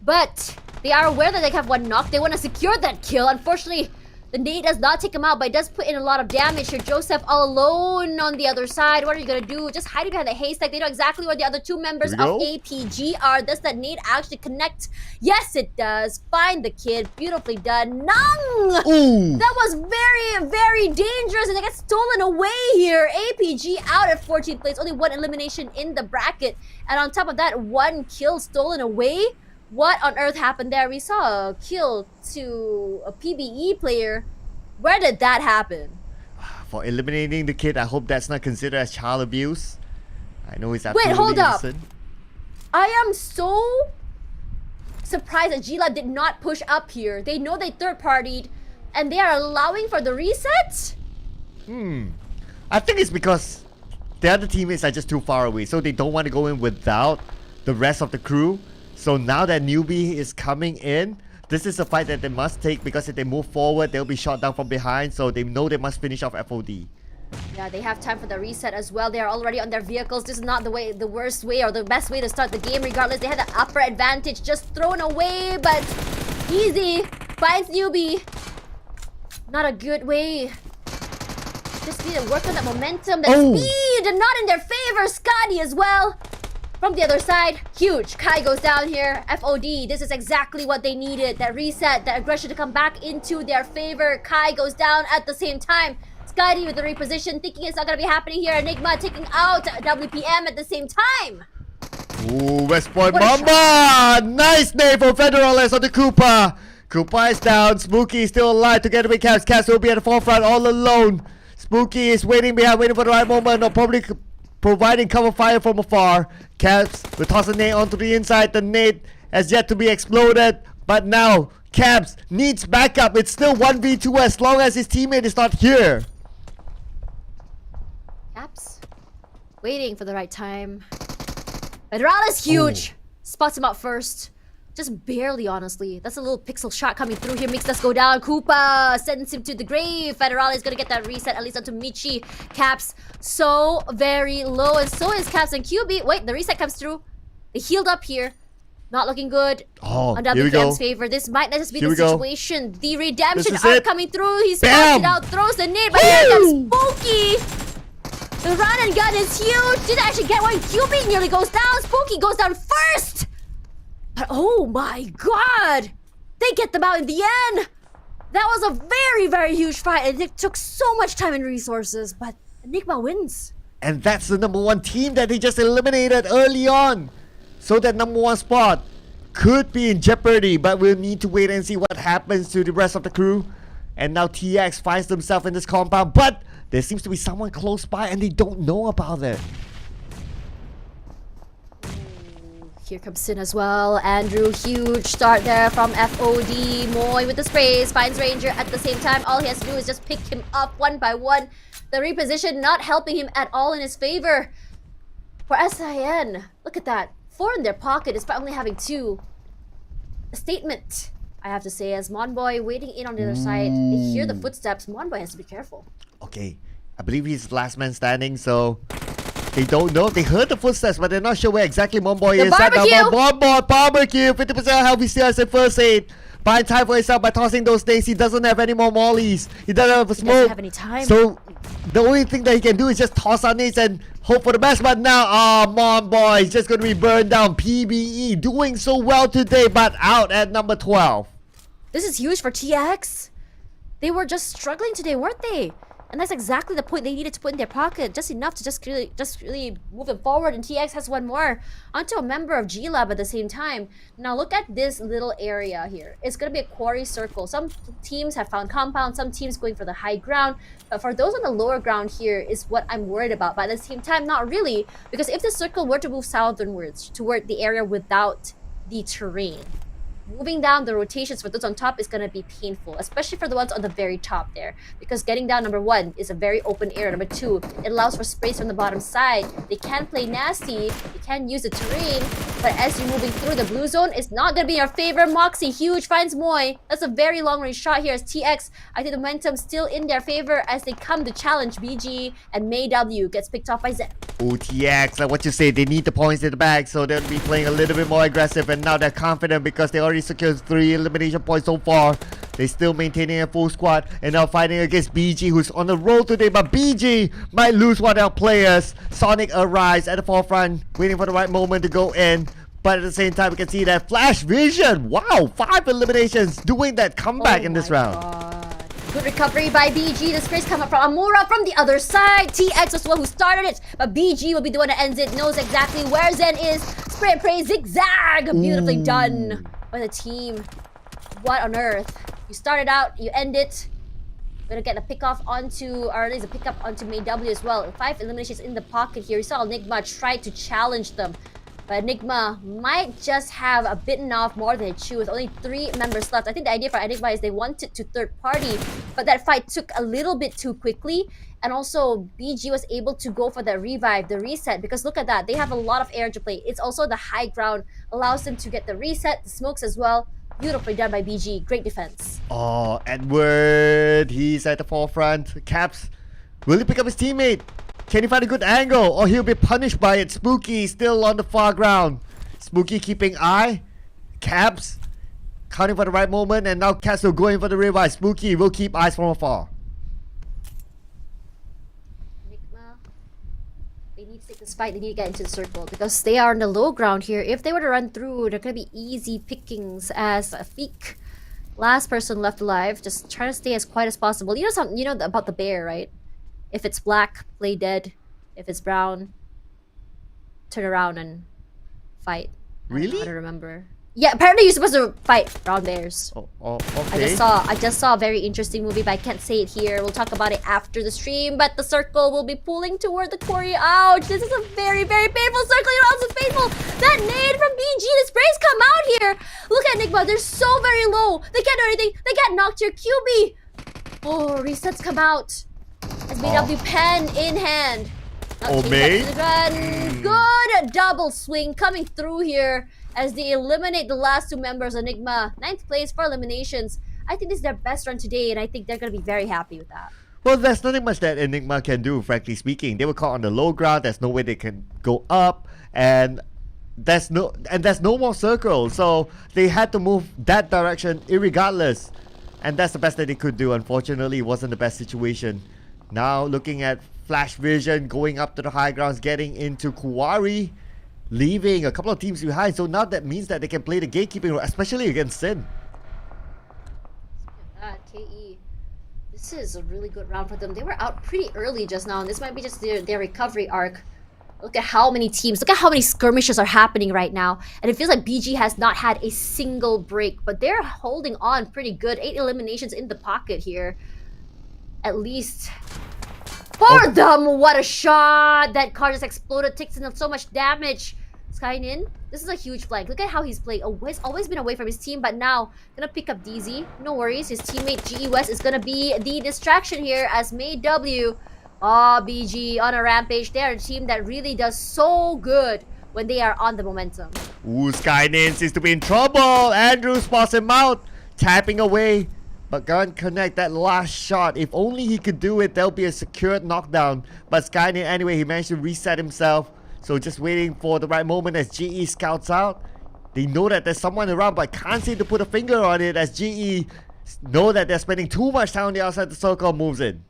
But they are aware that they have 1 knock. They want to secure that kill. Unfortunately, the nade does not take him out, but it does put in a lot of damage here. Joseph all alone on the other side. What are you gonna do? Just hiding behind the haystack. They know exactly where the other 2 members
Here
of
we go.
APG are. Does that nade actually connect? Yes, it does. Find the kid. Beautifully done. Nung!
Ooh.
That was very, very dangerous, and they get stolen away here. APG out at 14th place. Only 1 elimination in the bracket. And on top of that, 1 kill stolen away. What on earth happened there? We saw a kill to a PBE player. Where did that happen?
For eliminating the kid, I hope that's not considered as child abuse. I know he's
Wait,
absolutely
hold up.
innocent.
I am so surprised that G-Lab did not push up here. They know they third-partied, and they are allowing for the reset?
I think it's because the other teammates are just too far away, so they don't want to go in without the rest of the crew. So now that newbie is coming in, this is a fight that they must take, because if they move forward, they'll be shot down from behind. So they know they must finish off FOD.
Yeah, they have time for the reset as well. They are already on their vehicles. This is not the worst way or the best way to start the game. Regardless, they had the upper advantage just thrown away, but easy finds newbie. Not a good way. Just need to work on that momentum, that speed, and not in their favor. Scotty as well. From the other side, huge. Kai goes down here. FOD, this is exactly what they needed. That reset, that aggression to come back into their favor. Kai goes down at the same time. Skydee with the reposition, thinking it's not going to be happening here. Enigma taking out WPM at the same time.
Ooh, West Point Mamba! Nice name for Federales on the Koopa. Koopa is down. Spooky is still alive together with Caps. Caps will be at the forefront all alone. Spooky is waiting behind, waiting for the right moment, or probably providing cover fire from afar. Caps will toss a nade onto the inside. The nade has yet to be exploded. But now, Caps needs backup. It's still 1v2 as long as his teammate is not here.
Caps waiting for the right time. Federales huge. Spots him up first. Just barely, honestly. That's a little pixel shot coming through here. Makes us go down. Koopa sends him to the grave. Federale is gonna get that reset, at least onto Michi. Caps so very low, and so is Caps and QB. Wait, the reset comes through. They healed up here. Not looking good. On WPM's favor. This might not just be the situation. The redemption arc coming through. He spots it out, throws the nade, but here comes Spooky. The run and gun is huge. Didn't actually get one. QB nearly goes down. Spooky goes down first. But oh my god! They get them out in the end! That was a very, very huge fight, and it took so much time and resources, but Enigma wins.
And that's the #1 team that they just eliminated early on. So that #1 spot could be in jeopardy, but we'll need to wait and see what happens to the rest of the crew. And now TX finds themselves in this compound, but there seems to be someone close by and they don't know about it.
Here comes Sin as well. Andrew, huge start there from FOD. Moy with the sprays, finds Ranger at the same time. All he has to do is just pick him up one by one. The reposition not helping him at all in his favor. For SIN, look at that. 4 in their pocket despite only having 2. A statement, I have to say, as Monboy waiting in on the other side. They hear the footsteps. Monboy has to be careful.
Okay, I believe he's the last man standing, so they don't know. They heard the footsteps, but they're not sure where exactly Monboy is. Monboy barbecue, 50% health. He still has a first aid. Buying time for himself by tossing those things. He doesn't have any more mollies. He doesn't have a smoke.
He doesn't have any time.
So the only thing that he can do is just toss on nades and hope for the best. But now, Monboy is just going to be burned down. PBE doing so well today, but out at number 12.
This is huge for TX. They were just struggling today, weren't they? And that's exactly the point they needed to put in their pocket. Just enough to just really move them forward. And TX has one more onto a member of G-Lab at the same time. Now look at this little area here. It's going to be a quarry circle. Some teams have found compounds. Some teams going for the high ground. But for those on the lower ground here is what I'm worried about. But at the same time, not really. Because if the circle were to move southernwards toward the area without the terrain, moving down the rotations for those on top is going to be painful, especially for the ones on the very top there, because getting down #1 is a very open area. #2, it allows for sprays from the bottom side. They can play nasty, they can use the terrain, but as you're moving through the blue zone, it's not going to be in your favor. Moxie, huge, finds Moy. That's a very long range shot here as TX, I think the momentum still in their favor as they come to challenge BG, and May W gets picked off by Zen.
Oh, TX, like what you say, they need the points in the bag, so they'll be playing a little bit more aggressive, and now they're confident because they already secured 3 elimination points so far. They're still maintaining a full squad and now fighting against BG, who's on the roll today, but BG might lose one of their players. Sonic arrives at the forefront, waiting for the right moment to go in. But at the same time, we can see that Flash Vision. Wow, 5 eliminations doing that comeback in this round.
Good recovery by BG. The sprays come up from Amura from the other side. TX was the one who started it, but BG will be the one that ends it. Knows exactly where Zen is. Spray and pray zigzag. Beautifully done by the team. What on earth? You started out, you end it. Gonna get a pick off onto, or at least a pickup onto May W as well. 5 eliminations in the pocket here. We saw Enigma try to challenge them, but Enigma might just have a bitten off more than a chew with only 3 members left. I think the idea for Enigma is they wanted to third party, but that fight took a little bit too quickly. And also, BG was able to go for the revive, the reset, because look at that. They have a lot of air to play. It's also the high ground, allows them to get the reset, the smokes as well. Beautifully done by BG. Great defense.
Oh, Edward, he's at the forefront. Caps, will he pick up his teammate? Can he find a good angle, or he'll be punished by it? Spooky still on the far ground. Spooky keeping eye. Caps counting for the right moment, and now Caps will go in for the revive. Spooky will keep eyes from afar.
They need 6 Despite they need to get into the circle because they are on the low ground here. If they were to run through, they're gonna be easy pickings as a Feek. Last person left alive, just trying to stay as quiet as possible. You know something? You know about the bear, right? If it's black, play dead. If it's brown, turn around and fight.
Really?
I don't remember. Yeah, apparently you're supposed to fight brown bears.
Oh, okay.
I just saw a very interesting movie, but I can't say it here. We'll talk about it after the stream. But the circle will be pulling toward the quarry. Ouch! This is a very, very painful circle. You're also painful. That nade from BG. The sprays come out here. Look at Enigma. They're so very low. They can't do anything. They get knocked here. QB. Oh, resets come out. As BW pen in hand.
Oh, mate.
Good double swing coming through here as they eliminate the last two members. Enigma, 9th place for eliminations. I think this is their best run today, and I think they're going to be very happy with that.
Well, there's nothing much that Enigma can do, frankly speaking. They were caught on the low ground. There's no way they can go up, and there's no more circle. So they had to move that direction irregardless, and that's the best that they could do. Unfortunately, it wasn't the best situation. Now looking at Flash Vision going up to the high grounds, getting into Kuwari, leaving a couple of teams behind. So now that means that they can play the gatekeeping role, especially against Sin.
KE, this is a really good round for them. They were out pretty early just now, and this might be just their recovery arc. Look at how many teams, look at how many skirmishes are happening right now. And it feels like BG has not had a single break, but they're holding on pretty good. 8 eliminations in the pocket here. At least for them. What a shot! That car just exploded, takes in so much damage. Skynin, this is a huge flank. Look at how he's playing. He's always been away from his team, but now gonna pick up DZ. No worries, his teammate GE West is gonna be the distraction here as May W. BG on a rampage. They're a team that really does so good when they are on the momentum.
Ooh, Skynin seems to be in trouble. Andrew spots him out, tapping away. But can't connect that last shot. If only he could do it, there'll be a secured knockdown. But Skynet, anyway, he managed to reset himself. So just waiting for the right moment as GE scouts out. They know that there's someone around, but can't seem to put a finger on it as GE know that they're spending too much time on the outside the circle, moves in.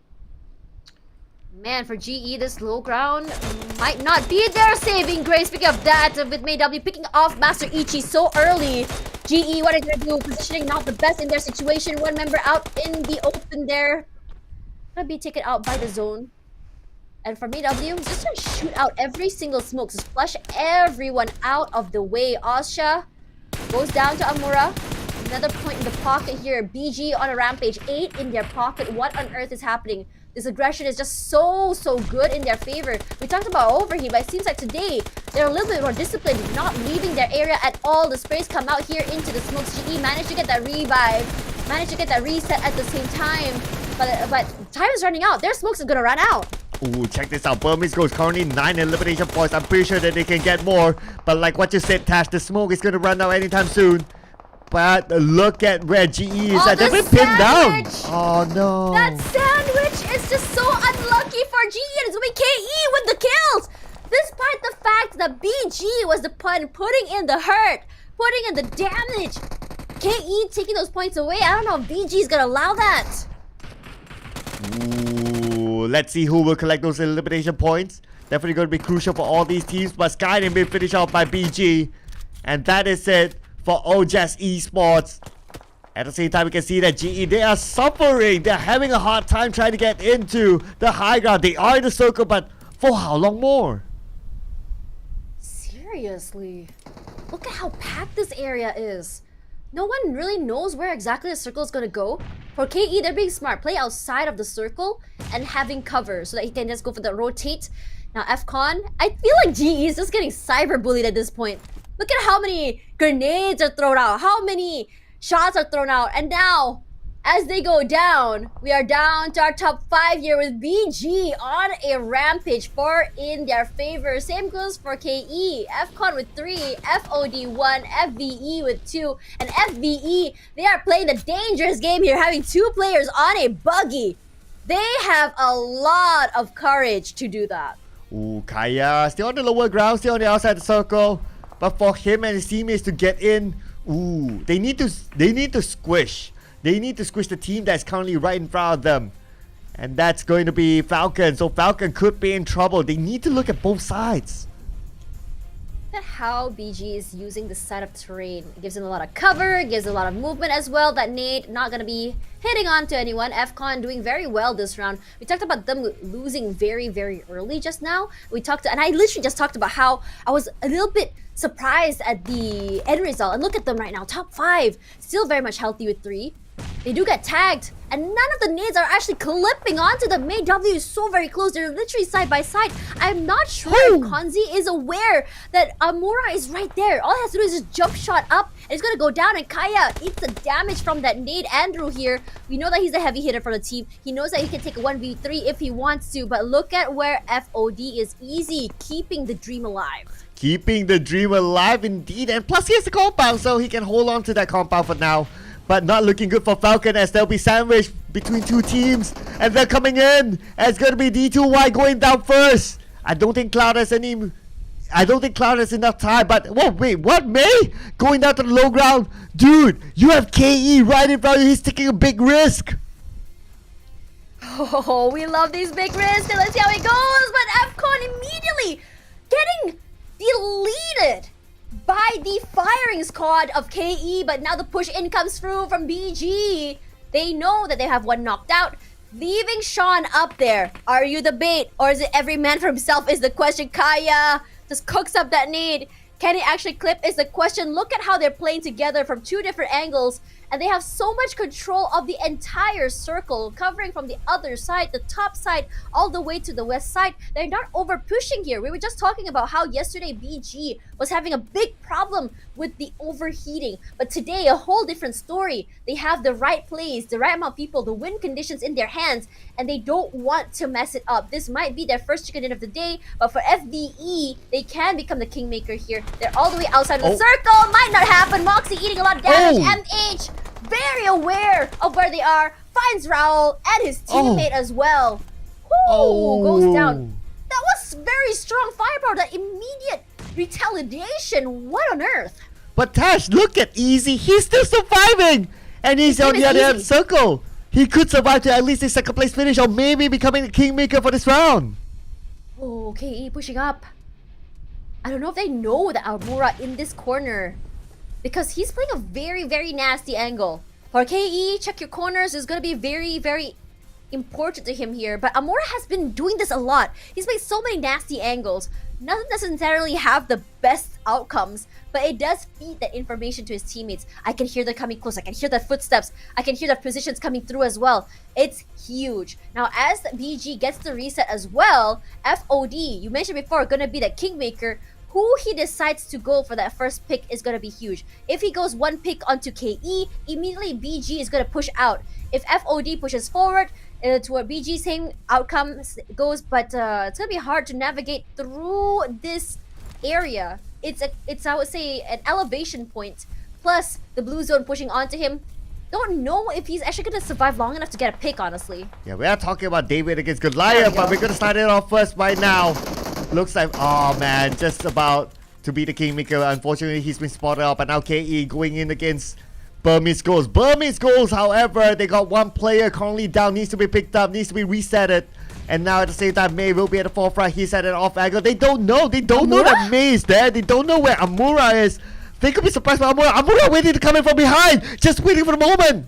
Man, for GE, this low ground might not be their saving grace. Speaking of that, with May W picking off Master Ichi so early. GE, what are they gonna do? Positioning not the best in their situation. One member out in the open there. Gonna be taken out by the zone. And for May W, just gonna shoot out every single smoke. Just flush everyone out of the way. Osha goes down to Amura. Another point in the pocket here. BG on a rampage. 8 in their pocket. What on earth is happening? This aggression is just so good in their favor. We talked about overheat, but it seems like today they're a little bit more disciplined, not leaving their area at all. The sprays come out here into the smokes. GE managed to get that revive, managed to get that reset at the same time. But time is running out. Their smokes are gonna run out.
Ooh, check this out. Burmese goes currently 9 elimination points. I'm pretty sure that they can get more. But like what you said, Tash, the smoke is gonna run out anytime soon. But look at where GE is at. They've been pinned down. Oh no.
That sandwich is just so unlucky for GE, and it's gonna be KE with the kills. Despite the fact that BG was the one putting in the hurt, putting in the damage. KE taking those points away. I don't know if BG is gonna allow that.
Ooh, let's see who will collect those elimination points. Definitely going to be crucial for all these teams. But Skyrim being finished off by BG. And that is it for OJAS Esports. At the same time, we can see that GE, they are suffering. They're having a hard time trying to get into the high ground. They are in the circle, but for how long more?
Seriously? Look at how packed this area is. No one really knows where exactly the circle is going to go. For KE, they're being smart. Play outside of the circle and having cover so that he can just go for the rotate. Now, FCon, I feel like GE is just getting cyberbullied at this point. Look at how many grenades are thrown out. How many shots are thrown out. And now, as they go down, we are down to our top 5 here with BG on a rampage, 4 in their favor. Same goes for KE, FCon with 3, FOD 1, FVE with 2, and FVE, they are playing the dangerous game here, having 2 players on a buggy. They have a lot of courage to do that.
Ooh, Kaya, still on the lower ground, still on the outside the circle. But for him and his teammates to get in, ooh, they need to squish. They need to squish the team that's currently right in front of them. And that's going to be Falcon. So Falcon could be in trouble. They need to look at both sides.
At how BG is using this side of terrain. It gives him a lot of cover, it gives a lot of movement as well. That nade not gonna be hitting on to anyone. FCon doing very well this round. We talked about them losing very, very early just now. And I literally just talked about how I was a little bit surprised at the end result. And look at them right now, top 5. Still very much healthy with 3. They do get tagged, and none of the nades are actually clipping onto them. May W is so very close. They're literally side by side. I'm not sure if Konzi is aware that Amura is right there. All he has to do is just jump shot up, and he's gonna go down, and Kaya eats the damage from that nade. Andrew here, we know that he's a heavy hitter for the team. He knows that he can take a 1v3 if he wants to, but look at where FOD is easy, keeping the dream alive.
Keeping the dream alive indeed, and plus he has the compound, so he can hold on to that compound for now. But not looking good for Falcon as they'll be sandwiched between 2 teams. And they're coming in. And it's going to be D2Y going down first. I don't think Cloud has enough time. But, whoa, wait, what? May? Going down to the low ground? Dude, you have KE right in front of you. He's taking a big risk.
Oh, we love these big risks. And let's see how it goes. But FCon immediately getting deleted by the firing squad of KE, but now the push in comes through from BG. They know that they have one knocked out, leaving Sean up there. Are you the bait, or is it every man for himself is the question? Kaya just cooks up that nade. Can he actually clip is the question. Look at how they're playing together from 2 different angles, and they have so much control of the entire circle, covering from the other side, the top side, all the way to the west side. They're not over pushing here. We were just talking about how yesterday BG was having a big problem with the overheating, but today a whole different story. They have the right plays, the right amount of people, the win conditions in their hands, and they don't want to mess it up. This might be their first chicken dinner of the day, but for FVE, they can become the kingmaker here. They're all the way outside of the circle. Might not happen. Moxie eating a lot of damage. MH very aware of where they are. Finds Raul and his teammate as well. Goes down. That was very strong firepower. That immediate retaliation. What on earth?
But Tash, look at Easy. He's still surviving. And he's on the other end of the circle. He could survive to at least a 2nd place finish, or maybe becoming the kingmaker for this round.
Oh, KE pushing up. I don't know if they know that Amura in this corner, because he's playing a very, very nasty angle. For KE, check your corners is going to be very, very important to him here. But Amura has been doing this a lot. He's played so many nasty angles. Doesn't necessarily have the best outcomes, but it does feed that information to his teammates. I can hear them coming close. I can hear their footsteps. I can hear their positions coming through as well. It's huge. Now, as BG gets the reset as well, FOD, you mentioned before, going to be the kingmaker. Who he decides to go for that first pick is going to be huge. If he goes 1 pick onto KE, immediately BG is going to push out. If FOD pushes forward to where BG, same outcome goes, but it's going to be hard to navigate through this area. It's I would say an elevation point, plus the blue zone pushing onto him. Don't know if he's actually going to survive long enough to get a pick, honestly.
Yeah, we are talking about David against Goliath, but we're going to start it off first right now. Looks like, oh man, just about to be the kingmaker. Unfortunately, he's been spotted up, and now KE going in against Burmese Goals. Burmese Goals, however, they got 1 player currently down, needs to be picked up, needs to be resetted. And now at the same time, May will be at the forefront. He's at an off angle. They don't know. They don't know that May is there. They don't know where Amura is. They could be surprised by Amura. Amura waiting to come in from behind, just waiting for the moment.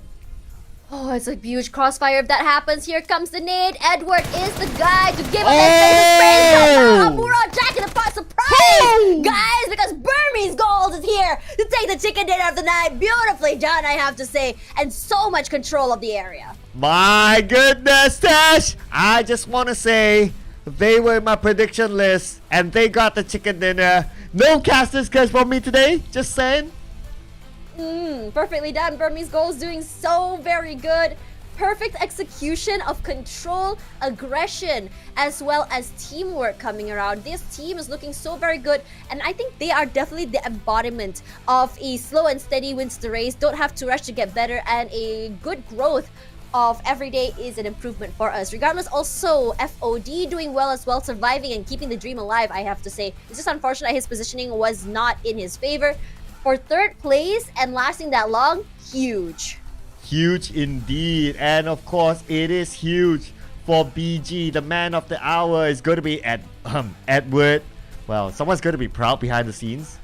Oh, it's a huge crossfire if that happens. Here comes the nade. Edward is the guy to give up his praise. Amura Jack in the pot. Surprise! Guys, because Burmese Gold is here to take the chicken dinner of the night. Beautifully done, I have to say. And so much control of the area.
My goodness, Tash. I just want to say they were in my prediction list and they got the chicken dinner. No casters curse from me today. Just saying.
Perfectly done. Burmese Goals doing so very good. Perfect execution of control, aggression, as well as teamwork coming around. This team is looking so very good, and I think they are definitely the embodiment of a slow and steady wins the race. Don't have to rush to get better, and a good growth of every day is an improvement for us. Regardless, also FOD doing well as well, surviving and keeping the dream alive, I have to say. It's just unfortunate his positioning was not in his favor. For 3rd place and lasting that long, huge.
Huge indeed. And of course, it is huge for BG. The man of the hour is going to be Edward. Well, someone's going to be proud behind the scenes.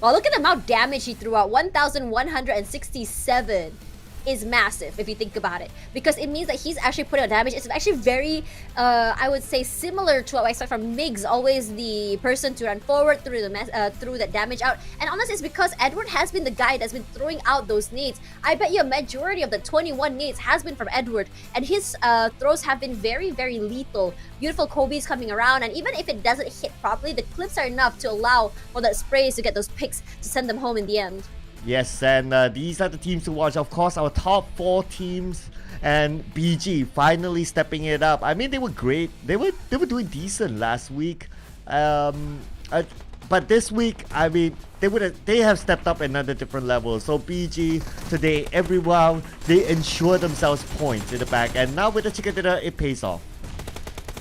Well, look at the amount of damage he threw out. 1,167 is massive if you think about it, because it means that he's actually putting out damage. It's actually very, I would say, similar to what I expect from Migs, always the person to run forward through that damage out. And honestly, it's because Edward has been the guy that's been throwing out those nades. I bet you a majority of the 21 nades has been from Edward, and his throws have been very, very lethal. Beautiful Kobe's coming around, and even if it doesn't hit properly, the clips are enough to allow for that sprays to get those picks to send them home in the end.
Yes, and these are the teams to watch. Of course, our top 4 teams, and BG finally stepping it up. I mean, they were great. They were doing decent last week, but this week, I mean, they have stepped up another different level. So BG today, every round, they ensure themselves points in the back, and now with the chicken dinner, it pays off.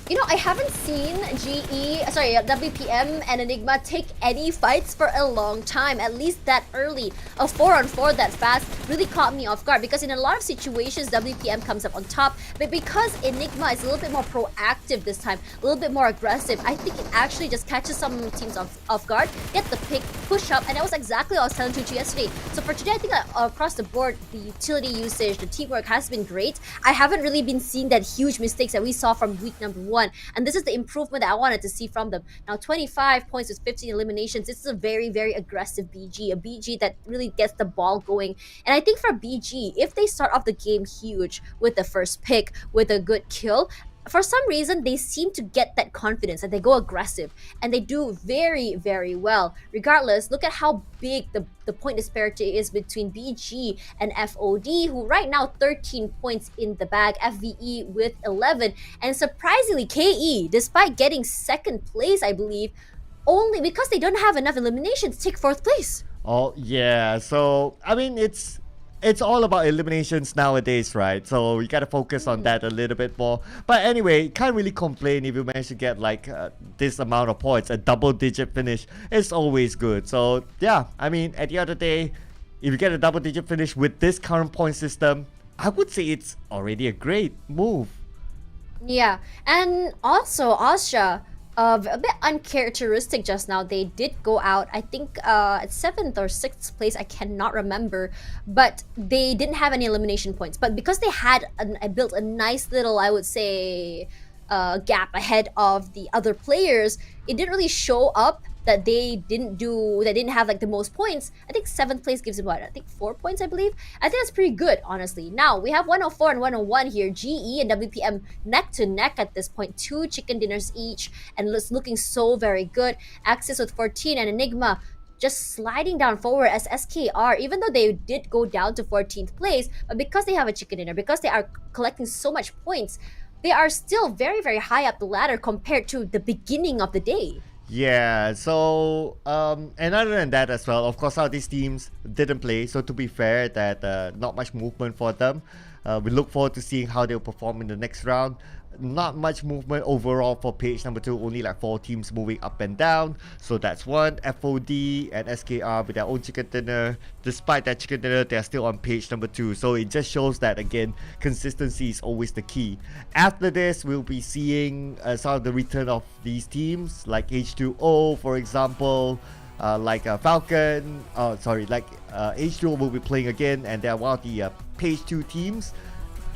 You know, I haven't seen WPM and Enigma take any fights for a long time, at least that early. A 4-on-4 that fast really caught me off guard, because in a lot of situations, WPM comes up on top, but because Enigma is a little bit more proactive this time, a little bit more aggressive, I think it actually just catches some teams off guard, get the pick, push up, and that was exactly what I was telling Tucci yesterday. So for today, I think across the board, the utility usage, the teamwork has been great. I haven't really been seeing that huge mistakes that we saw from week number 1. And this is the improvement that I wanted to see from them. Now, 25 points with 15 eliminations. This is a very, very aggressive BG. A BG that really gets the ball going. And I think for BG, if they start off the game huge with the first pick, with a good kill, for some reason, they seem to get that confidence and they go aggressive, and they do very, very well. Regardless, look at how big the point disparity is between BG and FOD, who right now 13 points in the bag, FVE with 11, and surprisingly KE, despite getting second place, I believe, only because they don't have enough eliminations, take 4th place.
Oh yeah, so I mean, it's all about eliminations nowadays, right? So you gotta focus on that a little bit more. But anyway, can't really complain if you manage to get like this amount of points. A double-digit finish is always good. So yeah, I mean, at the end of the day, if you get a double-digit finish with this current point system, I would say it's already a great move.
Yeah, and also Asha, a bit uncharacteristic just now. They did go out, I think, at 7th or 6th place, I cannot remember, but they didn't have any elimination points. But because they had built a nice little, I would say, gap ahead of the other players, it didn't really show up that they didn't have like the most points. I think 7th place gives them what? I think 4 points, I believe. I think that's pretty good, honestly. Now we have 104 and 101 here. GE and WPM neck to neck at this point. 2 chicken dinners each, and it's looking so very good. Axis with 14 and Enigma just sliding down forward as SKR, even though they did go down to 14th place, but because they have a chicken dinner, because they are collecting so much points, they are still very, very high up the ladder compared to the beginning of the day.
Yeah, so and other than that as well, of course, how these teams didn't play, so to be fair, that not much movement for them. We look forward to seeing how they'll perform in the next round. Not much movement overall for page number 2, only like 4 teams moving up and down. So that's 1, FOD and SKR with their own chicken dinner. Despite that chicken dinner, they're still on page number 2. So it just shows that, again, consistency is always the key. After this, we'll be seeing some of the return of these teams, like H2O, for example. Like Falcon, H2O will be playing again, and they're one of the page 2 teams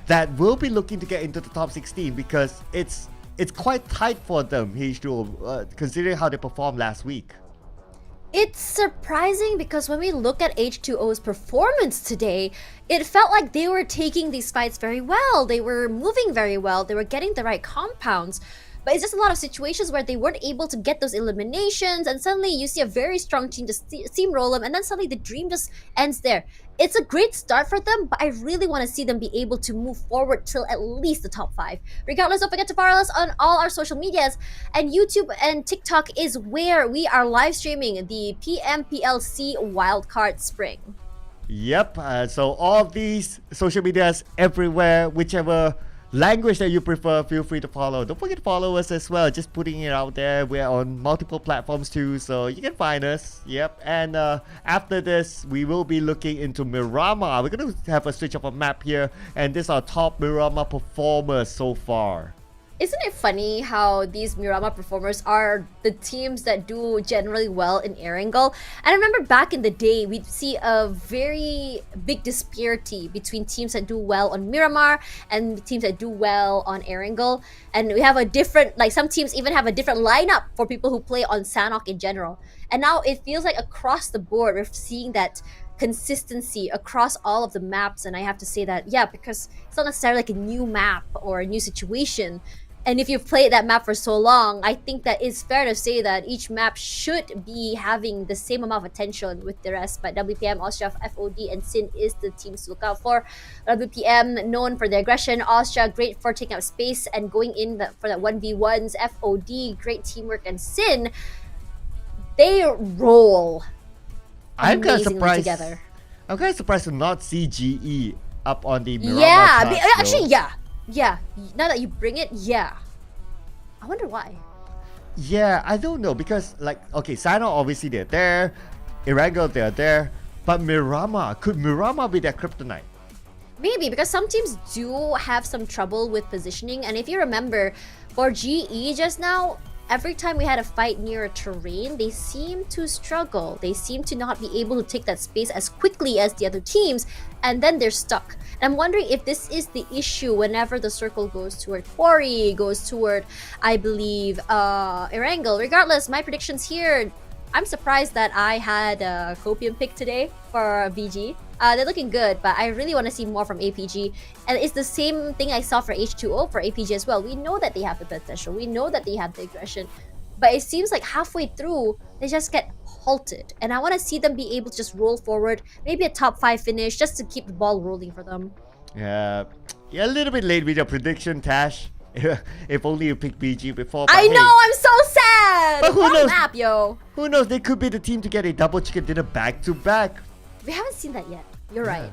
that will be looking to get into the top 16, because it's quite tight for them, H2O, considering how they performed last week.
It's surprising because when we look at H2O's performance today, it felt like they were taking these fights very well. They were moving very well. They were getting the right compounds. But it's just a lot of situations where they weren't able to get those eliminations, and suddenly you see a very strong team to steamroll them, and then suddenly the dream just ends there. It's a great start for them, but I really want to see them be able to move forward till at least the top 5. Regardless, don't forget to follow us on all our social medias, and YouTube and TikTok is where we are live streaming the PMPL SEA Wildcard Spring.
Yep, so all of these social medias everywhere, whichever language that you prefer, feel free to follow. Don't forget to follow us as well. Just putting it out there. We're on multiple platforms too, so you can find us. Yep. And after this, we will be looking into Miramar. We're going to have a switch of a map here, and this is our top Miramar performers so far.
Isn't it funny how these Miramar performers are the teams that do generally well in Erangel? And I remember back in the day, we'd see a very big disparity between teams that do well on Miramar and teams that do well on Erangel. And we have a different, like some teams even have a different lineup for people who play on Sanhok in general. And now it feels like across the board, we're seeing that consistency across all of the maps. And I have to say that, yeah, because it's not necessarily like a new map or a new situation. And if you've played that map for so long, I think that it's fair to say that each map should be having the same amount of attention with the rest. But WPM, Austria, FOD, and Sin is the teams to look out for. WPM, known for their aggression. Austria, great for taking up space and going in for that 1v1s. FOD, great teamwork. And Sin, they roll
I'm kind of
amazingly
surprised.
together.
I'm kind of surprised to not see GE up on the Miramar
Yeah,
charts,
actually,
though.
yeah. Now that you bring it, yeah. I wonder why.
Yeah, I don't know because okay, Sino obviously they're there, Erangel they're there, but Miramar, could Miramar be their kryptonite?
Maybe because some teams do have some trouble with positioning, and if you remember, for GE just now, every time we had a fight near a terrain, they seem to struggle. They seem to not be able to take that space as quickly as the other teams, and then they're stuck. And I'm wondering if this is the issue whenever the circle goes toward Quarry, goes toward, I believe, Erangel. Regardless, my predictions here, I'm surprised that I had a Copium pick today for VG. They're looking good, but I really want to see more from APG. And it's the same thing I saw for H2O for APG as well. We know that they have the potential. We know that they have the aggression. But it seems like halfway through, they just get halted. And I want to see them be able to just roll forward. Maybe a top 5 finish just to keep the ball rolling for them.
Yeah, a little bit late with your prediction, Tash. If only you picked BG before. But
I know,
hey,
I'm so sad!
But who
Wrong
knows?
map, yo.
Who knows? They could be the team to get a double chicken dinner back to back.
We haven't seen that yet. You're right.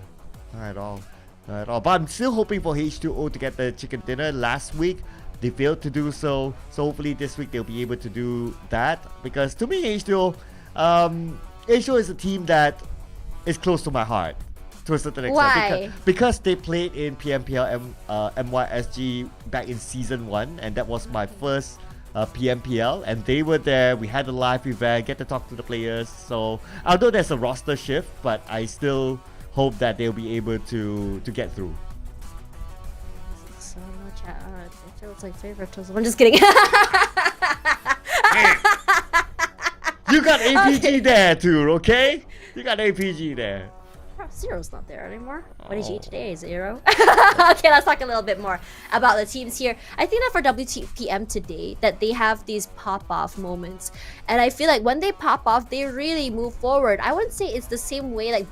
Not at all. Not at all. But I'm still hoping for H2O to get the chicken dinner. Last week, they failed to do so. So hopefully this week they'll be able to do that. Because to me, H2O is a team that is close to my heart. To a certain extent.
Why?
Because they played in PMPL MYSG back in Season 1. And that was my first PMPL. And they were there. We had a live event. Get to talk to the players. So although there's a roster shift, but I still hope that they'll be able to get through.
So much. It feels like favoritism. I'm just kidding.
You got APG there too, okay? You got APG there.
Zero's not there anymore. What did you eat
Oh.
today, Zero? Okay, let's talk a little bit more about the teams here. I think that for WPM today, that they have these pop-off moments. And I feel like when they pop off, they really move forward. I wouldn't say it's the same way like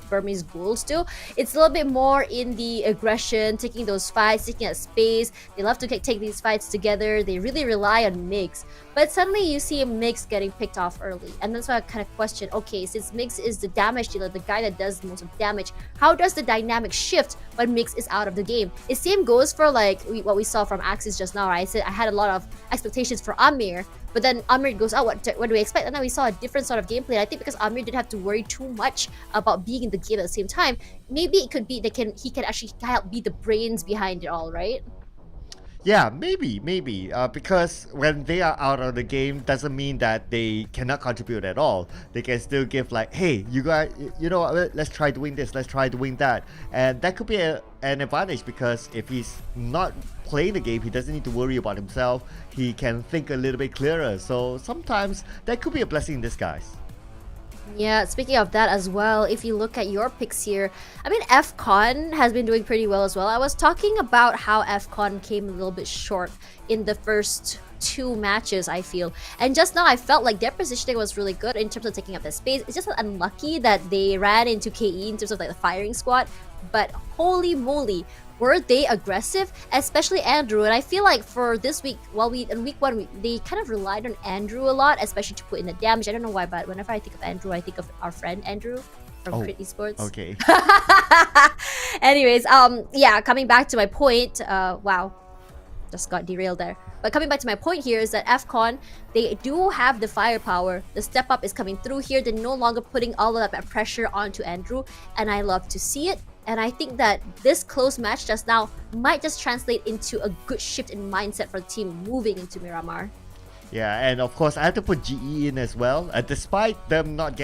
Burmese Ghouls do. It's a little bit more in the aggression, taking those fights, taking up space. They love to take these fights together. They really rely on Migs. But suddenly you see a Migs getting picked off early. And that's why I kind of question, okay, since Migs is the damage dealer, the guy that does most of the damage, how does the dynamic shift when Migs is out of the game? The same goes for what we saw from Axis just now, right? I said I had a lot of expectations for Amir, but then Amir goes out, what do we expect? And then we saw a different sort of gameplay. I think because Amir didn't have to worry too much about being in the game at the same time, maybe it could be he can actually help be the brains behind it all, right?
Yeah, maybe. Because when they are out of the game, doesn't mean that they cannot contribute at all. They can still give hey, you guys, let's try doing this, let's try doing that. And that could be an advantage because if he's not playing the game, he doesn't need to worry about himself. He can think a little bit clearer. So sometimes that could be a blessing in disguise.
Yeah, speaking of that as well, if you look at your picks here, I mean, FCon has been doing pretty well as well. I was talking about how FCon came a little bit short in the first 2 matches, I feel. And just now, I felt like their positioning was really good in terms of taking up the space. It's just unlucky that they ran into KE in terms of the firing squad. But holy moly, were they aggressive, especially Andrew. And I feel like for this week, in week 1, they kind of relied on Andrew a lot, especially to put in the damage. I don't know why, but whenever I think of Andrew, I think of our friend Andrew from Crit Esports.
Okay.
Anyways, yeah, coming back to my point, wow, just got derailed there. But coming back to my point here is that FCON, they do have the firepower. The step up is coming through here. They're no longer putting all of that pressure onto Andrew, and I love to see it. And I think that this close match just now might just translate into a good shift in mindset for the team moving into Myanmar.
Yeah, and of course I have to put GE in as well. Despite them not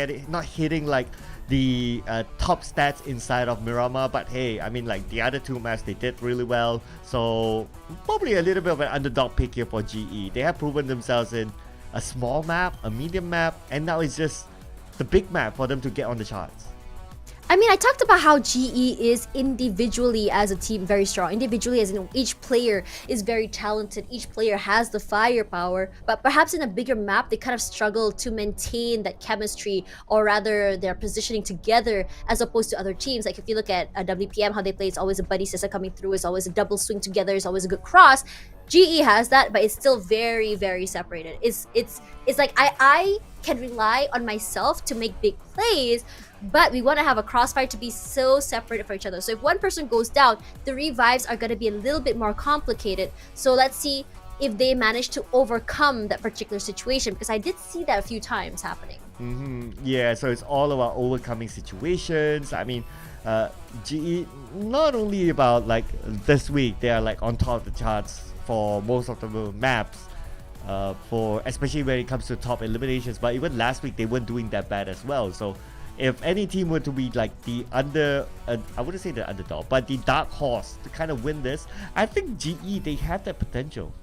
hitting like the top stats inside of Miramar, but hey, I mean, like the other two maps they did really well, so probably a little bit of an underdog pick here for GE. They have proven themselves in a small map, a medium map, and now it's just the big map for them to get on the charts.
I mean, I talked about how GE is individually as a team very strong. Individually, as in each player is very talented. Each player has the firepower. But perhaps in a bigger map, they kind of struggle to maintain that chemistry, or rather their positioning together as opposed to other teams. Like if you look at WPM, how they play, it's always a buddy system coming through. It's always a double swing together. It's always a good cross. GE has that, but it's still very, very separated. It's like I can rely on myself to make big plays, but we want to have a crossfire to be so separated from each other. So if one person goes down, the revives are going to be a little bit more complicated. So let's see if they manage to overcome that particular situation, because I did see that a few times happening.
Yeah, so it's all about overcoming situations. I mean, GE, not only about like this week, they are like on top of the charts for most of the maps, for especially when it comes to top eliminations, but even last week they weren't doing that bad as well. So if any team were to be like the I wouldn't say the underdog, but the dark horse to kind of win this, I think GE, they have that potential.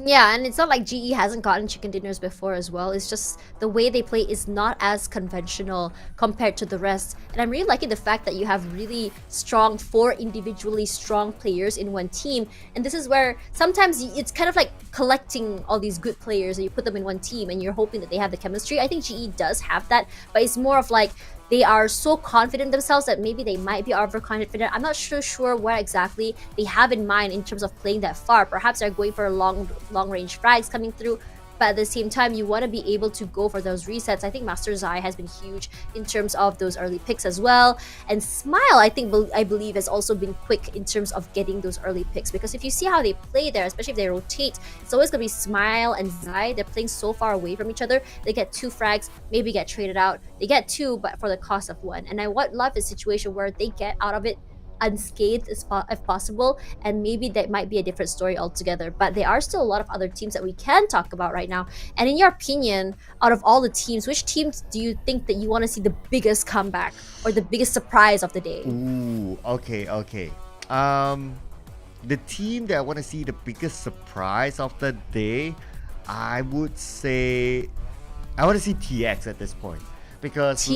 Yeah, and it's not like GE hasn't gotten chicken dinners before as well. It's just the way they play is not as conventional compared to the rest. And I'm really liking the fact that you have really strong, 4 individually strong players in one team. And this is where sometimes it's kind of like collecting all these good players and you put them in one team and you're hoping that they have the chemistry. I think GE does have that, but it's more of like they are so confident in themselves that maybe they might be overconfident. I'm not sure what exactly they have in mind in terms of playing that far. Perhaps they're going for long range frags coming through, but at the same time, you want to be able to go for those resets. I think Master Zai has been huge in terms of those early picks as well. And Smile, I believe, has also been quick in terms of getting those early picks. Because if you see how they play there, especially if they rotate, it's always going to be Smile and Zai. They're playing so far away from each other. They get 2 frags, maybe get traded out. They get 2, but for the cost of 1. And I love a situation where they get out of it unscathed if possible, and maybe that might be a different story altogether. But there are still a lot of other teams that we can talk about right now. And in your opinion, out of all the teams, which teams do you think that you want to see the biggest comeback or the biggest surprise of the day?
Ooh, okay. The team that I want to see the biggest surprise of the day, I would say I want to see TX at this point. Because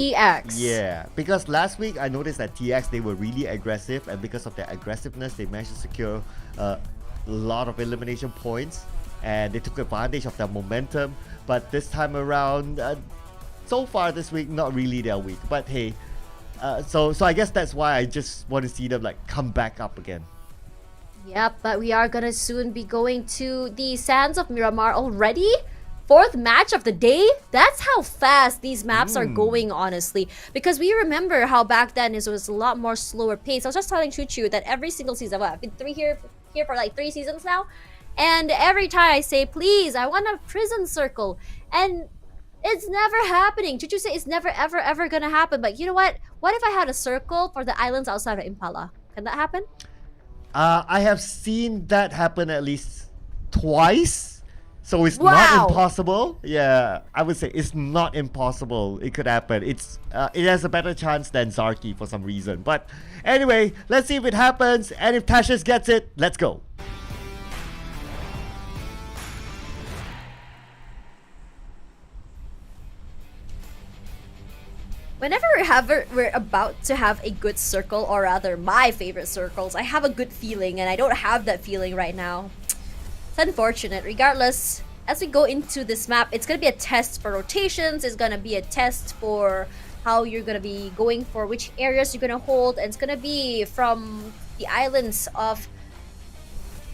because last week I noticed that TX, they were really aggressive, and because of their aggressiveness they managed to secure a lot of elimination points and they took advantage of their momentum. But this time around, so far this week, not really their week. But hey, so I guess that's why I just want to see them like come back up again.
Yep, but we are gonna soon be going to the sands of Miramar already. 4th match of the day? That's how fast these maps are going, honestly. Because we remember how back then it was a lot more slower pace. I was just telling Chuchu that every single season, I've been here for like 3 seasons now, and every time I say, please, I want a prison circle, and it's never happening. Chuchu say it's never ever gonna happen. But you know what? What if I had a circle for the islands outside of Impala? Can that happen?
I have seen that happen at least twice. So it's not impossible. Yeah, I would say it's not impossible. It could happen. It has a better chance than Zarky for some reason. But anyway, let's see if it happens. And if Tashius gets it, let's go.
Whenever we're about to have a good circle, or rather my favorite circles, I have a good feeling, and I don't have that feeling right now. It's unfortunate. Regardless, as we go into this map, it's going to be a test for rotations. It's going to be a test for how you're going to be going for which areas you're going to hold. And it's going to be from the islands of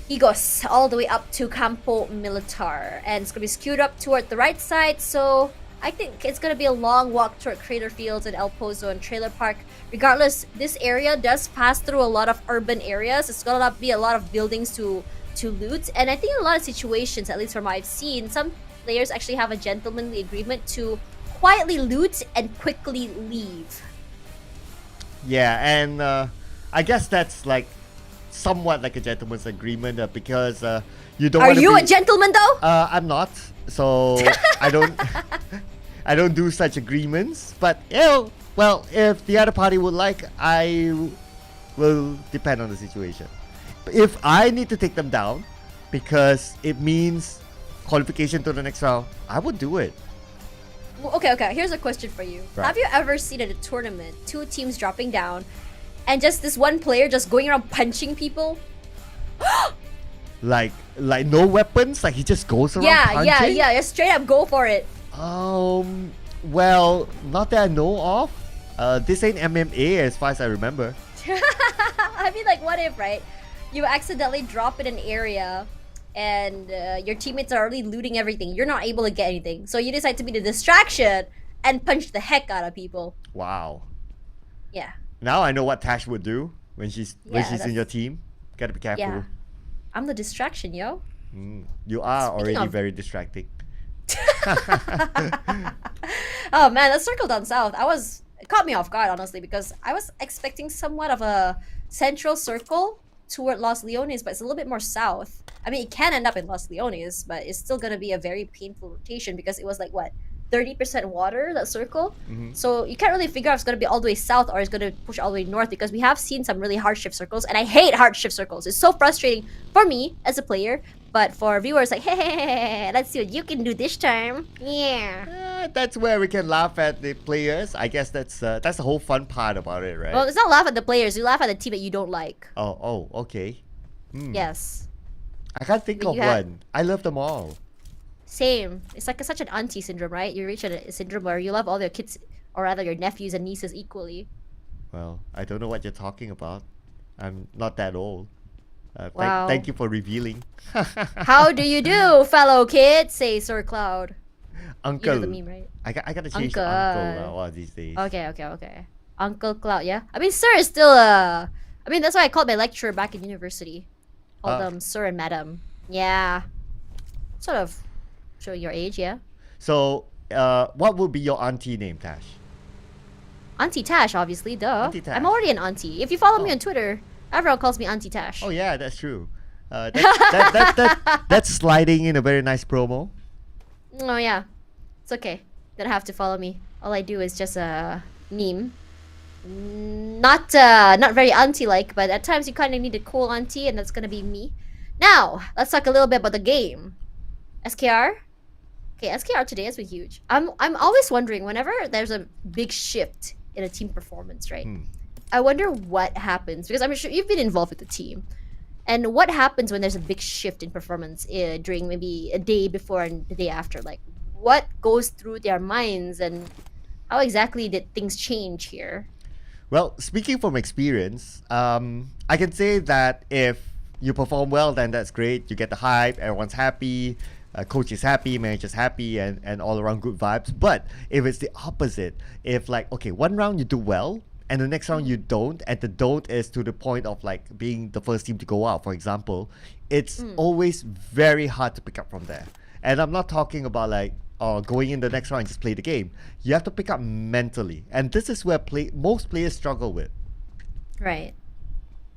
Higos all the way up to Campo Militar. And it's going to be skewed up toward the right side. So I think it's gonna be a long walk toward Crater Fields and El Pozo and Trailer Park. Regardless, this area does pass through a lot of urban areas. It's gonna be a lot of buildings to loot, and I think in a lot of situations, at least from what I've seen, some players actually have a gentlemanly agreement to quietly loot and quickly leave.
Yeah, and I guess that's like somewhat like a gentleman's agreement because you don't.
Are you a gentleman though?
I'm not, so I don't. I don't do such agreements. But well, if the other party would like, I will depend on the situation. If I need to take them down because it means qualification to the next round, I would do it.
Well, okay. Here's a question for you.
Right.
Have you ever seen at a tournament 2 teams dropping down, and just this one player just going around punching people?
like no weapons, like he just goes around punching?
Yeah. Just straight up go for it.
Well, not that I know of. This ain't MMA as far as I remember.
I mean, like, what if, right? You accidentally drop in an area and your teammates are already looting everything. You're not able to get anything. So you decide to be the distraction and punch the heck out of people.
Wow.
Yeah.
Now I know what Tash would do when she's in your team. Gotta be careful.
Yeah. I'm the distraction, yo.
You are
Speaking
already
of-
very distracting.
Oh man, that circle down south. It caught me off guard, honestly, because I was expecting somewhat of a central circle toward Los Leones, but it's a little bit more south. I mean, it can end up in Los Leones, but it's still gonna be a very painful rotation because it was like what, 30% water, that circle. So you can't really figure out if it's gonna be all the way south or it's gonna push all the way north, because we have seen some really hard shift circles, and I hate hard shift circles. It's so frustrating for me as a player, but for viewers, like, hey, let's see what you can do this time. Yeah.
That's where we can laugh at the players. I guess that's the whole fun part about it, right?
Well, it's not laugh at the players. You laugh at the team that you don't like.
Oh, okay.
Yes.
I can't think of one. I love them all.
Same. It's like such an auntie syndrome, right? You reach a syndrome where you love all your kids, or rather your nephews and nieces equally.
Well, I don't know what you're talking about. I'm not that old.
Wow.
Thank you for revealing.
How do you do, fellow kids? Say Sir Cloud.
Uncle.
You know the meme, right?
I gotta change to uncle now these days.
Okay. Uncle Cloud, yeah? I mean, Sir is still I mean, that's why I called my lecturer back in university. Called them Sir and Madam. Yeah. Sort of show your age, yeah?
So, what would be your auntie name, Tash?
Auntie Tash, obviously, duh.
Auntie Tash.
I'm already an auntie. If you follow me on Twitter, everyone calls me Auntie Tash.
Oh yeah, that's true. That's sliding in a very nice promo.
Oh yeah, it's okay. Don't have to follow me. All I do is just meme. Not very auntie-like, but at times you kind of need a cool auntie, and that's gonna be me. Now let's talk a little bit about the game. SKR. Okay, SKR today has been huge. I'm always wondering whenever there's a big shift in a team performance, right? I wonder what happens, because I'm sure you've been involved with the team. And what happens when there's a big shift in performance during maybe a day before and the day after? Like, what goes through their minds, and how exactly did things change here?
Well, speaking from experience, I can say that if you perform well, then that's great. You get the hype, everyone's happy, coach is happy, manager's happy, and all around good vibes. But if it's the opposite, if like, okay, one round you do well, and the next round you don't, and the don't is to the point of like being the first team to go out, for example, it's always very hard to pick up from there. And I'm not talking about like going in the next round and just play the game. You have to pick up mentally, and this is where most players struggle with.
Right.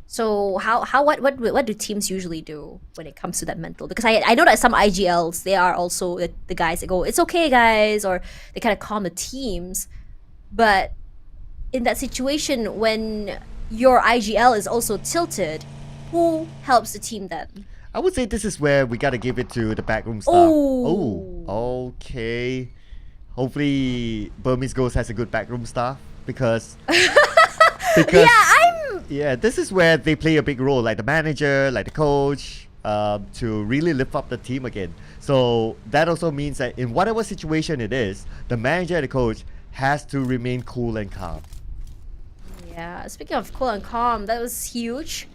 So what do teams usually do when it comes to that mental? Because I know that some IGLs, they are also the guys that go, it's okay guys, or they kind of calm the teams, but in that situation when your IGL is also tilted, who helps the team then?
I would say this is where we gotta give it to the backroom staff. Oh, okay. Hopefully Burmese Ghost has a good backroom staff because this is where they play a big role, like the manager, like the coach, to really lift up the team again. So that also means that in whatever situation it is, the manager and the coach has to remain cool and calm.
Yeah, speaking of cool and calm, that was huge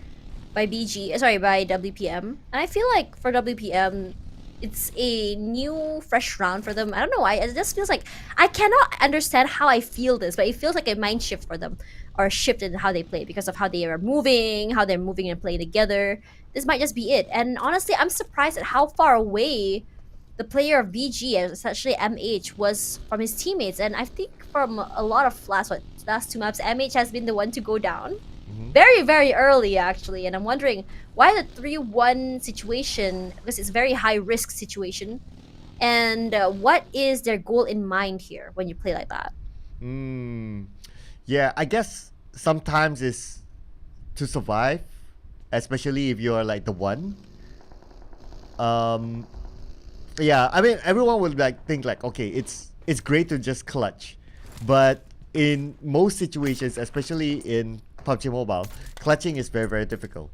by WPM. And I feel like for WPM, it's a new fresh round for them. I don't know why. It just feels like I cannot understand how I feel this, but it feels like a mind shift for them, or a shift in how they play because of how they are moving, how they're moving and playing together. This might just be it. And honestly, I'm surprised at how far away the player of BG, especially MH, was from his teammates. And I think from a lot of last two maps, MH has been the one to go down. Very, very early, actually. And I'm wondering why the 3-1 situation, because it's a very high-risk situation. And what is their goal in mind here when you play like that?
Yeah, I guess sometimes it's to survive, especially if you're like the one. Yeah, I mean, everyone would like think like, okay, it's great to just clutch, but in most situations, especially in PUBG Mobile, clutching is very, very difficult.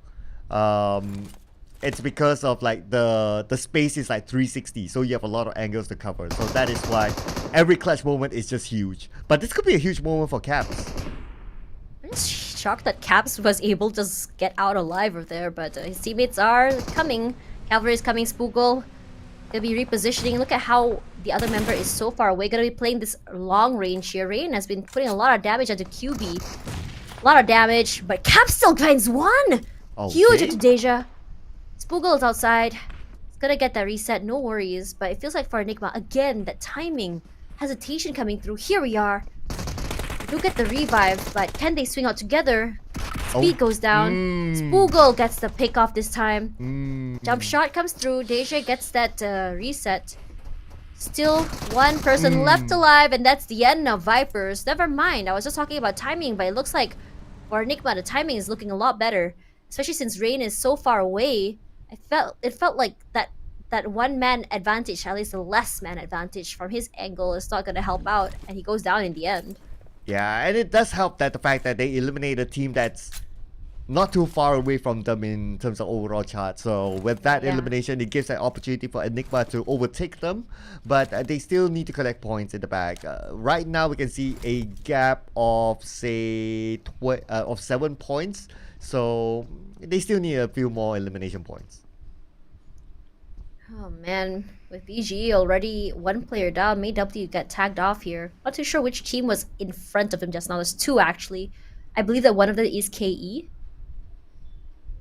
It's because of like the space is like 360, so you have a lot of angles to cover. So that is why every clutch moment is just huge. But this could be a huge moment for Caps.
I'm just shocked that Caps was able to just get out alive over there, but his teammates are coming. Cavalry is coming, Spoogle. Gonna be repositioning. Look at how the other member is so far away. Gonna be playing this long range here. Rain has been putting a lot of damage onto QB. A lot of damage, but Cap still finds one!
Okay.
Huge into Deja. Spoogle is outside. He's gonna get that reset, no worries. But it feels like for Enigma, again, that timing, hesitation coming through. Here we are. We do get the revive, but can they swing out together? Speed goes down. Spoogle gets the pick off this time. Jump shot comes through. Deja gets that reset. Still one person left alive, and that's the end of Vipers. Never mind, I was just talking about timing, but it looks like for Enigma, the timing is looking a lot better. Especially since Rain is so far away. It felt like that one-man advantage, at least a less man advantage from his angle, is not going to help out, and he goes down in the end.
Yeah, and it does help that the fact that they eliminate a team that's not too far away from them in terms of overall chart. So with that elimination, it gives an opportunity for Enigma to overtake them, but they still need to collect points in the bag. Right now, we can see a gap of say of 7 points. So they still need a few more elimination points.
Oh man, with BG already one player down, May W got tagged off here. Not too sure which team was in front of him just now. There's two actually. I believe that one of them is KE.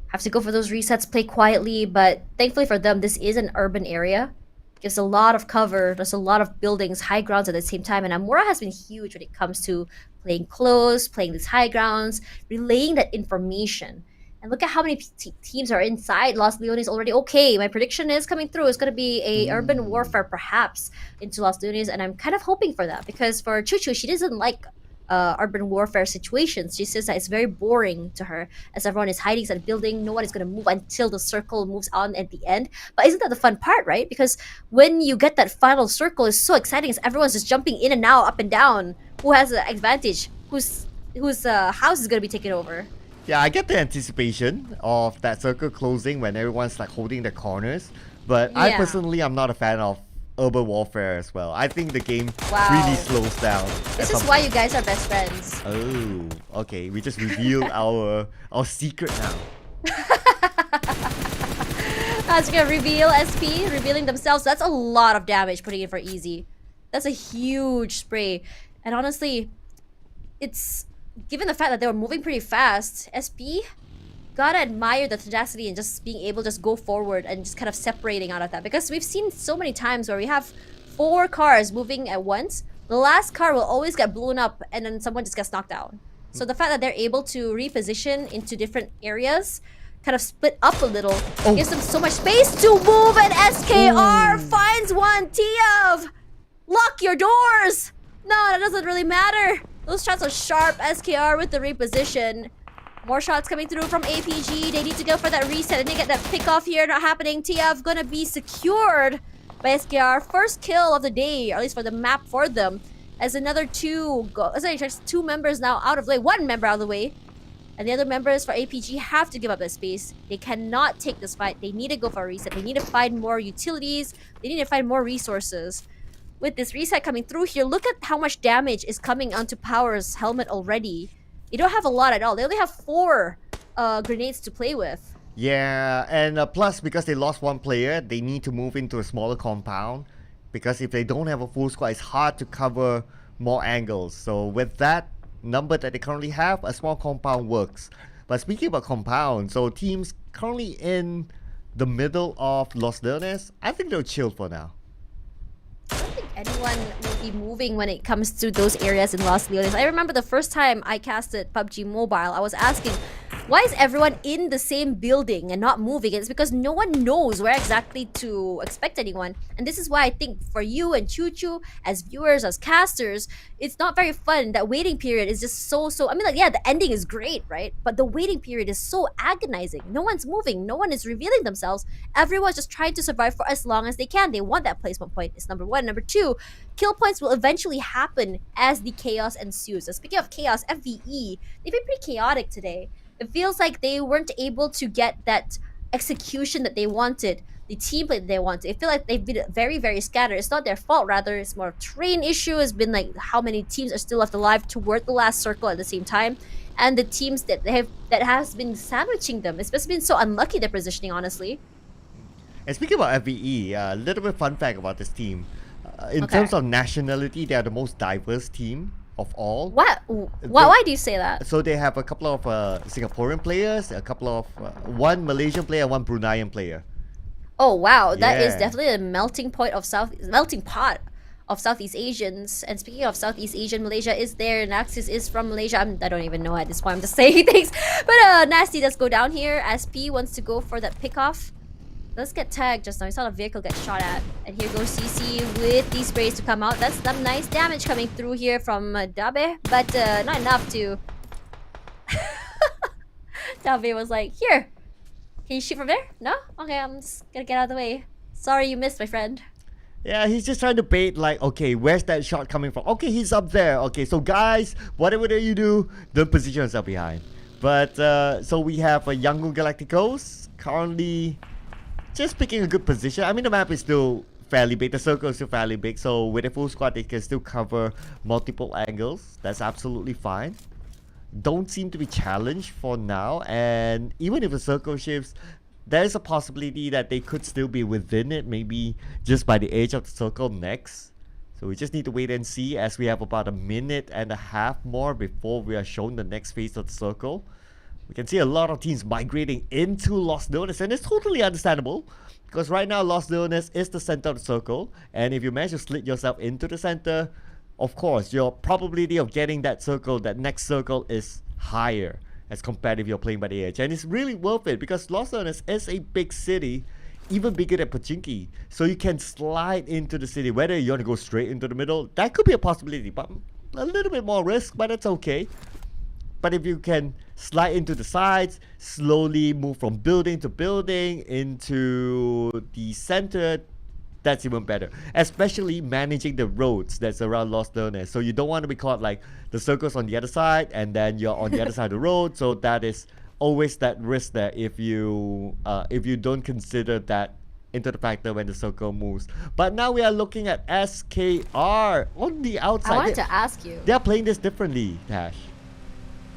Have to go for those resets, play quietly, but thankfully for them, this is an urban area. Gives a lot of cover, there's a lot of buildings, high grounds at the same time, and Amora has been huge when it comes to playing close, playing these high grounds, relaying that information. And look at how many teams are inside. Los Leones already. Okay, my prediction is coming through. It's going to be a urban warfare perhaps into Los Leones, and I'm kind of hoping for that because for Chuchu, she doesn't like urban warfare situations. She says that it's very boring to her as everyone is hiding inside a building. No one is going to move until the circle moves on at the end. But isn't that the fun part, right? Because when you get that final circle, it's so exciting as everyone's just jumping in and out, up and down. Who has the advantage? Whose house is going to be taken over?
Yeah, I get the anticipation of that circle closing when everyone's like holding the corners. But I personally am not a fan of urban warfare as well. I think the game really slows down.
This is why you guys are best friends.
Oh, okay. We just revealed our secret now.
I was gonna reveal SP, revealing themselves. That's a lot of damage putting it for easy. That's a huge spray. And honestly, it's given the fact that they were moving pretty fast, SP gotta admire the tenacity and just being able to just go forward and just kind of separating out of that. Because we've seen so many times where we have 4 cars moving at once. The last car will always get blown up and then someone just gets knocked out. So the fact that they're able to reposition into different areas, kind of split up a little, gives them so much space to move, and SKR finds one. Tiav, lock your doors! No, that doesn't really matter. Those shots are sharp. SKR with the reposition. More shots coming through from APG. They need to go for that reset and they get that pick off here. Not happening. Tiav gonna be secured by SKR. First kill of the day, or at least for the map for them. As another 2 just 2 members now out of the way. 1 member out of the way. And the other members for APG have to give up that space. They cannot take this fight. They need to go for a reset. They need to find more utilities. They need to find more resources. With this reset coming through here, look at how much damage is coming onto Power's helmet already. They don't have a lot at all. They only have 4 grenades to play with.
Yeah, and plus because they lost one player, they need to move into a smaller compound. Because if they don't have a full squad, it's hard to cover more angles. So with that number that they currently have, a small compound works. But speaking about compound, so teams currently in the middle of Los Leones, I think they'll chill for now.
I don't think anyone will be moving when it comes to those areas in Los Leones. I remember the first time I casted PUBG Mobile, I was asking, why is everyone in the same building and not moving? It's because no one knows where exactly to expect anyone. And this is why I think for you and Choo Choo, as viewers, as casters, it's not very fun. That waiting period is just so... I mean, like, yeah, the ending is great, right? But the waiting period is so agonizing. No one's moving. No one is revealing themselves. Everyone's just trying to survive for as long as they can. They want that placement point. It's number one. Number two, kill points will eventually happen as the chaos ensues. So speaking of chaos, FVE, they've been pretty chaotic today. It feels like they weren't able to get that execution that they wanted, the team play that they wanted. I feel like they've been very, very scattered. It's not their fault, rather, it's more a terrain issue. It's been like how many teams are still left alive toward the last circle at the same time. And the teams that has been sandwiching them. It's just been so unlucky, their positioning, honestly.
And speaking about FVE, a little bit fun fact about this team. In terms of nationality, they are the most diverse team of all.
What? Why do you say that?
So they have a couple of Singaporean players, a couple of one Malaysian player, one Bruneian player.
Oh wow, that is
Yeah.
definitely a melting pot of Southeast Asians. And speaking of Southeast Asian, Malaysia is there. Naxis is from Malaysia. I don't even know at this point. I'm just saying things. But Nasty does go down here as P wants to go for that pickoff. Let's get tagged just now. We saw the vehicle get shot at. And here goes CC with these sprays to come out. That's some nice damage coming through here from Dabe. But not enough to... Dabe was like, here. Can you shoot from there? No? Okay, I'm just gonna get out of the way. Sorry you missed, my friend.
Yeah, he's just trying to bait like, okay, where's that shot coming from? Okay, he's up there. Okay, so guys, whatever that you do, don't position yourself behind. But, so we have Yangon Galacticos currently just picking a good position. I mean, the map is still fairly big. The circle is still fairly big. So with a full squad, they can still cover multiple angles. That's absolutely fine. Don't seem to be challenged for now. And even if the circle shifts, there's a possibility that they could still be within it. Maybe just by the edge of the circle next. So we just need to wait and see, as we have about a minute and a half more before we are shown the next phase of the circle. We can see a lot of teams migrating into Los Leones, and it's totally understandable because right now Los Leones is the center of the circle, and if you manage to slit yourself into the center, of course your probability of getting that circle, that next circle, is higher as compared if you're playing by the edge. And it's really worth it because Los Leones is a big city, even bigger than Pochinki, so you can slide into the city. Whether you want to go straight into the middle, that could be a possibility, but a little bit more risk, but it's okay. But if you can slide into the sides, slowly move from building to building into the center, that's even better. Especially managing the roads that's around Los Leones. So you don't want to be caught like the circle's on the other side and then you're on the other side of the road. So that is always that risk there if you don't consider that into the factor when the circle moves. But now we are looking at SKR on the outside.
I wanted to ask you.
They're playing this differently, Tash.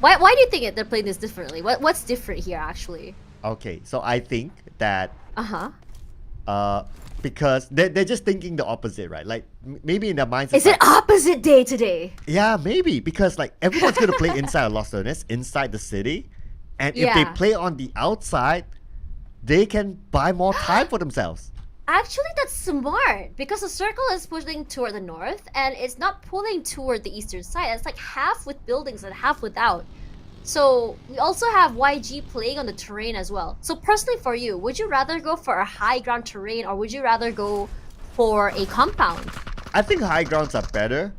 Why do you think they're playing this differently? What's different here, actually?
Okay, so I think that
Uh-huh.
because they're just thinking the opposite, right? Like maybe in their minds,
Is it opposite day today?
yeah, maybe because like everyone's gonna play inside Los Leones, inside the city, and if they
Yeah.
play on the outside, they can buy more time for themselves.
Actually, that's smart because the circle is pushing toward the north and it's not pulling toward the eastern side. It's like half with buildings and half without. So we also have YG playing on the terrain as well. So personally for you, would you rather go for a high ground terrain or would you rather go for a compound?
I think high grounds are better,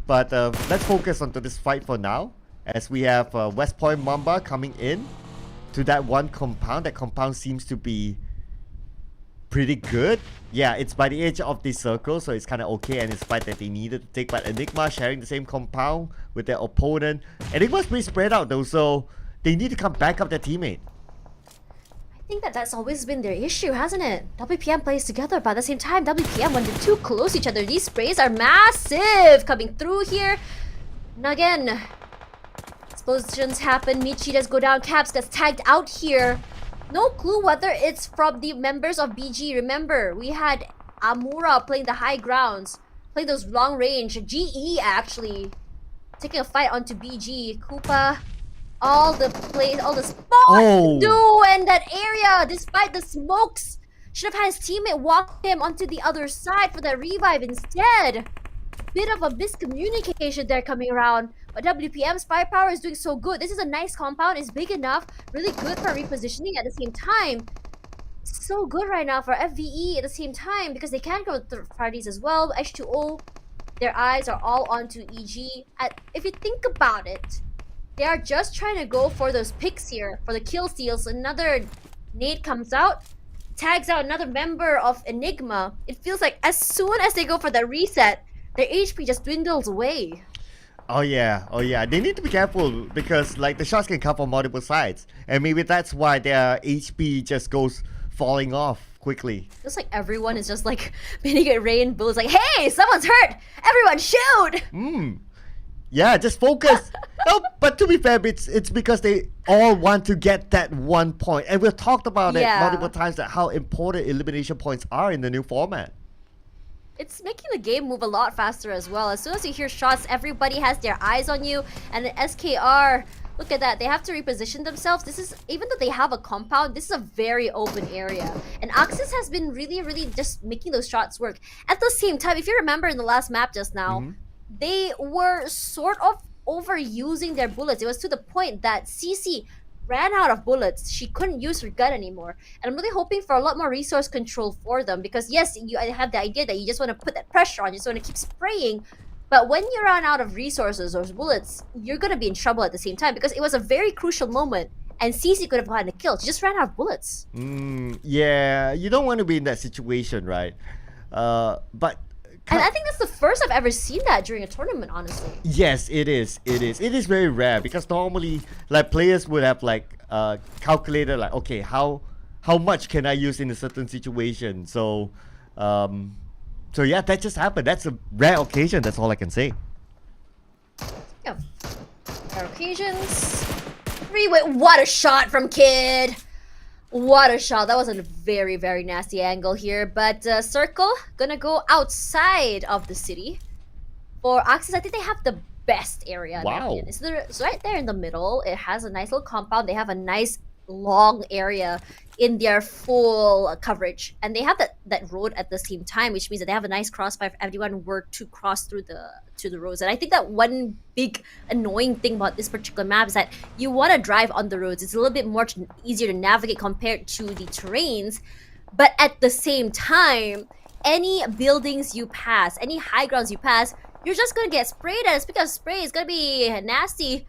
but let's focus onto this fight for now, as we have West Point Mamba coming in to that one compound. That compound seems to be pretty good. Yeah, it's by the edge of the circle, so it's kind of okay, and it's fight that they needed to take. But Enigma sharing the same compound with their opponent. Enigma's pretty spread out though, so they need to come back up their teammate.
I think that's always been their issue, hasn't it? WPM plays together, but at the same time, WPM, when they're too close to each other, these sprays are massive coming through here. And again, explosions happen. Michi does go down. Caps gets tagged out here. No clue whether it's from the members of BG. Remember, we had Amura playing the high grounds, playing those long range. GE actually taking a fight onto BG. Koopa, all the plays, all the spots, and that area, despite the smokes, should have had his teammate walk him onto the other side for that revive instead. Bit of a miscommunication there coming around, but WPM's firepower is doing so good. This is a nice compound, it's big enough, really good for repositioning at the same time. So good right now for FVE at the same time because they can go with third parties as well. H2O, their eyes are all onto EG. If you think about it, they are just trying to go for those picks here, for the kill steals. Another nade comes out, tags out another member of Enigma. It feels like as soon as they go for the reset, their HP just dwindles away.
Oh yeah. They need to be careful because like the shots can come from multiple sides, and maybe that's why their HP just goes falling off quickly.
Looks like everyone is just like beginning to rain bullets. Like, hey, someone's hurt! Everyone shoot!
Yeah, just focus. No, but to be fair, it's because they all want to get that 1 point, and we've talked about it multiple times that how important elimination points are in the new format.
It's making the game move a lot faster as well. As soon as you hear shots, everybody has their eyes on you. And the SKR, look at that. They have to reposition themselves. This is, even though they have a compound, this is a very open area. And Axis has been really just making those shots work. At the same time, if you remember in the last map just now, they were sort of overusing their bullets. It was to the point that CC ran out of bullets. She couldn't use her gun anymore. And I'm really hoping for a lot more resource control for them because yes, I have the idea that you just want to put that pressure on, you just want to keep spraying. But when you run out of resources or bullets, you're going to be in trouble at the same time because it was a very crucial moment and CC could have gotten a kill. She just ran out of bullets.
Yeah, you don't want to be in that situation, right?
And I think that's the first I've ever seen that during a tournament, honestly.
Yes, it is. It is very rare because normally, like players would have like calculated like, okay, how much can I use in a certain situation? So yeah, that just happened. That's a rare occasion. That's all I can say.
Yeah, rare occasions. What a shot from Kid! What a shot. That was a very nasty angle here. But Circle gonna go outside of the city. For Axis, I think they have the best area.
Wow.
It's right there in the middle. It has a nice little compound. They have a nice long area in their full coverage. And they have that road at the same time, which means that they have a nice crossfire if everyone were to cross through the roads. And I think that one big annoying thing about this particular map is that you want to drive on the roads. It's a little bit more easier to navigate compared to the terrains. But at the same time, any buildings you pass, any high grounds you pass, you're just going to get sprayed at. Speaking of spray, it's going to be nasty.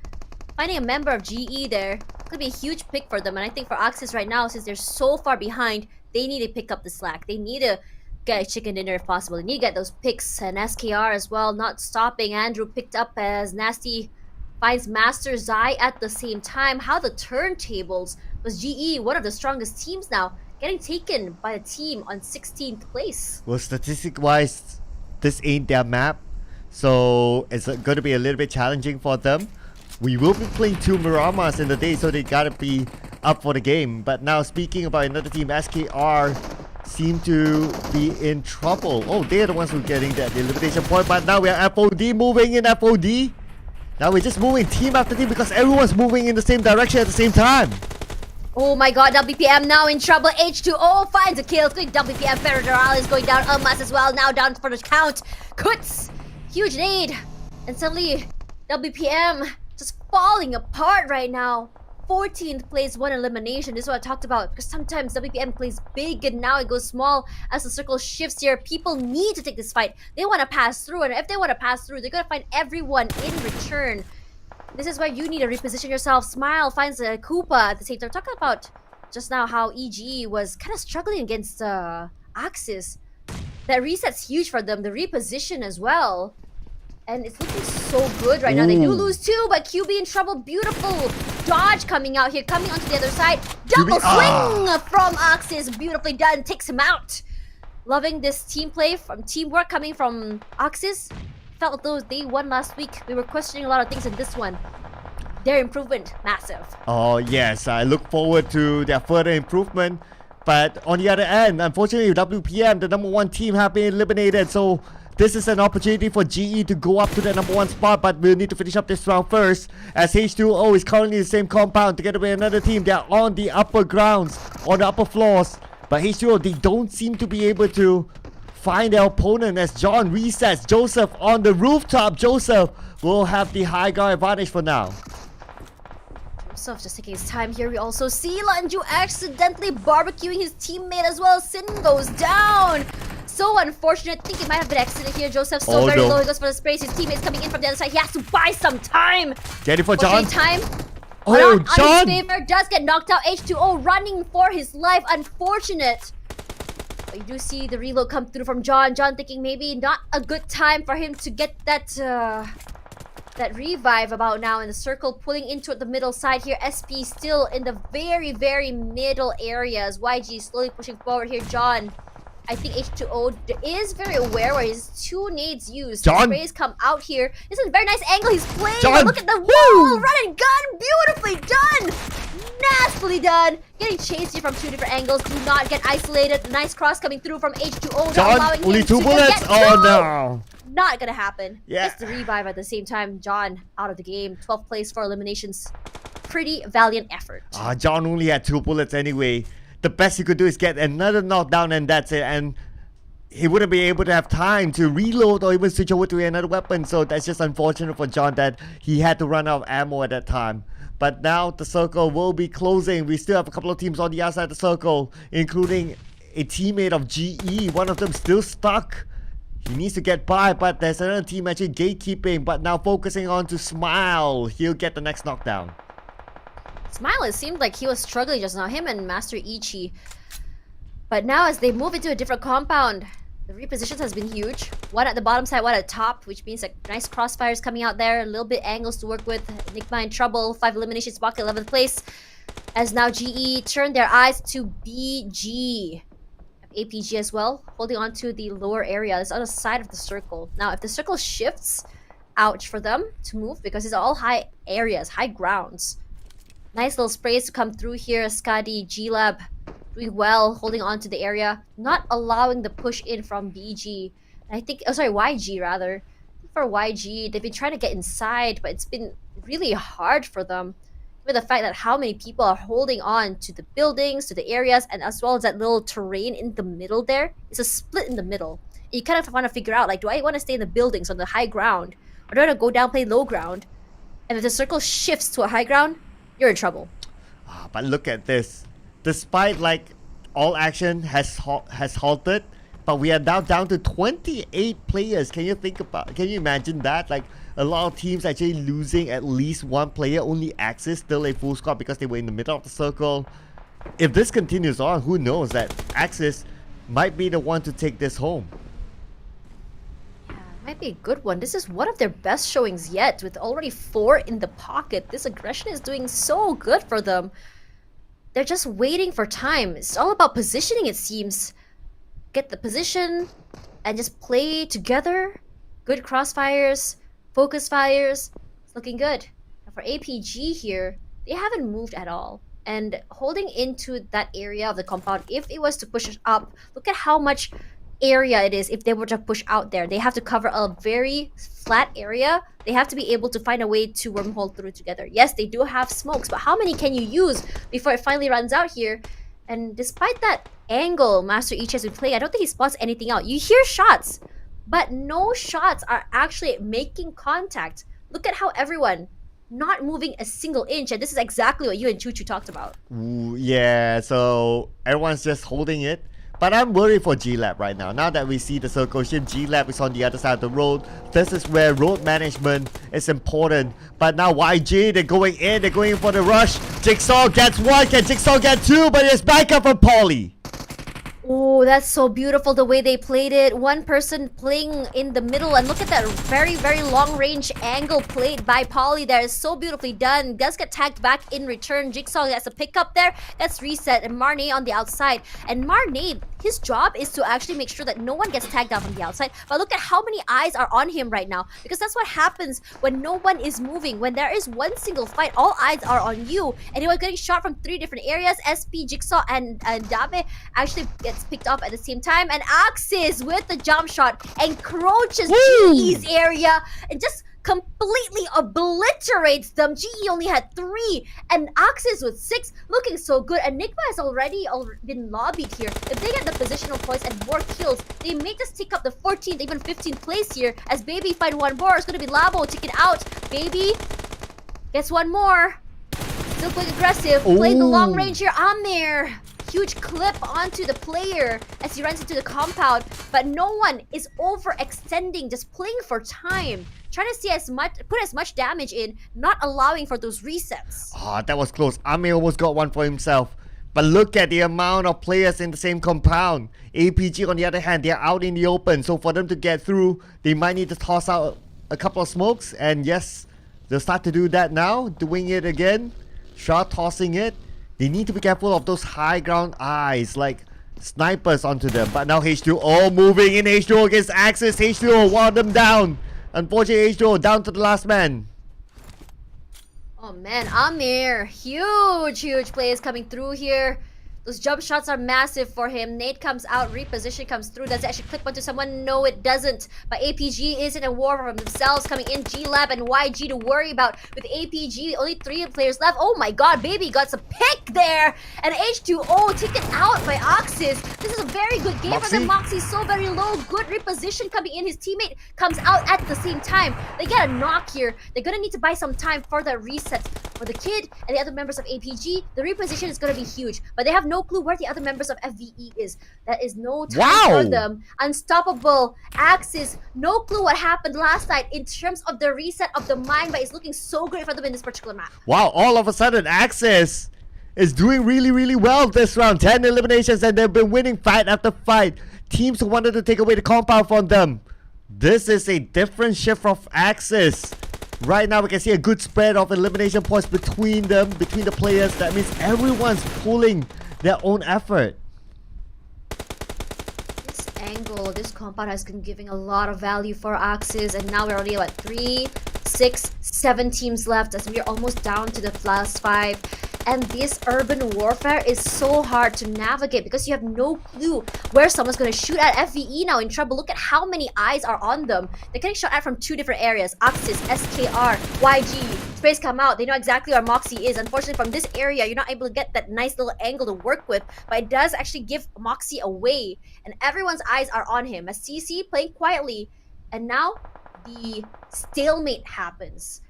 Finding a member of GE there could be a huge pick for them. And I think for Axis right now, since they're so far behind, they need to pick up the slack. They need to get a chicken dinner if possible. They need to get those picks. And SKR as well, not stopping. Andrew picked up as Nasty finds Master Zai at the same time. How the turntables was GE, one of the strongest teams now, getting taken by a team on 16th place.
Well, statistic-wise, this ain't their map. So it's going to be a little bit challenging for them. We will be playing 2 Miramas in the day, so they gotta be up for the game. But now speaking about another team, SKR seem to be in trouble. Oh, they're the ones who are getting that elimination point. But now we are FOD moving in FOD. Now we're just moving team after team because everyone's moving in the same direction at the same time.
Oh my god, WPM now in trouble. H2O finds a kill. WPM Federal is going down. Almas as well, now down for the count. Kuts, huge nade. And suddenly, WPM just falling apart right now. 14th place, 1 elimination. This is what I talked about. Because sometimes WPM plays big and now it goes small as the circle shifts here. People need to take this fight. They want to pass through. And if they want to pass through, they're going to find everyone in return. This is where you need to reposition yourself. Smile finds a Koopa at the same time. Talking about just now how EG was kind of struggling against Axis. That reset's huge for them. The reposition as well. And it's looking so good right now. They do lose 2, but QB in trouble. Beautiful dodge coming out here. Coming onto the other side. Double swing from Axis. Beautifully done. Takes him out. Loving this team play from teamwork coming from Axis. Felt though they won last week. We were questioning a lot of things in this one. their improvement massive.
Oh yes, I look forward to their further improvement. But on the other end, unfortunately, WPM, the number 1 team, have been eliminated. So this is an opportunity for GE to go up to the number 1 spot. But we'll need to finish up this round first, as H2O is currently in the same compound together with another team. They are on the upper grounds, on the upper floors. But H2O, they don't seem to be able to find their opponent as John resets. Joseph on the rooftop. Joseph will have the high ground advantage for now.
Joseph just taking his time here. We also see Lanju accidentally barbecuing his teammate as well. Sin goes down. So unfortunate. I think it might have been accident here. Joseph still very low. He goes for the sprays. His teammate's coming in from the other side. He has to buy some time.
Get it for John.
Time.
Oh, John!
On his favor, does get knocked out. H2O running for his life. Unfortunate. But you do see the reload come through from John. John thinking maybe not a good time for him to get that revive about now in the circle, pulling into the middle side here. SP still in the very, very middle areas. YG slowly pushing forward here. John, I think H2O is very aware where his 2 nades used.
John!
The sprays come out here. This is a very nice angle he's playing.
John!
Look at the wall! Run and gun! Beautifully done! Nastily done! Getting chased here from 2 different angles. Do not get isolated. Nice cross coming through from H2O.
John, only 2 bullets. Oh no!
Not gonna happen.
Yeah.
It's the revive at the same time. John out of the game. 12th place for eliminations. Pretty valiant effort.
John only had 2 bullets anyway. The best he could do is get another knockdown and that's it. And he wouldn't be able to have time to reload or even switch over to another weapon. So that's just unfortunate for John that he had to run out of ammo at that time. But now the circle will be closing. We still have a couple of teams on the outside of the circle, including a teammate of GE. One of them still stuck. He needs to get by, but there's another team actually gatekeeping, but now focusing on to Smile. He'll get the next knockdown.
Smile, it seemed like he was struggling just now, him and Master Ichi. But now as they move into a different compound, the repositions has been huge. One at the bottom side, one at the top, which means like nice crossfires coming out there, a little bit angles to work with. Enigma in trouble, 5 eliminations, pocket 11th place. As now GE turn their eyes to BG. APG as well, holding on to the lower area. It's on the side of the circle. Now, if the circle shifts, ouch for them to move because it's all high areas, high grounds. Nice little sprays to come through here. Skadi, G-Lab doing well, holding on to the area, not allowing the push in from BG. I think, oh sorry, YG rather. For YG, they've been trying to get inside, but it's been really hard for them. With the fact that how many people are holding on to the buildings, to the areas, and as well as that little terrain in the middle there. It's a split in the middle. You kind of want to figure out, like, do I want to stay in the buildings on the high ground? Or do I want to go down, play low ground? And if the circle shifts to a high ground, you're in trouble.
But look at this. Despite, like, all action has halted, but we are now down to 28 players. Can you imagine that? Like, a lot of teams actually losing at least 1 player. Only Axis still a full squad because they were in the middle of the circle. If this continues on, who knows that Axis might be the one to take this home.
Yeah, might be a good one. This is one of their best showings yet, with already 4 in the pocket. This aggression is doing so good for them. They're just waiting for time. It's all about positioning, it seems. Get the position and just play together. Good crossfires. Focus fires, it's looking good. And for APG here, they haven't moved at all. And holding into that area of the compound, if it was to push it up, look at how much area it is if they were to push out there. They have to cover a very flat area. They have to be able to find a way to wormhole through together. Yes, they do have smokes, but how many can you use before it finally runs out here? And despite that angle Master Ichi has been playing, I don't think he spots anything out. You hear shots, but no shots are actually making contact. Look at how everyone not moving a single inch, and this is exactly what you and Choo Choo talked about.
Ooh, yeah, so everyone's just holding it. But I'm worried for G-Lab right now. Now that we see the circle shift, G-Lab is on the other side of the road. This is where road management is important. But now YG, they're going in for the rush. Jigsaw gets 1, can Jigsaw get 2? But it's back up from Polly.
Oh, that's so beautiful the way they played it. One person playing in the middle, and look at that very, very long range angle played by Polly there. Is so beautifully done. Does get tagged back in return. Jigsaw gets a pick up there. That's reset, and Marnay on the outside. And Marnay, his job is to actually make sure that no one gets tagged out from the outside. But look at how many eyes are on him right now, because that's what happens when no one is moving. When there is one single fight, all eyes are on you, and he was getting shot from 3 different areas. SP, Jigsaw, and Dabe actually gets picked up at the same time, and Axis with the jump shot encroaches GE's area and just completely obliterates them. GE only had 3 and Axis with 6, looking so good. Enigma has already been lobbied here. If they get the positional points and more kills, they may just take up the 14th, even 15th place here, as Baby find one more. It's gonna be Labo taken out. Baby gets one more. Still going aggressive. Playing the long range here. Amir. Huge clip onto the player as he runs into the compound, but no one is overextending, just playing for time, trying to see put as much damage in, not allowing for those resets.
That was close. Amir almost got one for himself. But look at the amount of players in the same compound. APG, on the other hand, they're out in the open, so for them to get through, they might need to toss out a couple of smokes, and yes, they'll start to do that now, doing it again. Shot tossing it. They need to be careful of those high ground eyes, like snipers onto them. But now H2O moving in. H2O against Axis. H2O wore them down. Unfortunately, H2O down to the last man.
Oh man, Amir, huge plays coming through here. Those jump shots are massive for him. Nate comes out, reposition comes through. Does it actually clip onto someone? No, it doesn't. But APG is in a war from themselves, coming in. G-Lab and YG to worry about. With APG, only 3 players left. Oh my god, Baby got some pick there. And H2O taken out by Oxys. This is a very good game for them. Moxie so very low. Good reposition coming in. His teammate comes out at the same time. They get a knock here. They're gonna need to buy some time for the reset. For the kid and the other members of APG, the reposition is gonna be huge. But they have no clue where the other members of FVE is. That is no time for them. Unstoppable. Axis, no clue what happened last night in terms of the reset of the mine, but it's looking so great for them in this particular map.
Wow, all of a sudden Axis is doing really well this round. 10 eliminations and they've been winning fight after fight. Teams who wanted to take away the compound from them. This is a different shift of Axis. Right now we can see a good spread of elimination points between them, between the players. That means everyone's pulling their own effort.
This angle, this compound has been giving a lot of value for Axis, and now we're already at 3, 6, 7 teams left as we're almost down to the last 5. And this urban warfare is so hard to navigate because you have no clue where someone's going to shoot at. FVE now in trouble. Look at how many eyes are on them. They're getting shot at from 2 different areas. Axis, SKR, YG. Sprays come out. They know exactly where Moxie is. Unfortunately, from this area, you're not able to get that nice little angle to work with. But it does actually give Moxie away. And everyone's eyes are on him. As CC playing quietly. And now, the stalemate happens.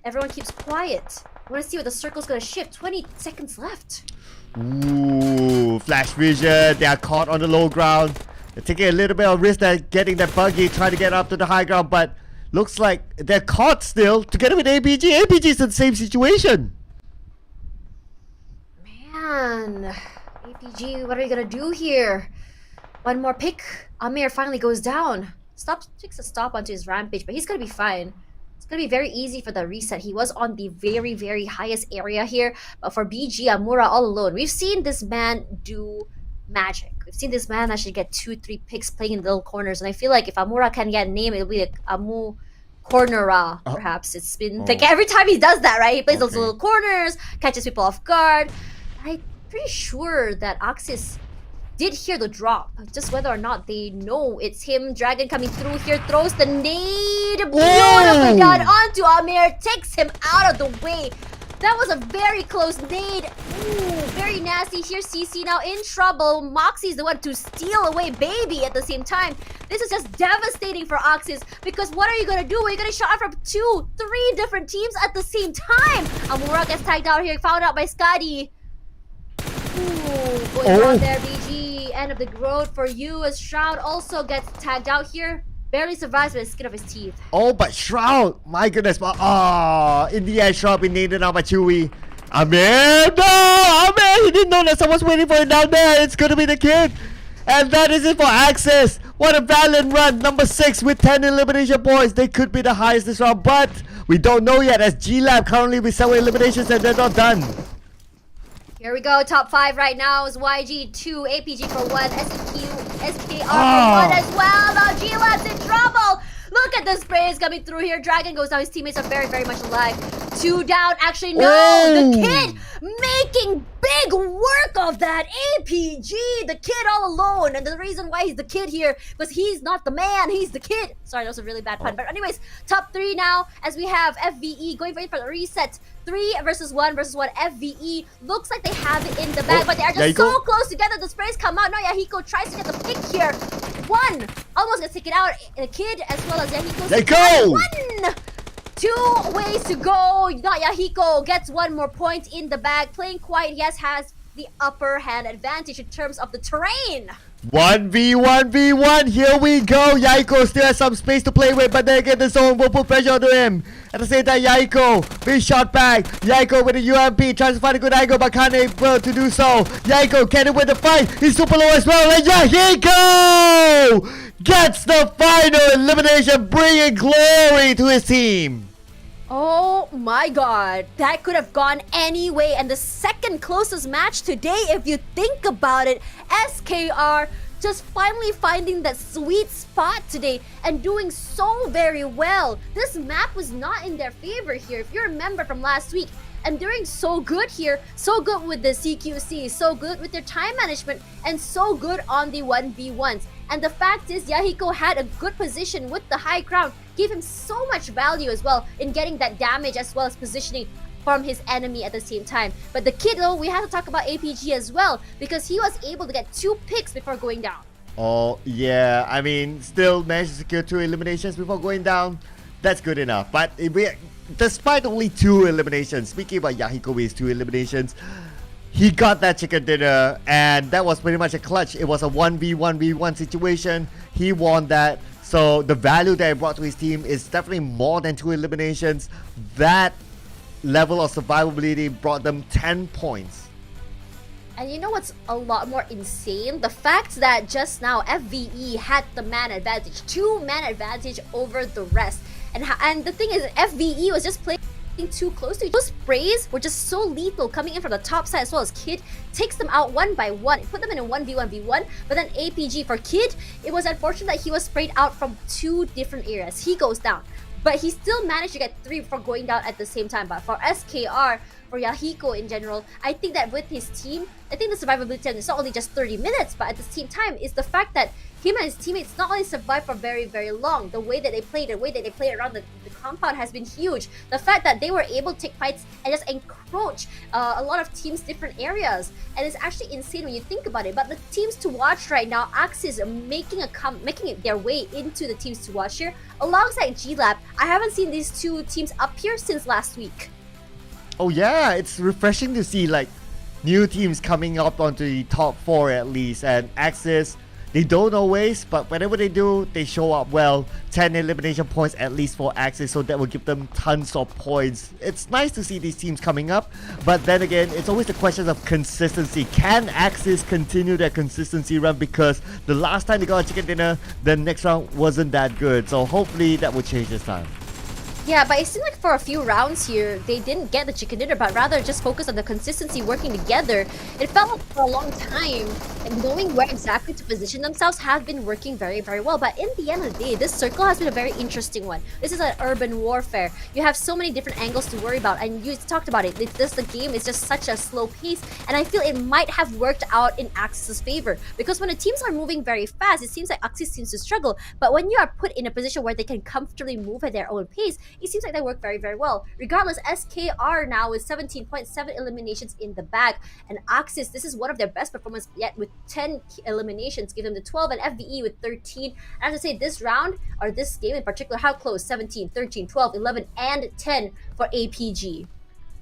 Everyone keeps quiet. I want to see what the circle's going to shift. 20 seconds left.
Ooh, flash vision. They are caught on the low ground. They're taking a little bit of risk at getting that buggy, trying to get up to the high ground, but looks like they're caught still together with APG. APG is in the same situation.
Man, APG, what are you going to do here? One more pick. Amir finally goes down. Takes a stop onto his rampage, but he's going to be fine. It's going to be very easy for the reset. He was on the very highest area here. But for BG, Amura all alone. We've seen this man do magic. We've seen this man actually get 2-3 picks playing in little corners. And I feel like if Amura can get a name, it'll be like Amu Cornera, perhaps. It's been like every time he does that, right? He plays those little corners, catches people off guard. I'm pretty sure that Axis did hear the drop, just whether or not they know it's him. Dragon coming through here, throws the nade, beautifully done onto Amir, takes him out of the way. That was a very close nade. Ooh, very nasty here. CC now in trouble. Moxie's the one to steal away Baby at the same time. This is just devastating for Axis, because what are you gonna do? Are you gonna shot from 2, 3 different teams at the same time? Amura gets tagged out here, found out by Skadi. Ooh, going down there, BG. End of the road for you, as Shroud also gets tagged out here. Barely survives with the skin of his teeth.
Oh, but Shroud! My goodness. In the end, Shroud been needed out by Chewy. Amir! No! Amir! He didn't know that someone's waiting for him down there. It's gonna be the kid. And that is it for Axis. What a valiant run. Number 6 with 10 elimination points. They could be the highest this round, but we don't know yet as G-Lab currently with 7 eliminations and they're not done.
Here we go, top 5 right now is YG 2, APG for 1, SKR for 1 as well. Now G-Lab's in trouble. Look at the sprays coming through here. Dragon goes down. His teammates are very, very much alive. 2 down. Actually, no.
Oh.
The kid making big work of that. APG, the kid all alone. And the reason why he's the kid here, because he's not the man. He's the kid. Sorry, that was a really bad pun. But anyways, top 3 now as we have FVE going for the reset. 3 versus 1 versus 1. FVE looks like they have it in the bag, but they are just so close together. The sprays come out. Now Yahiko tries to get the pick here. 1 almost gets taken out. The kid as well as Yahiko.
They go!
1! 2 ways to go. Not Yahiko gets 1 more point in the bag. Playing quiet, yes, has the upper hand advantage in terms of the terrain.
1v1v1, here we go. Yaiko still has some space to play with, but then again the zone will put pressure onto him. At the same time, Yaiko being shot back. Yaiko with the UMP tries to find a good angle but can't able to do so. Yaiko can win the fight. He's super low as well, and Yahiko gets the final elimination, bringing glory to his team.
Oh my god, that could have gone any way, and the second closest match today, if you think about it. SKR just finally finding that sweet spot today and doing so very well. This map was not in their favor here, if you remember from last week. And doing so good here, so good with the CQC, so good with their time management, and so good on the 1v1s. And the fact is, Yahiko had a good position with the high ground, gave him so much value as well in getting that damage as well as positioning from his enemy at the same time. But the kid though, we have to talk about APG as well, because he was able to get 2 picks before going down.
Oh yeah, I mean, still managed to secure 2 eliminations before going down. That's good enough. But despite only 2 eliminations, speaking about Yahiko with his 2 eliminations, he got that chicken dinner, and that was pretty much a clutch. It was a 1v1v1 situation. He won that. So the value that he brought to his team is definitely more than 2 eliminations. That level of survivability brought them 10 points.
And you know what's a lot more insane? The fact that just now FVE had the man advantage, 2 man advantage over the rest. And the thing is, FVE was just playing too close to each other. Those sprays were just so lethal coming in from the top side as well as Kid takes them out 1 by 1, put them in a 1v1v1. But then APG for Kid, it was unfortunate that he was sprayed out from 2 different areas. He goes down, but he still managed to get 3 before going down at the same time. But for SKR, for Yahiko in general, I think that with his team, I think the survivability is not only just 30 minutes, but at the same time is the fact that him and his teammates not only survived for very, very long. The way that they played, around the compound has been huge. The fact that they were able to take fights and just encroach a lot of teams' different areas, and it's actually insane when you think about it. But the teams to watch right now, Axis making it their way into the teams to watch here, alongside G-Lab. I haven't seen these 2 teams up here since last week.
Oh yeah, it's refreshing to see like new teams coming up onto the top 4 at least, and Axis, they don't always, but whenever they do, they show up well. 10 elimination points at least for Axis, so that will give them tons of points. It's nice to see these teams coming up, but then again, it's always the question of consistency. Can Axis continue their consistency run? Because the last time they got a chicken dinner, the next round wasn't that good. So hopefully that will change this time.
Yeah, but it seemed like for a few rounds here, they didn't get the chicken dinner, but rather just focus on the consistency working together. It felt like for a long time, and knowing where exactly to position themselves have been working very, very well. But in the end of the day, this circle has been a very interesting one. This is an urban warfare. You have so many different angles to worry about, and you talked about it. The game is just such a slow pace, and I feel it might have worked out in Axis' favor. Because when the teams are moving very fast, it seems like Axis seems to struggle. But when you are put in a position where they can comfortably move at their own pace, it seems like they work very, very well. Regardless, SKR now with 17.7 eliminations in the bag, and Axis, this is one of their best performances yet with 10 eliminations, give them the 12, and FVE with 13. I have to say, this round, or this game in particular, how close? 17, 13, 12, 11, and 10 for APG.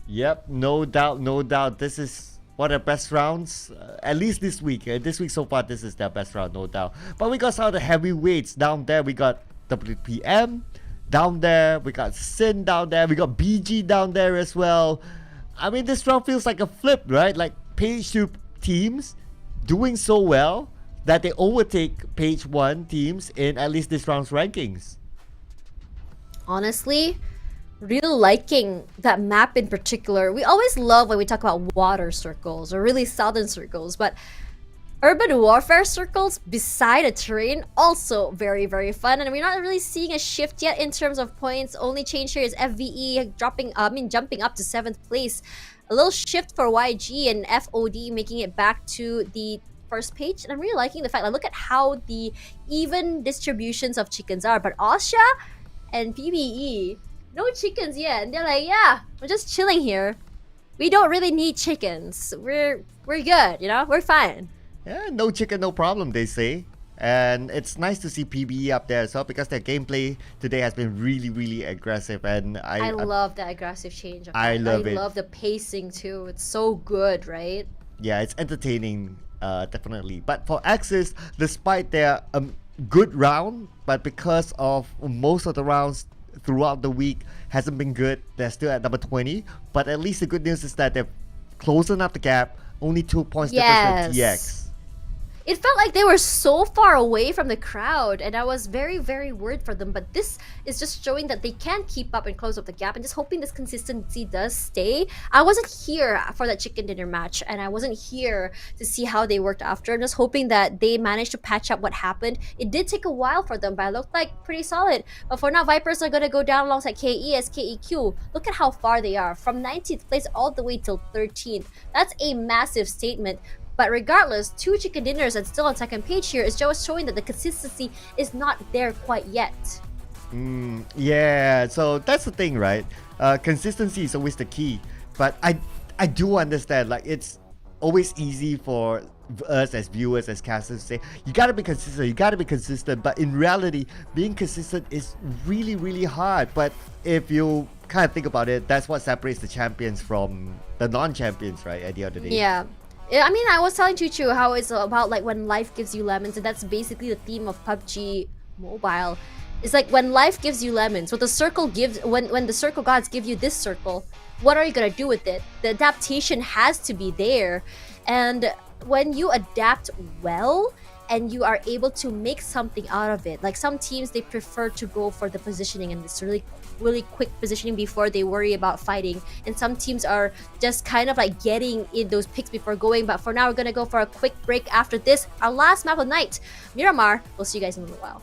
Yep, no doubt, no doubt. This is one of the best rounds, at least this week. This week so far, this is their best round, no doubt. But we got some of the heavyweights down there. We got WPM down there, we got Sin down there, we got BG down there as well. I mean, this round feels like a flip, right? Like page 2 teams doing so well, that they overtake page 1 teams in at least this round's rankings?
Honestly, really liking that map in particular. We always love when we talk about water circles or really southern circles, but urban warfare circles beside a terrain also very, very fun, and we're not really seeing a shift yet in terms of points. Only change here is FVE jumping up to 7th place. A little shift for YG and FOD making it back to the first page, and I'm really liking the fact that look at how the even distributions of chickens are. But Osha and PBE, no chickens yet, and they're like, yeah, we're just chilling here. We don't really need chickens. We're good, you know, we're fine.
Yeah, no chicken, no problem, they say. And it's nice to see PBE up there as well, because their gameplay today has been really, really aggressive. And
I love the aggressive change.
I love it.
I love the pacing too. It's so good, right?
Yeah, it's entertaining, definitely. But for Axis, despite their good round, but because of most of the rounds throughout the week hasn't been good, they're still at number 20. But at least the good news is that they're closing up the gap, only 2 points difference with TX.
It felt like they were so far away from the crowd, and I was very, very worried for them. But this is just showing that they can keep up and close up the gap, and just hoping this consistency does stay. I wasn't here for that chicken dinner match, and I wasn't here to see how they worked after. I'm just hoping that they managed to patch up what happened. It did take a while for them, but it looked like pretty solid. But for now, Vipers are going to go down alongside KE as KEQ. Look at how far they are, from 19th place all the way till 13th. That's a massive statement. But regardless, 2 chicken dinners and still on second page here is just showing that the consistency is not there quite yet.
Yeah, so that's the thing, right? Consistency is always the key. But I do understand, like, it's always easy for us as viewers, as casters to say, you gotta be consistent, but in reality, being consistent is really, really hard. But if you kind of think about it, that's what separates the champions from the non-champions, right, at the end of the day.
Yeah. I mean, I was telling Chuchu how it's about like when life gives you lemons, and that's basically the theme of PUBG Mobile. It's like when life gives you lemons, what the circle gives, when the circle gods give you this circle, what are you gonna do with it? The adaptation has to be there, and when you adapt well and you are able to make something out of it, like some teams, they prefer to go for the positioning and this really quick positioning before they worry about fighting, and some teams are just kind of like getting in those picks before going. But for now, we're gonna go for a quick break. After this, our last map of the night, Myanmar. We'll see you guys in a little while.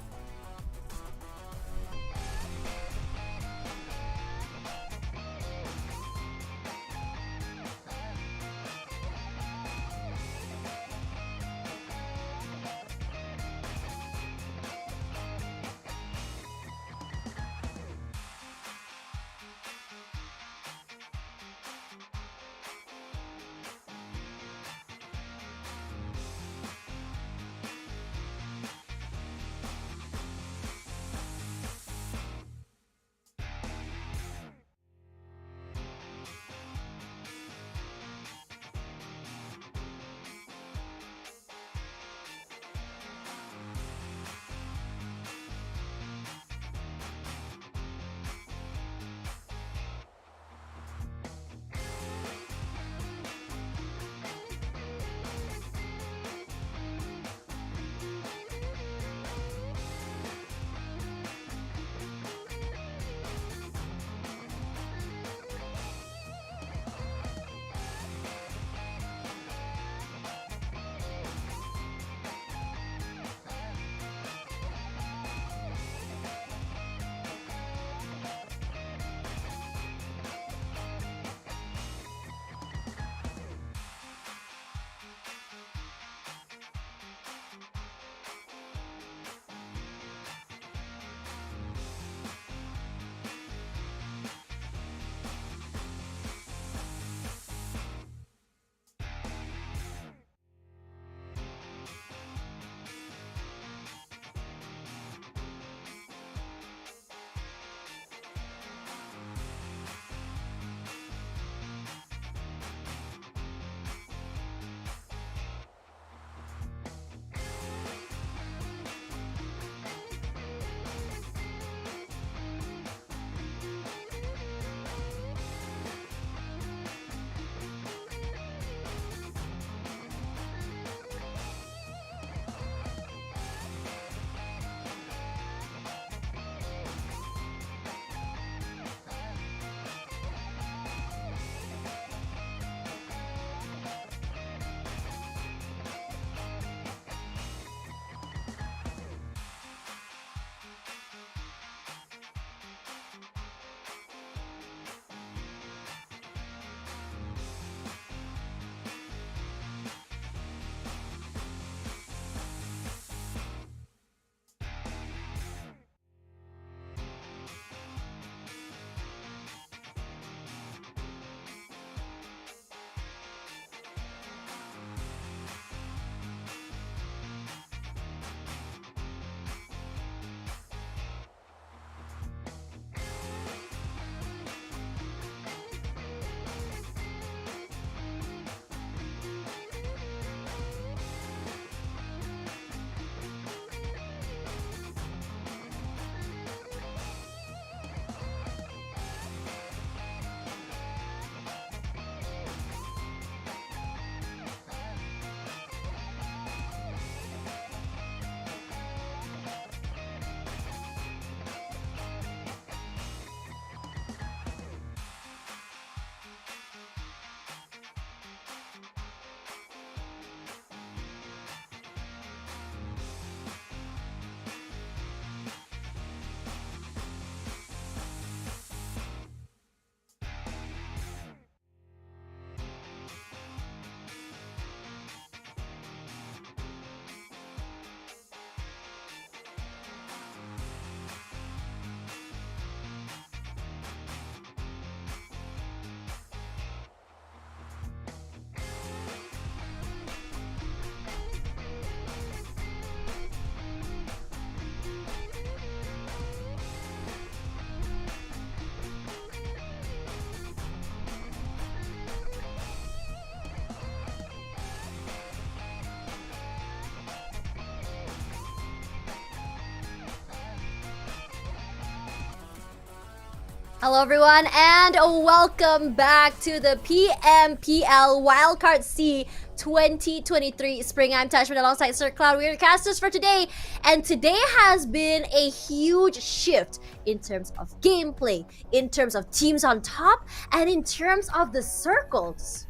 Hello everyone and welcome back to the PMPL Wildcard SEA 2023 Spring. I'm Tashman alongside Sir Cloud. We're your casters for today, and today has been a huge shift in terms of gameplay, in terms of teams on top, and in terms of the circles.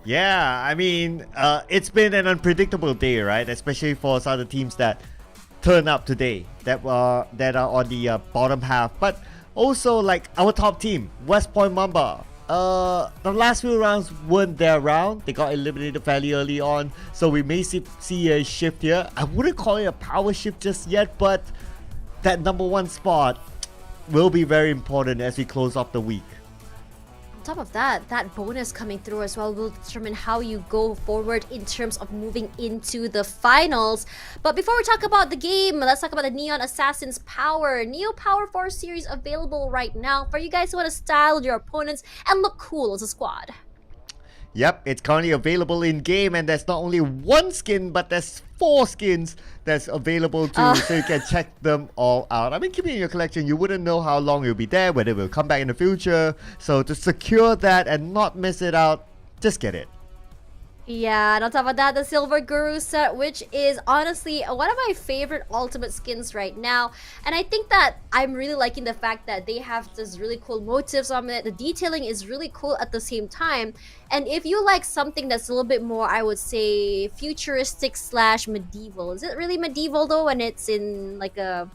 Yeah, I mean, it's been an unpredictable day, right? Especially for some of the teams that turn up today, that are on the bottom half, but also like our top team, West Point Mamba. The last few rounds weren't their round. They got eliminated fairly early on, so we may see a shift here. I wouldn't call it a power shift just yet, but that #1 spot will be very important as we close off the week.
On top of that, that bonus coming through as well will determine how you go forward in terms of moving into the finals. But before we talk about the game, let's talk about the Neon Assassins Power. Neo Power 4 series available right now for you guys who want to style your opponents and look cool as a squad.
Yep, it's currently available in game, and there's not only one skin, but there's 4 skins that's available too, so you can check them all out. I mean, keeping it in your collection, you wouldn't know how long it'll be there, whether it will come back in the future. So to secure that and not miss it out, just get it.
Yeah, and on top of that, the Silver Guru set, which is honestly one of my favorite ultimate skins right now. And I think that I'm really liking the fact that they have this really cool motifs on it. The detailing is really cool at the same time. And if you like something that's a little bit more, I would say, futuristic / medieval. Is it really medieval though when it's in like a,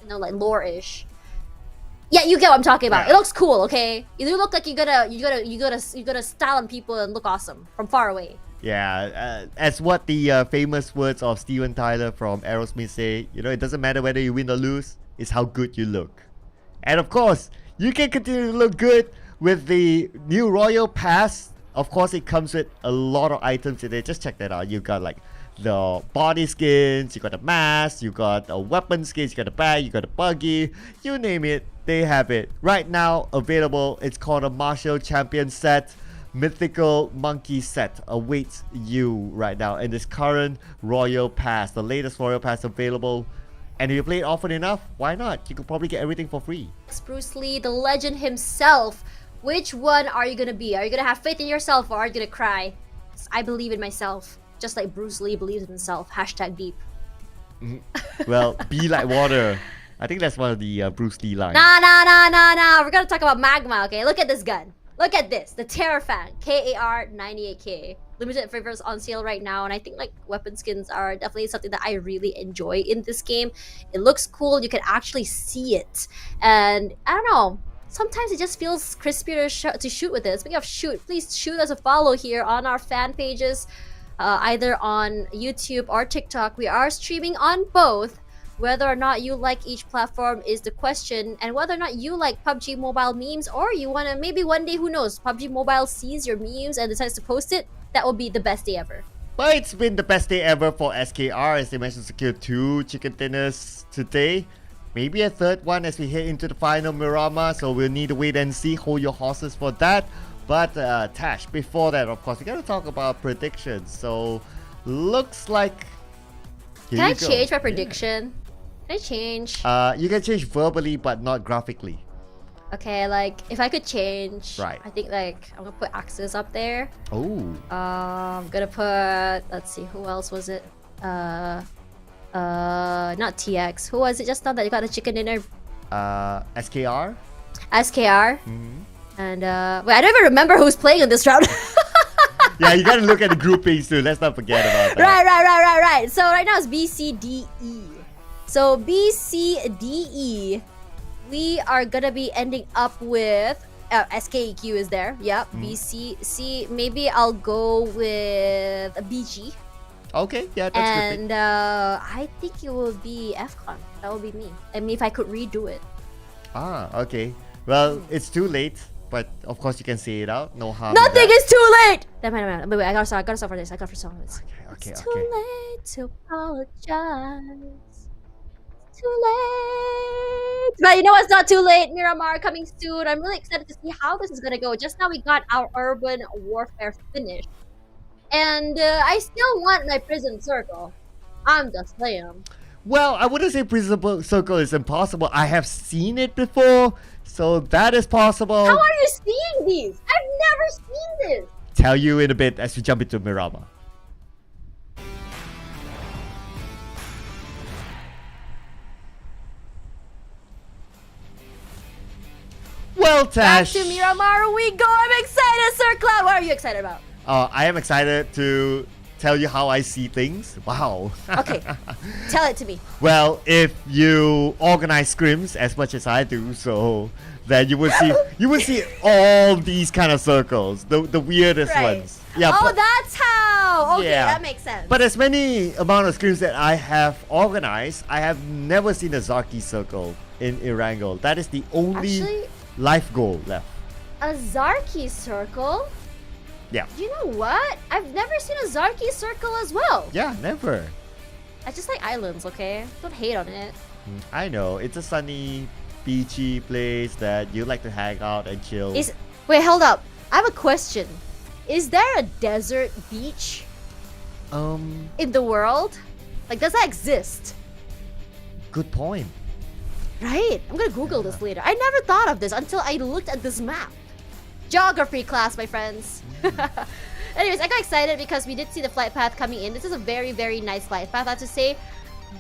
you know, like lore-ish? Yeah, you get what I'm talking about.
Yeah.
It looks cool, okay? You do look like you gotta style on people and look awesome from far away.
Yeah, as what the famous words of Steven Tyler from Aerosmith say, you know, it doesn't matter whether you win or lose, it's how good you look. And of course, you can continue to look good with the new Royal Pass. Of course, it comes with a lot of items in it. Just check that out. You got like the body skins, you got the mask, you got the weapon skins, you got the bag, you got the buggy, you name it, they have it. Right now, available, it's called a Martial Champion set. Mythical Monkey set awaits you right now in this current Royal Pass, the latest Royal Pass available. And if you play it often enough, why not? You could probably get everything for free.
It's Bruce Lee, the legend himself. Which one are you gonna be? Are you gonna have faith in yourself, or are you gonna cry? I believe in myself, just like Bruce Lee believes in himself. #deep.
Well, be like water. I think that's one of the Bruce Lee lines.
Nah. We're gonna talk about magma, okay? Look at this gun. Look at this. The Terrafan KAR 98K. Limited favors on sale right now, and I think like weapon skins are definitely something that I really enjoy in this game. It looks cool. You can actually see it, and I don't know. Sometimes it just feels crispier to shoot with it. Speaking of shoot, please shoot us a follow here on our fan pages, either on YouTube or TikTok. We are streaming on both. Whether or not you like each platform is the question, and whether or not you like PUBG Mobile memes, or you want to, maybe one day, who knows, PUBG Mobile sees your memes and decides to post it, that will be the best day ever.
But it's been the best day ever for SKR, as they managed to secure 2 chicken dinners today. Maybe a third one as we head into the final Miramar, so we'll need to wait and see. Hold your horses for that. But Tash, before that, of course, we gotta talk about predictions. So looks like,
Can I change my prediction? Can I change?
You can change verbally but not graphically.
Okay, like if I could change,
right?
I think like I'm gonna put Axis up there.
Oh.
I'm gonna put, let's see, who else was it? Not TX. Who was it just now that you got a chicken dinner?
SKR.
SKR. And wait, I don't even remember who's playing in this round.
Yeah, you gotta look at the groupings too. Let's not forget about that.
Right. So right now it's BCDE. So BCDE, we are gonna be ending up with SKEQ is there. Yep. BCC. Maybe I'll go with a BG.
Okay, yeah, that's good.
And I think it will be FCON. That will be me. I mean, if I could redo it.
Ah, okay. Well, it's too late, but of course you can say it out. No harm.
Nothing is too late. Wait, I gotta stop for this.
Okay.
It's too late to apologize. Too late. But you know what's not too late? Miramar coming soon. I'm really excited to see how this is gonna go. Just now we got our urban warfare finished, and I still want my prison circle. I'm just saying.
Well, I wouldn't say principal circle is impossible. I have seen it before, so that is possible.
How are you seeing these? I've never seen this.
Tell you in a bit as we jump into Miramar. Well,
Back
Tash.
to Miramar we go. I'm excited, Sir Cloud. What are you excited about?
I am excited to tell you how I see things. Wow.
Okay, tell it to me.
Well, if you organize scrims as much as I do, so then you will see all these kind of circles, the weirdest
Right.
ones. Yeah.
Oh,
but,
that's how. Okay,
Yeah.
that makes sense.
but as many amount of scrims that I have organized, I have never seen a Zarki circle in Erangel. That is the only
Actually,
life goal left.
a Zarki circle?
Yeah.
You know what? I've never seen a Zarki circle as well.
Yeah, never.
I just like islands, okay? Don't hate on it.
I know it's a sunny, beachy place that you like to hang out and chill.
Wait, hold up. I have a question. Is there a desert beach in the world? Like, does that exist?
Good point.
Right. I'm gonna Google this later. I never thought of this until I looked at this map. Geography class, my friends. Anyways, I got excited because we did see the flight path coming in. This is a very, very nice flight path, I have to say.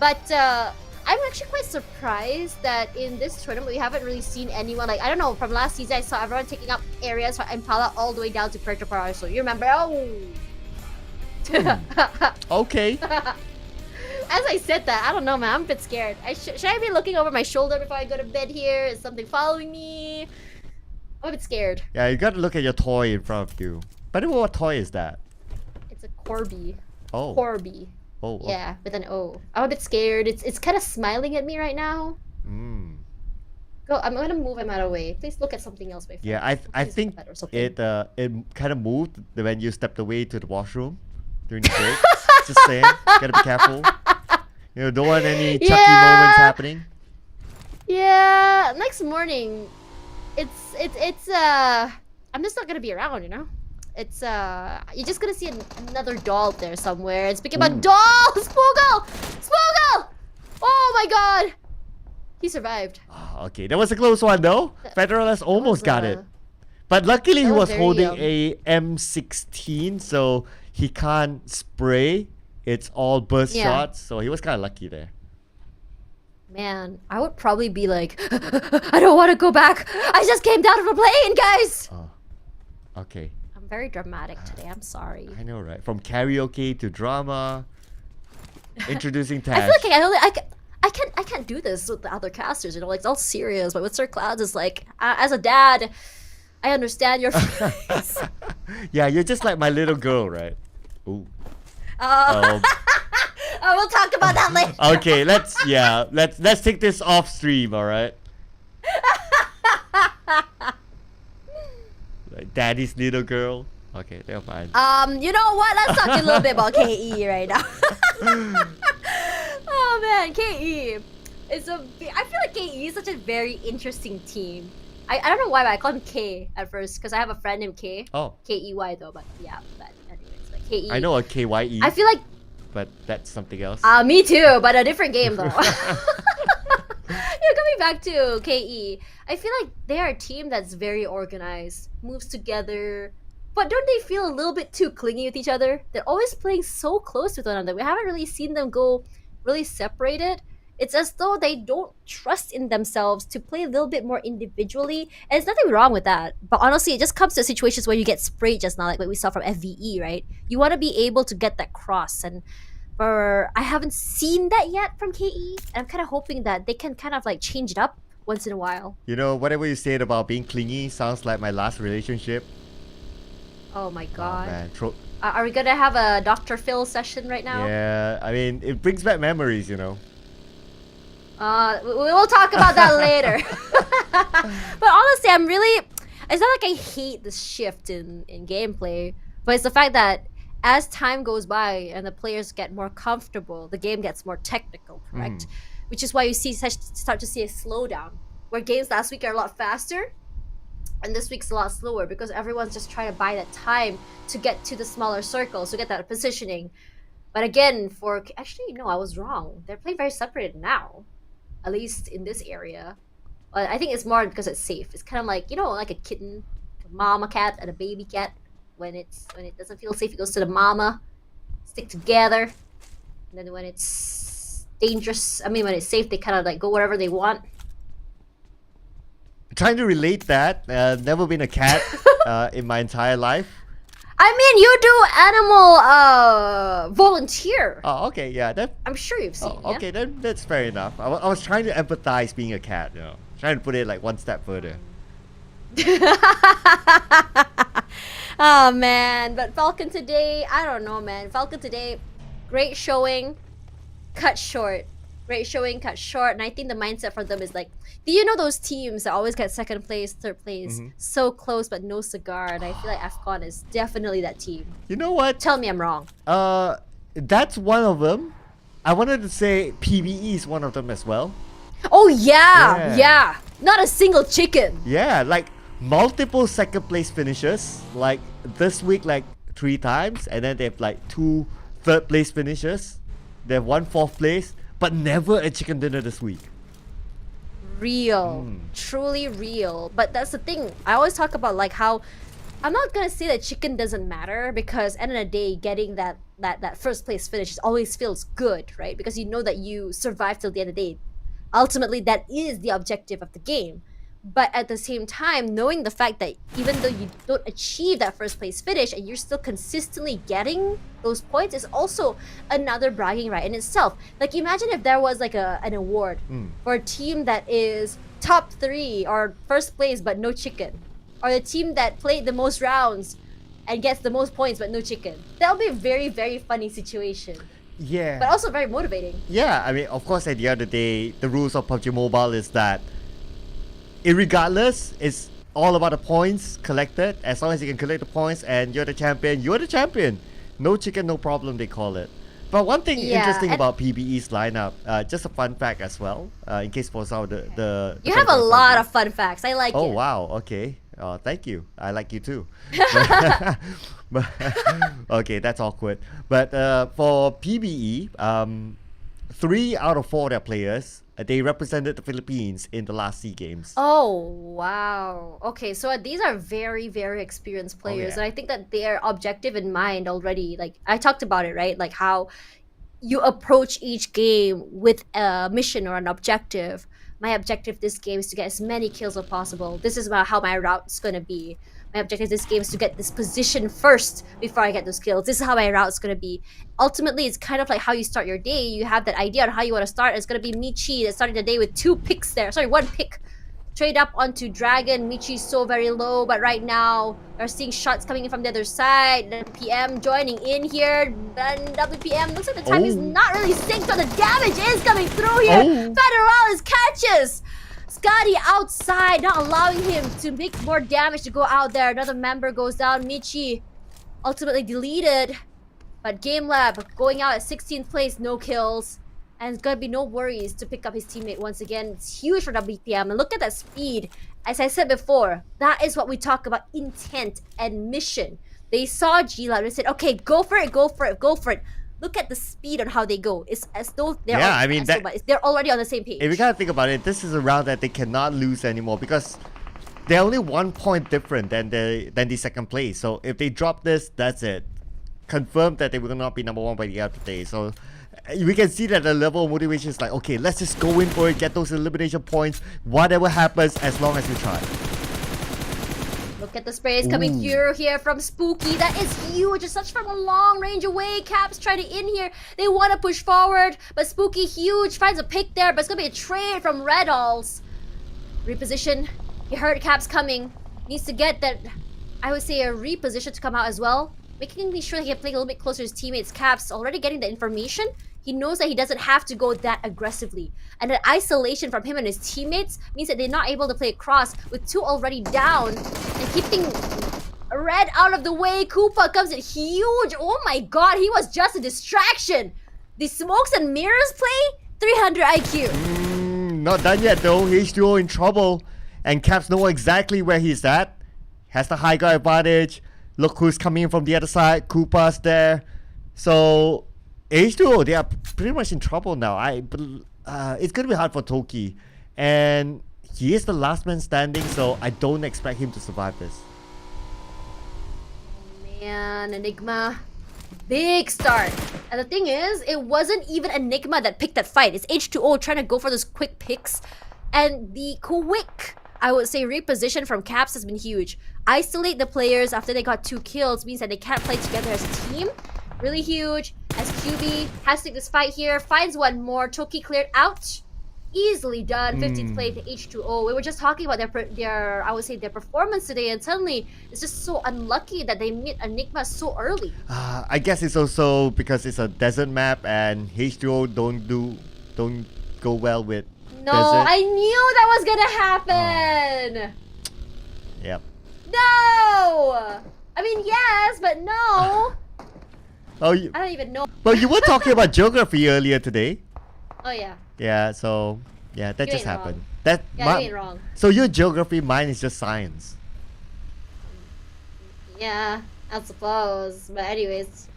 But I'm actually quite surprised that in this tournament we haven't really seen anyone. Like, I don't know, from last season I saw everyone taking up areas from Impala all the way down to Puerto Paraíso. You remember? Oh.
Okay.
As I said that, I don't know, man. I'm a bit scared. Should I be looking over my shoulder before I go to bed here? Is something following me? I'm a bit scared.
Yeah, you gotta look at your toy in front of you. By the way, what toy is that?
It's a Corby.
Oh.
Corby.
Oh. Oh.
Yeah, with an O. I'm a bit scared. It's kind of smiling at me right now.
Mm.
Go. I'm gonna move him out of the way. Please look at something else, my friend.
Yeah, I
Please
think
look at or something.
it kind of moved when you stepped away to the washroom during the break. Just saying, gotta be careful. You know, don't want any Chucky moments happening.
Yeah. Next morning, it's I'm just not gonna be around, you know. It's you're just gonna see another doll there somewhere. And speaking about dolls, Spoogle! Oh my god, he survived.
Oh, okay, that was a close one though. Federalist almost got it, but luckily he
that was
was
very,
holding a M16, so he can't spray. It's all burst
Yeah.
shots, so he was kind of lucky there.
Man, I would probably be like, I don't want to go back. I just came down from a plane, guys.
Oh, okay.
I'm very dramatic today. I'm sorry.
I know, right? From karaoke to drama, introducing Tash.
I feel like I can't do this with the other casters. You know, like it's all serious. But with Sir Clouds, it's like, as a dad, I understand your feelings.
Yeah, you're just like my little girl, right? Ooh.
We'll talk about that later.
Okay, let's take this off stream, all right? Like daddy's little girl. Okay, never mind.
You know what? Let's talk a little bit about KE right now. Oh man, KE. I feel like KE is such a very interesting team. I don't know why, but I call him K at first because I have a friend named K.
Oh.
KEY though, but yeah. But anyways, like KE.
I know a KYE,
I feel like
but that's something else.
me too, but a different game though. Coming back to KE, I feel like they're a team that's very organized, moves together, but don't they feel a little bit too clingy with each other? They're always playing so close with one another. We haven't really seen them go really separated. It's as though they don't trust in themselves to play a little bit more individually, and there's nothing wrong with that. But honestly, it just comes to situations where you get sprayed just now, like what we saw from FVE, right? You want to be able to get that cross, and I haven't seen that yet from KE, and I'm kind of hoping that they can kind of like change it up once in a while.
You know, whatever you said about being clingy sounds like my last relationship.
Oh my
Oh,
god.
man.
Are we gonna have a Dr. Phil session right now?
Yeah, I mean, it brings back memories, you know.
We'll talk about that later. But honestly, it's not like I hate the shift in gameplay, but it's the fact that as time goes by and the players get more comfortable, the game gets more technical, correct? Which is why you start to see a slowdown, where games last week are a lot faster and this week's a lot slower because everyone's just trying to buy that time to get to the smaller circles, to get that positioning. But again, actually no, I was wrong. They're playing very separated now, at least in this area. But I think it's more because it's safe. It's kind of like like a kitten, a mama cat and a baby cat. When it doesn't feel safe, it goes to the mama, stick together. And then when it's dangerous, when it's safe, they kind of like go wherever they want.
Trying to relate that. Never been a cat in my entire life.
You do animal volunteer.
Oh, okay, yeah.
I'm sure you've seen.
Oh, okay, then that's fair enough. I was trying to empathize being a cat, trying to put it like one step further.
Oh man, but Falcon today, I don't know, man. Falcon today, great showing, cut short. Great showing, cut short, and I think the mindset for them is like, do you know those teams that always get second place, third place, so close but no cigar? And I feel like AFCON is definitely that team.
You know what?
Tell me I'm wrong.
That's one of them. I wanted to say PBE is one of them as well.
Oh yeah. Not a single chicken.
Yeah, like multiple second place finishes. Like this week, like 3 times, and then they have like 2 third place finishes. They have 1 fourth place, but never a chicken dinner this week.
Real, truly real. But that's the thing. I always talk about like how I'm not gonna say that chicken doesn't matter, because end of the day, getting that first place finish always feels good, right? Because you know that you survived till the end of the day. Ultimately, that is the objective of the game. But at the same time, knowing the fact that even though you don't achieve that first place finish and you're still consistently getting those points is also another bragging right in itself. Like imagine if there was like an award for a team that is top 3 or first place but no chicken, or the team that played the most rounds and gets the most points but no chicken. That would be a very, very funny situation.
Yeah.
But also very motivating.
Yeah, of course, at the end of the day, the rules of PUBG Mobile is that irregardless, it's all about the points collected. As long as you can collect the points and you're the champion, you're the champion. No chicken, no problem, they call it. But one thing interesting about PBE's lineup, just a fun fact as well, in case for some of the
you have a lot of fun facts. I like it.
Oh wow, okay. Thank you. I like you too. but okay, that's awkward. But for PBE, 3 out of 4 of their players, they represented the Philippines in the last SEA Games.
Oh, wow. Okay, so these are very, very experienced players. And I think that their objective in mind already, like I talked about it, right? Like how you approach each game with a mission or an objective. My objective this game is to get as many kills as possible. This is about how my route's going to be. My objective this game is to get this position first before I get those kills. This is how my route's going to be. Ultimately, it's kind of like how you start your day. You have that idea on how you want to start. It's going to be Michi that started the day with 2 picks there. Sorry, 1 pick. Trade up onto Dragon. Michi's so very low, but right now we're seeing shots coming in from the other side. Then PM joining in here. Then WPM looks like the time is not really synced, but the damage is coming through here. Federalis catches Scotty outside, not allowing him to make more damage to go out there. Another member goes down. Michi ultimately deleted, but Game Lab going out at 16th place, no kills. And it's gonna be no worries to pick up his teammate once again. It's huge for WPM. And look at that speed. As I said before, that is what we talk about, intent and mission. They saw G-Lab and they said, okay, go for it, go for it, go for it. Look at the speed on how they go. It's as though they're they're already on the same page.
If you kind of think about it, this is a round that they cannot lose anymore because they're only 1 point different than the second place. So if they drop this, that's it. Confirmed that they will not be number 1 by the end of the day. So we can see that the level of motivation is like, okay, let's just go in for it, get those elimination points, whatever happens, as long as we try.
Look at the sprays coming through here from Spooky. That is huge. It's such from a long range away. Caps try to in here. They want to push forward, but Spooky huge finds a pick there, but it's gonna be a trade from Red Alls. Reposition. He heard Caps coming. Needs to get that, I would say, a reposition to come out as well. Making sure he can play a little bit closer to his teammates. Caps already getting the information. He knows that he doesn't have to go that aggressively. And the isolation from him and his teammates means that they're not able to play across with 2 already down. And keeping Red out of the way. Koopa comes in huge. Oh my god, he was just a distraction. The smokes and mirrors play? 300 IQ.
Not done yet though. H2O in trouble. And Caps know exactly where he's at. Has the high guard advantage. Look who's coming in from the other side. Koopa's there. So H2O, they are pretty much in trouble now. It's gonna be hard for Toki, and he is the last man standing, so I don't expect him to survive this.
Man, Enigma, big start. And the thing is, it wasn't even Enigma that picked that fight. It's H2O trying to go for those quick picks, and the quick, I would say, reposition from Caps has been huge. Isolate the players after they got 2 kills means that they can't play together as a team. Really huge. As QB has to take this fight here, finds one more. Toki cleared out. Easily done. 15th play to H2O. We were just talking about their I would say, their performance today, and suddenly it's just so unlucky that they meet Enigma so early.
I guess it's also because it's a desert map, and H2O don't go well with
No,
desert.
I knew that was gonna happen.
Yep.
No. I mean, yes, but no.
Oh,
I don't even know.
well, you were talking about geography earlier today.
Oh yeah.
Yeah, so yeah, that
You
just
ain't
happened.
wrong. Yeah, you ain't wrong.
So your geography, mine is just science.
Yeah, I suppose. But anyways,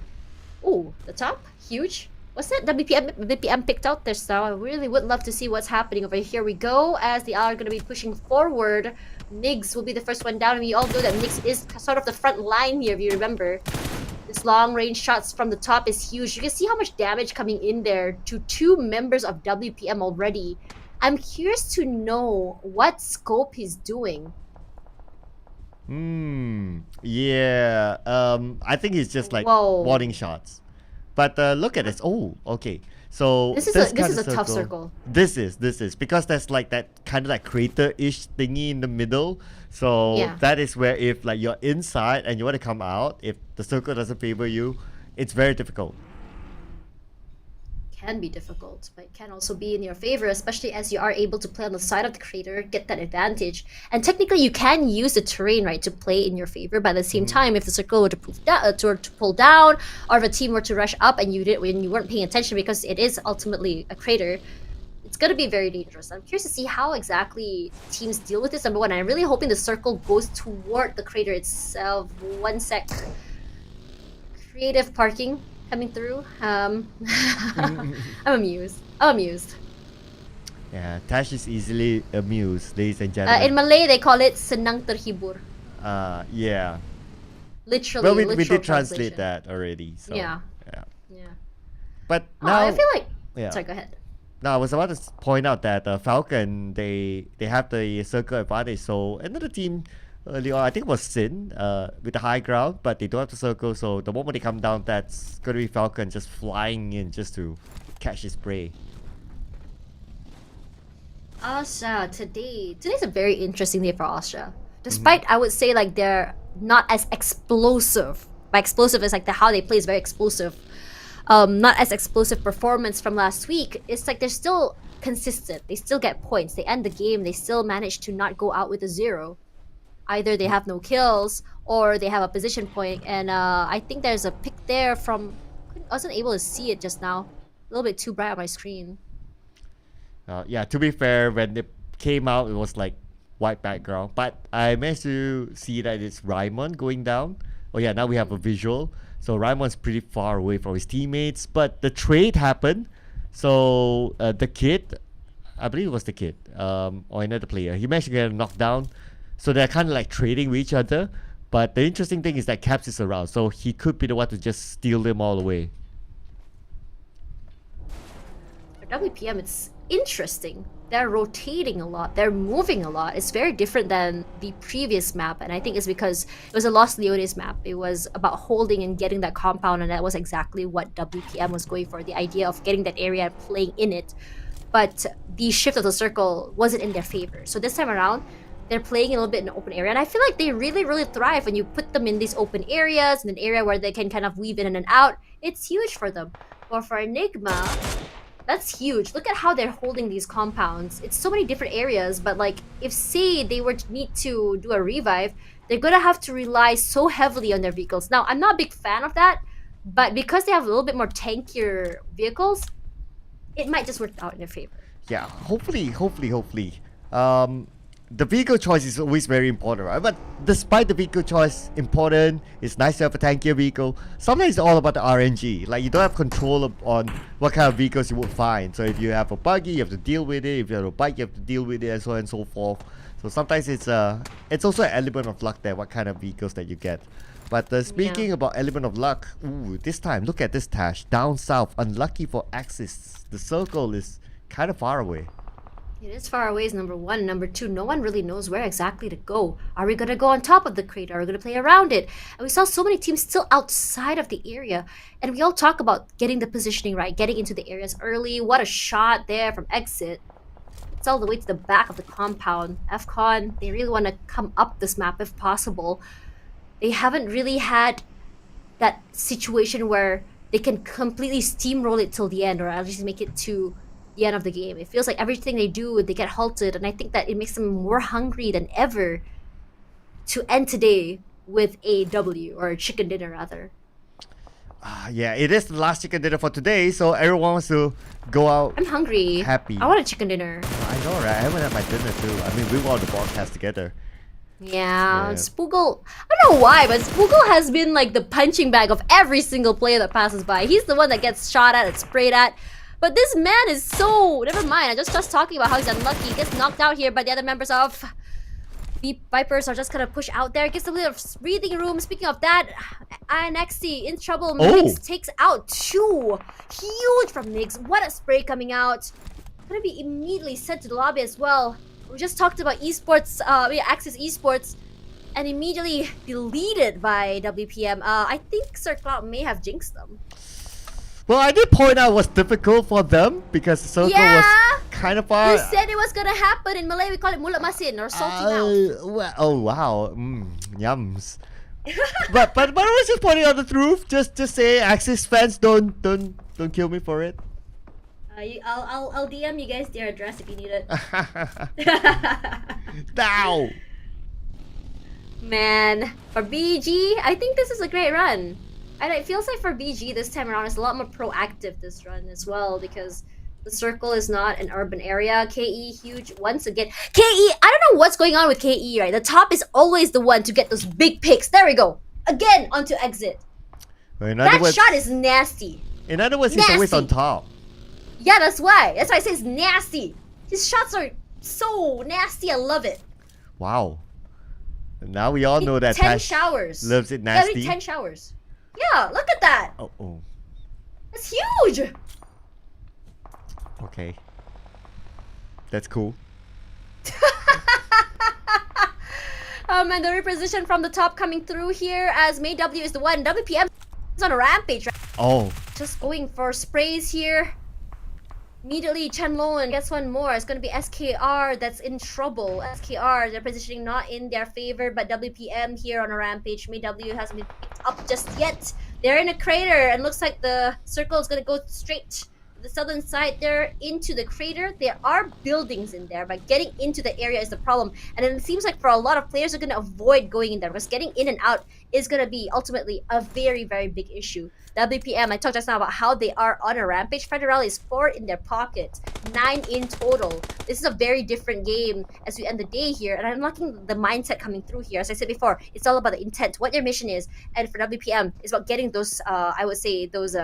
ooh, the top, huge. What's that? WPM picked out there, so I really would love to see what's happening over here. We go as the are going to be pushing forward. Nigs will be the first one down, and we all know that Nigs is sort of the front line here, if you remember. This long range shots from the top is huge. You can see how much damage coming in there to 2 members of WPM already. I'm curious to know what scope he's doing.
Yeah. I think it's just like
Whoa.
warning shots. But look at this. Oh, okay. So
This is a tough circle.
This is because there's like that kind of like crater-ish thingy in the middle. So
Yeah.
that is where if like you're inside and you want to come out, if the circle doesn't favor you, it's very difficult.
Can be difficult, but it can also be in your favor, especially as you are able to play on the side of the crater, get that advantage. And technically, you can use the terrain, right, to play in your favor. But at the same time, if the circle were to pull down, or if a team were to rush up and you weren't paying attention because it is ultimately a crater, it's gonna be very dangerous. I'm curious to see how exactly teams deal with this. Number one, I'm really hoping the circle goes toward the crater itself. 1 sec. Creative parking coming through. I'm amused.
Yeah, Tash is easily amused, ladies and gentlemen.
In Malay, they call it senang terhibur.
Yeah.
Literally,
Well, we
literal
did translate
translation.
that already. So,
Yeah.
yeah.
Yeah.
But
Oh,
now,
I feel like.
yeah.
Sorry, go ahead.
Now I was about to point out that Falcon they have the circle advantage. So another team early on, I think it was Sin with the high ground, but they don't have the circle. So the moment they come down, that's gonna be Falcon just flying in just to catch his prey.
Asha, today's a very interesting day for Asha. Despite I would say like they're not as explosive. By explosive is like how they play is very explosive. Not as explosive performance from last week. It's like they're still consistent. They still get points. They end the game. They still manage to not go out with a 0. Either they have no kills or they have a position point. And I think there's a pick there from. I wasn't able to see it just now. A little bit too bright on my screen.
Yeah, to be fair, when it came out, it was like white background. But I managed to see that it's Raimon going down. Oh yeah, now we have a visual. So Raimon's pretty far away from his teammates. But the trade happened. So the kid, I believe it was the kid, or another player, he managed to get a knockdown. So they're kind of like trading with each other. But the interesting thing is that Caps is around. So he could be the one to just steal them all away.
For WPM, it's interesting. They're rotating a lot. They're moving a lot. It's very different than the previous map, and I think it's because it was a Los Leones map. It was about holding and getting that compound, and that was exactly what WPM was going for, the idea of getting that area and playing in it. But the shift of the circle wasn't in their favor. So this time around, they're playing a little bit in an open area, and I feel like they really, really thrive when you put them in these open areas, in an area where they can kind of weave in and out. It's huge for them. Or for Enigma, that's huge. Look at how they're holding these compounds. It's so many different areas, but like if say they were to need to do a revive, they're gonna have to rely so heavily on their vehicles. Now, I'm not a big fan of that, but because they have a little bit more tankier vehicles, it might just work out in their favor.
Yeah, hopefully. the vehicle choice is always very important, right? But despite the vehicle choice important, it's nice to have a tankier vehicle. Sometimes it's all about the RNG. Like, you don't have control on what kind of vehicles you would find. So if you have a buggy, you have to deal with it. If you have a bike, you have to deal with it, and so on and so forth. So sometimes it's also an element of luck there, what kind of vehicles that you get. But speaking about element of luck, ooh, this time, look at this Tash. Down south, unlucky for Axis. The circle is kind of far away.
It is far away is number one. Number two, no one really knows where exactly to go. Are we going to go on top of the crater? Are we going to play around it? And we saw so many teams still outside of the area. And we all talk about getting the positioning right, getting into the areas early. What a shot there from exit. It's all the way to the back of the compound. FCon, they really want to come up this map if possible. They haven't really had that situation where they can completely steamroll it till the end, or at least make it to the end of the game. It feels like everything they do, they get halted, and I think that it makes them more hungry than ever to end today with a W, or a chicken dinner rather.
Yeah, it is the last chicken dinner for today, so everyone wants to go out.
I'm hungry.
Happy.
I want a chicken dinner.
I know, right? I haven't had my dinner too. I mean, we were on the broadcast together.
Yeah, Spoogle, I don't know why, but Spoogle has been like the punching bag of every single player that passes by. He's the one that gets shot at and sprayed at. But this man is so... Never mind, I just talking about how he's unlucky. He gets knocked out here by the other members of the Vipers are just gonna push out there. Gets a little breathing room. Speaking of that, INXT in trouble. Migs takes out two. Huge from Migs. What a spray coming out. Gonna be immediately sent to the lobby as well. We just talked about esports, Axis Esports, and immediately deleted by WPM. I think Sir Cloud may have jinxed them.
Well, I did point out it was difficult for them because the circle was kind of far.
You said it was gonna happen. In Malay we call it mulut masin, or salty mouth.
Well, oh wow, yums. but I was just pointing out the truth. Just say, Axis fans, don't kill me for it.
I'll DM you guys their address if you need it.
Now.
Man, for BG, I think this is a great run. And it feels like for BG this time around, it's a lot more proactive this run as well, because the circle is not an urban area. KE huge once again. KE, I don't know what's going on with KE, right? The top is always the one to get those big picks. There we go. Again, onto exit.
Well,
that shot is nasty.
In other words, he's always on top.
Yeah, that's why. That's why I say it's nasty. His shots are so nasty. I love it.
Wow. Now we all know that
10 showers.
Loves it nasty.
Every 10 showers. Yeah, look at that.
Oh.
That's huge.
Okay. That's cool.
And the reposition from the top coming through here as May W is the one. WPM is on a rampage.
Oh.
Just going for sprays here. Immediately, Chenlong gets one more. It's going to be SKR that's in trouble. SKR, their positioning not in their favor, but WPM here on a rampage. May W hasn't been picked up just yet. They're in a crater, and looks like the circle is going to go straight to the southern side there into the crater. There are buildings in there, but getting into the area is the problem. And it seems like for a lot of players are going to avoid going in there, because getting in and out is going to be ultimately a very, very big issue. WPM, I talked just now about how they are on a rampage. Federal is 4 in their pocket, 9 in total. This is a very different game as we end the day here, and I'm liking the mindset coming through here. As I said before, it's all about the intent, what your mission is, and for WPM, it's about getting those, I would say, those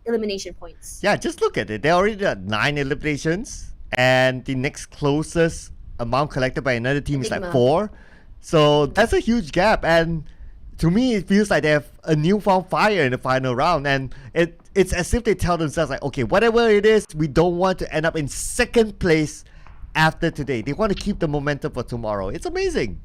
elimination points.
Yeah, just look at it. They already got 9 eliminations, and the next closest amount collected by another team is like 4. So that's a huge gap, and to me, it feels like they have a newfound fire in the final round, and it's as if they tell themselves like, okay, whatever it is, we don't want to end up in second place after today. They want to keep the momentum for tomorrow. It's amazing.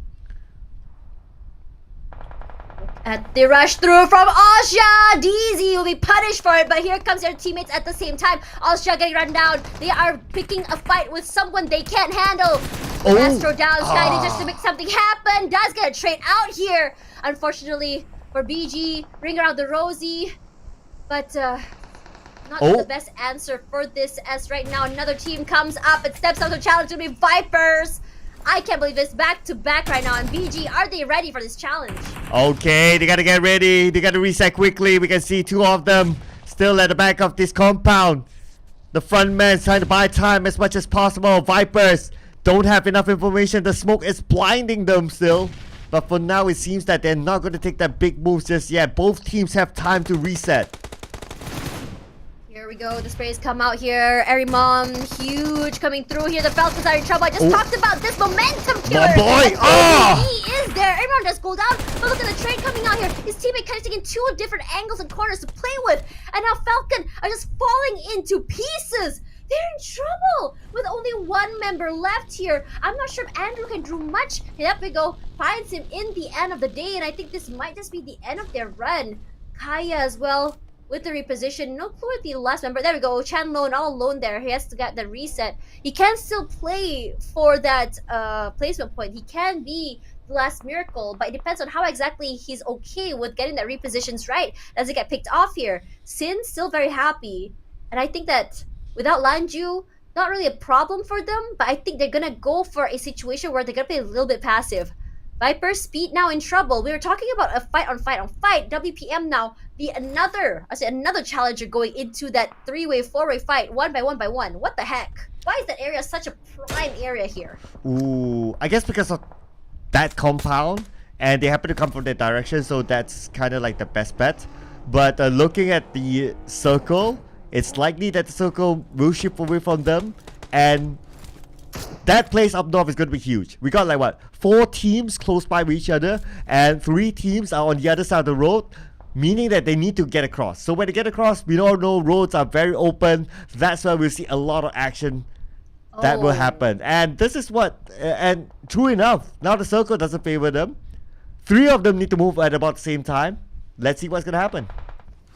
At the rush through from Austria, DZ will be punished for it, but here comes their teammates at the same time. Austria getting run down. They are picking a fight with someone they can't handle. Astro down, Sky just to make something happen. Does get a trade out here. Unfortunately for BG, ring around the rosy, but not the best answer for this, as right now another team comes up and steps up to challenge to be Vipers. I can't believe it's back to back right now, and BG, are they ready for this challenge?
Okay, they gotta get ready. They gotta reset quickly. We can see 2 of them still at the back of this compound. The front man's trying to buy time as much as possible. Vipers don't have enough information. The smoke is blinding them still. But for now, it seems that they're not going to take that big moves just yet. Both teams have time to reset.
Here we go. The sprays come out here. Arimon, huge coming through here. The Falcons are in trouble. I just talked about this momentum killer.
My boy! Oh!
He is there. Arimon does go down. But look at the trade coming out here. His teammate connecting in 2 different angles and corners to play with. And now Falcon are just falling into pieces. They're in trouble with only 1 member left here. I'm not sure if Andrew can do much. And up we go. Finds him in the end of the day. And I think this might just be the end of their run. Kaya as well with the reposition. No clue at the last member. There we go. Chan Lone all alone there. He has to get the reset. He can still play for that placement point. He can be the last miracle, but it depends on how exactly he's okay with getting that repositions right as he get picked off here. Sin still very happy. And I think that without Lanju, not really a problem for them, but I think they're gonna go for a situation where they're gonna play a little bit passive. Viper Speed now in trouble. We were talking about a fight on fight. WPM now be another challenger going into that 3-way, 4-way fight, one by one. What the heck? Why is that area such a prime area here?
Ooh, I guess because of that compound, and they happen to come from that direction, so that's kind of like the best bet. But looking at the circle, it's likely that the circle will shift away from them, and that place up north is going to be huge. We got like what, 4 teams close by with each other, and 3 teams are on the other side of the road, meaning that they need to get across. So when they get across, we all know roads are very open. That's where we'll see a lot of action that will happen. And this is what, and true enough, now the circle doesn't favor them. 3 of them need to move at about the same time. Let's see what's going to happen.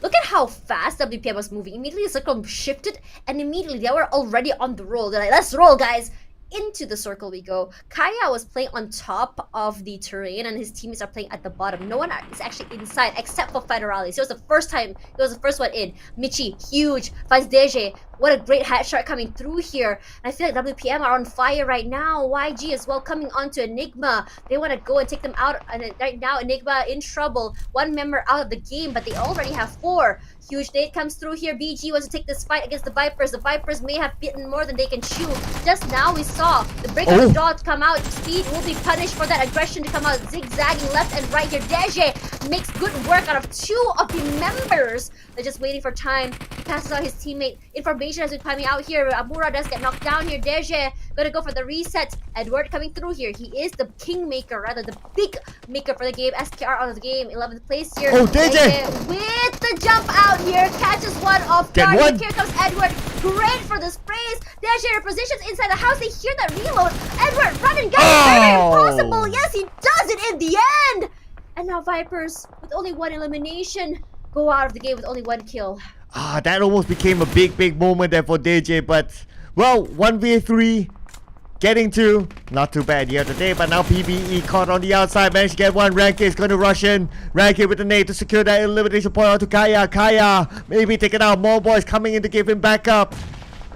Look at how fast WPM was moving. Immediately the circle shifted and immediately they were already on the roll. They're like, let's roll, guys. Into the circle we go. Kaya was playing on top of the terrain and his teammates are playing at the bottom. No one is actually inside except for Federalis. It was the first time, it was the first one in. Michi, huge. Finds Deje. What a great headshot coming through here. And I feel like WPM are on fire right now. YG as well coming onto Enigma. They want to go and take them out. And right now, Enigma in trouble. 1 member out of the game, but they already have 4. Huge nade comes through here. BG wants to take this fight against the Vipers. The Vipers may have bitten more than they can chew. Just now we saw the break of the jaw to come out. Speed will be punished for that aggression to come out. Zigzagging left and right here. Deje makes good work out of 2 of the members. They're just waiting for time. He passes out his teammate. Information has been coming out here. Amura does get knocked down here. Deje gonna go for the reset. Edward coming through here. He is the kingmaker, rather the big maker for the game. SKR out of the game. 11th place here.
Oh, Deje!
With the jump out here. Catches one off guard. Here comes Edward. Great for the sprays. Deje positions inside the house. They hear that reload. Edward running. Very impossible. Yes, he does it in the end. And now Vipers, with only 1 elimination, go out of the game with only 1 kill.
That almost became a big moment there for DJ, but well, 1v3 getting 2, not too bad the other day, but now PBE caught on the outside, managed to get 1. Ranke is going to rush in. Ranke with the nade to secure that elimination point onto Kaya. Kaya maybe taking out more boys coming in to give him backup.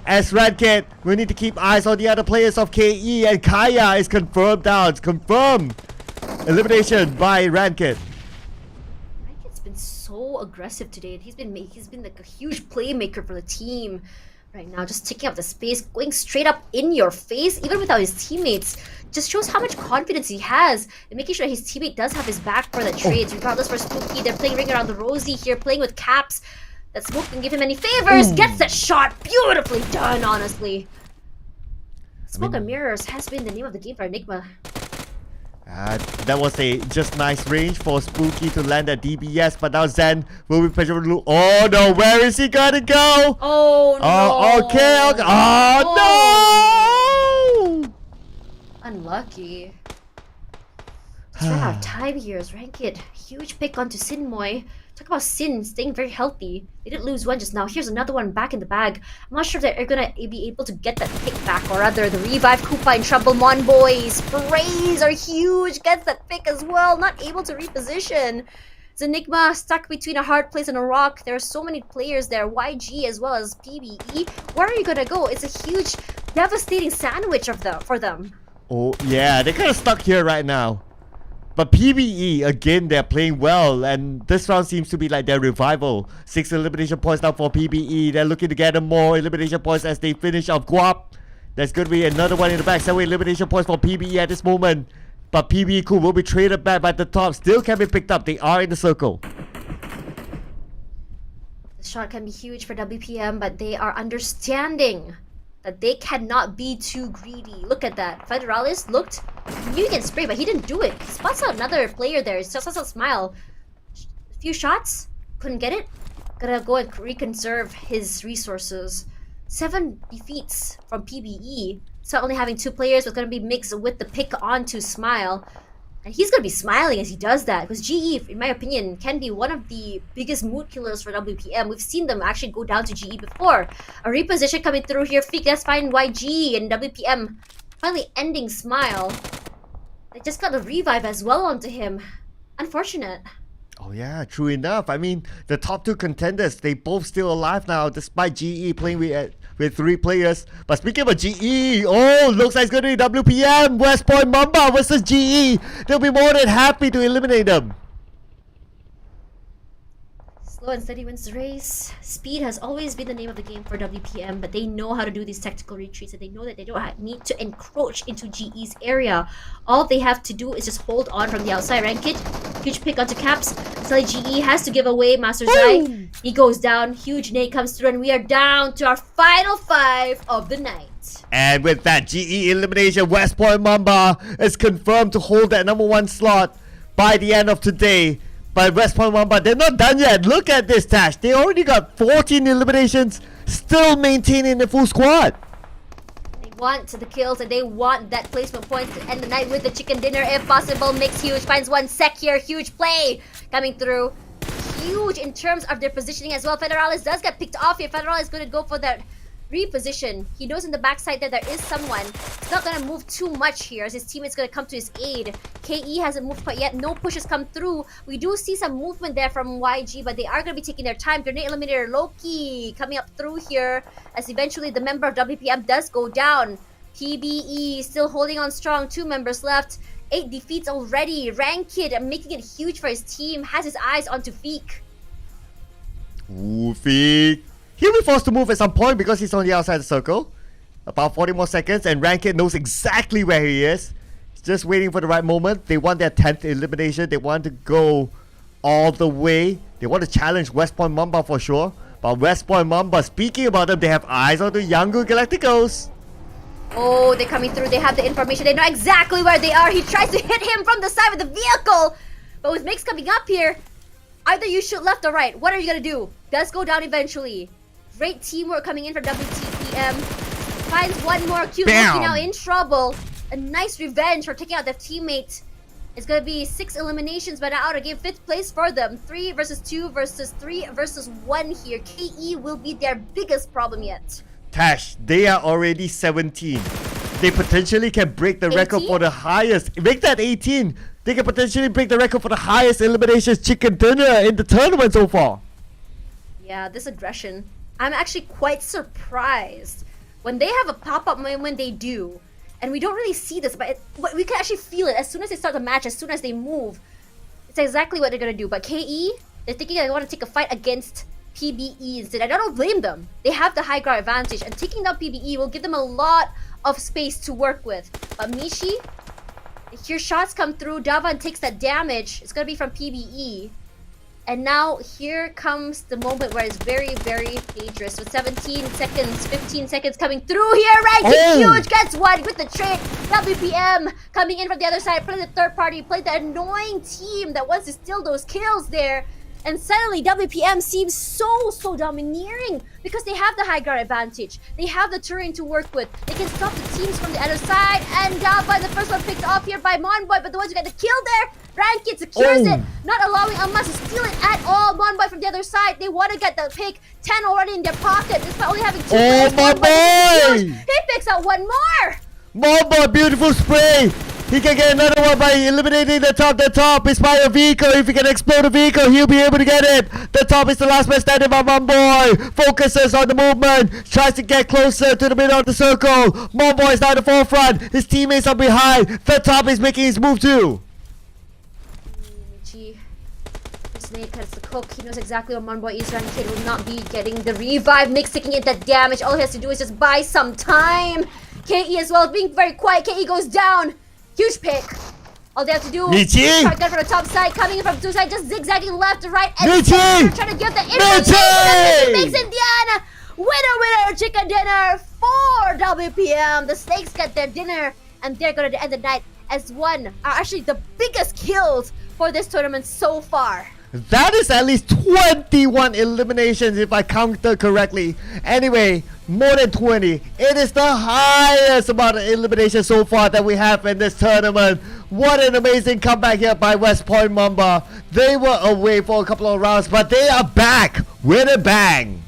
As Radkit, we need to keep eyes on the other players of KE, and Kaya is confirmed down. It's confirmed. Elimination by Radkit.
Radkit's been so aggressive today. He's been like a huge playmaker for the team right now, just taking up the space, going straight up in your face, even without his teammates. Just shows how much confidence he has and making sure his teammate does have his back for the trades, regardless for Spooky. They're playing Ring Around the Rosie here, playing with caps. That Smoke can give him any favors. Gets that shot. Beautifully done, honestly. Smoke and Mirrors has been the name of the game for Enigma.
That was a just nice range for Spooky to land at DBS, but now Zen will be pressured. Oh no, where is he gonna go?
Oh no.
Okay. Oh no!
Unlucky. Let's run out of time here as Rankid. Huge pick onto Sinmoy. Talk about Sin staying very healthy. They didn't lose 1 just now. Here's another one back in the bag. I'm not sure if they're gonna be able to get that pick back, or rather the revive. Koopa in trouble. Mon boys. Sprays are huge. Gets that pick as well. Not able to reposition. Zenigma stuck between a hard place and a rock. There are so many players there. YG as well as PBE. Where are you gonna go? It's a huge, devastating sandwich for them.
Oh yeah, they're kind of stuck here right now. But PBE, again, they're playing well, and this round seems to be like their revival. 6 elimination points now for PBE. They're looking to gather more elimination points as they finish off Guap. There's going to be another one in the back. 7 elimination points for PBE at this moment. But PBE Cool will be traded back by the top. Still can be picked up. They are in the circle.
The shot can be huge for WPM, but they are understanding that they cannot be too greedy. Look at that. Federalis looked, he knew he can spray, but he didn't do it. He spots out another player there. He just has a smile. A few shots, couldn't get it. Gotta go and reconserve his resources. 7 defeats from PBE. So only having 2 players was gonna be mixed with the pick onto Smile. And he's gonna be smiling as he does that, because GE, in my opinion, can be one of the biggest mood killers for WPM. We've seen them actually go down to GE before. A reposition coming through here. Feek does find YG, and WPM finally ending Smile. They just got a revive as well onto him. Unfortunate.
Oh yeah, true enough. I mean, the top 2 contenders, they both still alive now, despite GE playing with 3 players. But speaking about GE, looks like it's going to be WPM, West Point Mamba versus GE. They'll be more than happy to eliminate them.
Slow and steady wins the race. Speed has always been the name of the game for WPM, but they know how to do these tactical retreats, and they know that they don't need to encroach into GE's area. All they have to do is just hold on from the outside. Rank it. Huge pick onto Caps. Suddenly GE has to give away Master Zai. He goes down. Huge nade comes through, and we are down to our final 5 of the night.
And with that GE elimination, West Point Mamba is confirmed to hold that number 1 slot by the end of today. But West Point Mamba, they're not done yet. Look at this, Tash. They already got 14 eliminations, still maintaining the full squad.
They want the kills, and they want that placement points to end the night with the chicken dinner if possible. Mix huge, finds 1 sec here. Huge play coming through. Huge in terms of their positioning as well. Federalis does get picked off here. Federalis is going to go for that reposition. He knows in the backside that there is someone. He's not going to move too much here as his teammate's going to come to his aid. KE hasn't moved quite yet. No pushes come through. We do see some movement there from YG, but they are going to be taking their time. Grenade Eliminator Loki coming up through here as eventually the member of WPM does go down. PBE still holding on strong. 2 members left. 8 defeats already. Ranked and making it huge for his team. Has his eyes onto Feek.
Ooh, Feek. He'll be forced to move at some point because he's on the outside the circle. About 40 more seconds, and Ranked knows exactly where he is. He's just waiting for the right moment. They want their 10th elimination. They want to go all the way. They want to challenge West Point Mamba for sure. But West Point Mamba, speaking about them, they have eyes on the Yangon Galacticos.
Oh, they're coming through. They have the information. They know exactly where they are. He tries to hit him from the side of the vehicle. But with Mix coming up here, either you shoot left or right. What are you going to do? Does go down eventually. Great teamwork coming in from WTPM. Finds 1 more. Cute Loki now in trouble. A nice revenge for taking out their teammate. It's going to be 6 eliminations, but out again. 5th place for them. 3 versus 2 versus 3 versus 1 here. KE will be their biggest problem yet.
Tash, they are already 17. They potentially can break the
18?
record for the highest. Make that 18. They can potentially break the record for the highest eliminations chicken dinner in the tournament so far.
Yeah, this aggression. I'm actually quite surprised when they have a pop-up moment. They do, and we don't really see this, but we can actually feel it as soon as they start the match. As soon as they move, it's exactly what they're gonna do. But KE, they're thinking they want to take a fight against PBE instead. I don't blame them. They have the high ground advantage, and taking down PBE will give them a lot of space to work with. But Mishi, here shots come through. Davan takes that damage. It's gonna be from PBE. And now here comes the moment where it's very, very dangerous. With 17 seconds, 15 seconds coming through here. Ranking huge gets 1 with the trade. WPM coming in from the other side. Play the third party. Play the annoying team that wants to steal those kills there. And suddenly WPM seems so domineering because they have the high ground advantage. They have the terrain to work with. They can stop the teams from the other side. And Dava, the first one picked off here by Monboy, but the ones who got the kill there, Rankit secures it, not allowing Almas to steal it at all. Monboy from the other side, they want to get the pick. 10 already in their pocket, despite only having 2 players.
My boy!
He picks out 1 more!
Monboy, beautiful spray! He can get another one by eliminating the top. The top is by a vehicle. If he can explode the vehicle, he'll be able to get it. The top is the last man standing by Monboy. Focuses on the movement. Tries to get closer to the middle of the circle. Monboy is now at the forefront. His teammates are behind. The top is making his move too.
Michi. Snake has the cook. He knows exactly what Monboy is. Rankid will not be getting the revive. Mix taking in that damage. All he has to do is just buy some time. KE as well, being very quiet. KE goes down. Huge pick. All they have to do is
Michi!
target from the top side, coming in from two sides, just zigzagging left to right, and
Michi!
trying to give the
Michi!
information. Makes it Diana. Winner, chicken dinner for WPM. The Snakes get their dinner, and they're going to end the night as actually the biggest kills for this tournament so far.
That is at least 21 eliminations if I counted correctly. Anyway, more than 20. It is the highest amount of eliminations so far that we have in this tournament. What an amazing comeback here by West Point Mamba. They were away for a couple of rounds, but they are back with a bang.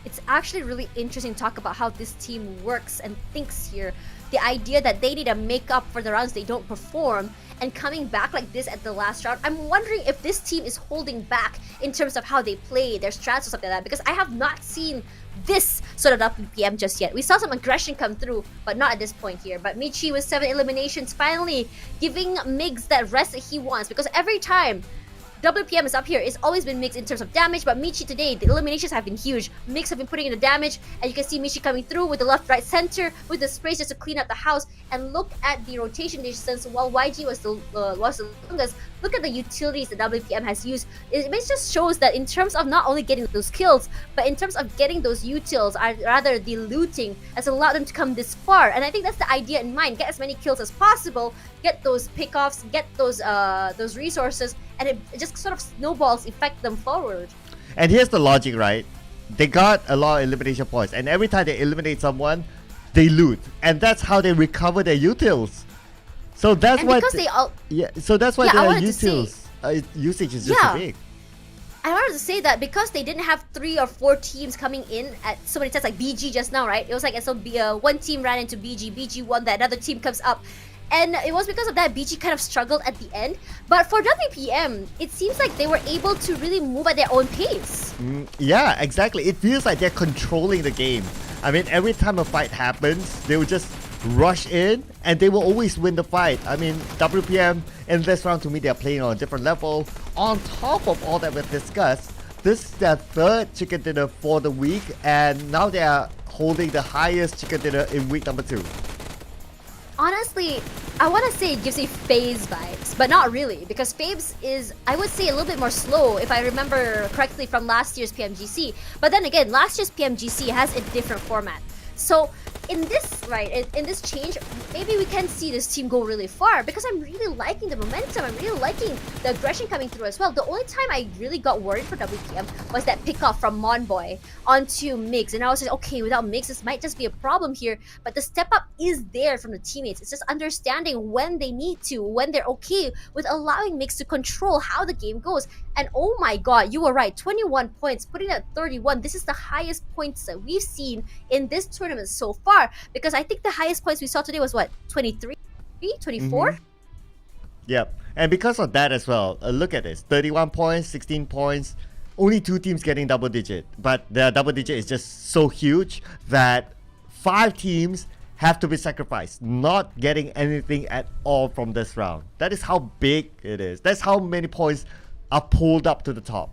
It's actually really interesting to talk about how this team works and thinks here. The idea that they need to make up for the rounds they don't perform, and coming back like this at the last round, I'm wondering if this team is holding back in terms of how they play, their strats or something like that, because I have not seen this sort of WPM just yet. We saw some aggression come through, but not at this point here. But Michi with 7 eliminations, finally giving Migs that rest that he wants, because every time WPM is up here, it's always been Migs in terms of damage, but Michi today, the eliminations have been huge. Migs have been putting in the damage, and you can see Michi coming through with the left, right, center, with the sprays just to clean up the house. And look at the rotation distance while YG was the longest. Look at the utilities that WPM has used. It just shows that in terms of not only getting those kills, but in terms of getting those utils, or rather the looting, has allowed them to come this far. And I think that's the idea in mind. Get as many kills as possible, get those pickoffs, get those resources, and it just sort of snowballs effect them forward.
And here's the logic, right? They got a lot of elimination points, and every time they eliminate someone, they loot, and that's how they recover their utils. So that's
and
why
because they all
so that's why their utils usage is just so big.
I wanted to say that because they didn't have 3 or 4 teams coming in at so many times, like BG just now, right? It was like one team ran into BG won, that another team comes up. And it was because of that BG kind of struggled at the end. But for WPM, it seems like they were able to really move at their own pace.
Yeah, exactly. It feels like they're controlling the game. I mean, every time a fight happens, they will just rush in and they will always win the fight. I mean, WPM in this round, to me, they're playing on a different level. On top of all that we've discussed, this is their 3rd chicken dinner for the week, and now they are holding the highest chicken dinner in week number 2.
Honestly, I want to say it gives me FaZe vibes, but not really, because FaZe is, I would say, a little bit more slow if I remember correctly from last year's PMGC. But then again, last year's PMGC has a different format. So in this change, maybe we can see this team go really far, because I'm really liking the momentum. I'm really liking the aggression coming through as well. The only time I really got worried for WPM was that pickoff from Monboy onto Migs, and I was like, okay, without Migs, this might just be a problem here. But the step up is there from the teammates. It's just understanding when they need to, when they're okay with allowing Migs to control how the game goes. And oh my god, you were right, 21 points, putting at 31. This is the highest points that we've seen in this tournament so far, because I think the highest points we saw today was what, 23, 24?
Yep. And because of that as well, look at this, 31 points, 16 points, only 2 teams getting double digit, but the double digit is just so huge that 5 teams have to be sacrificed, not getting anything at all from this round. That is how big it is. That's how many points are pulled up to the top.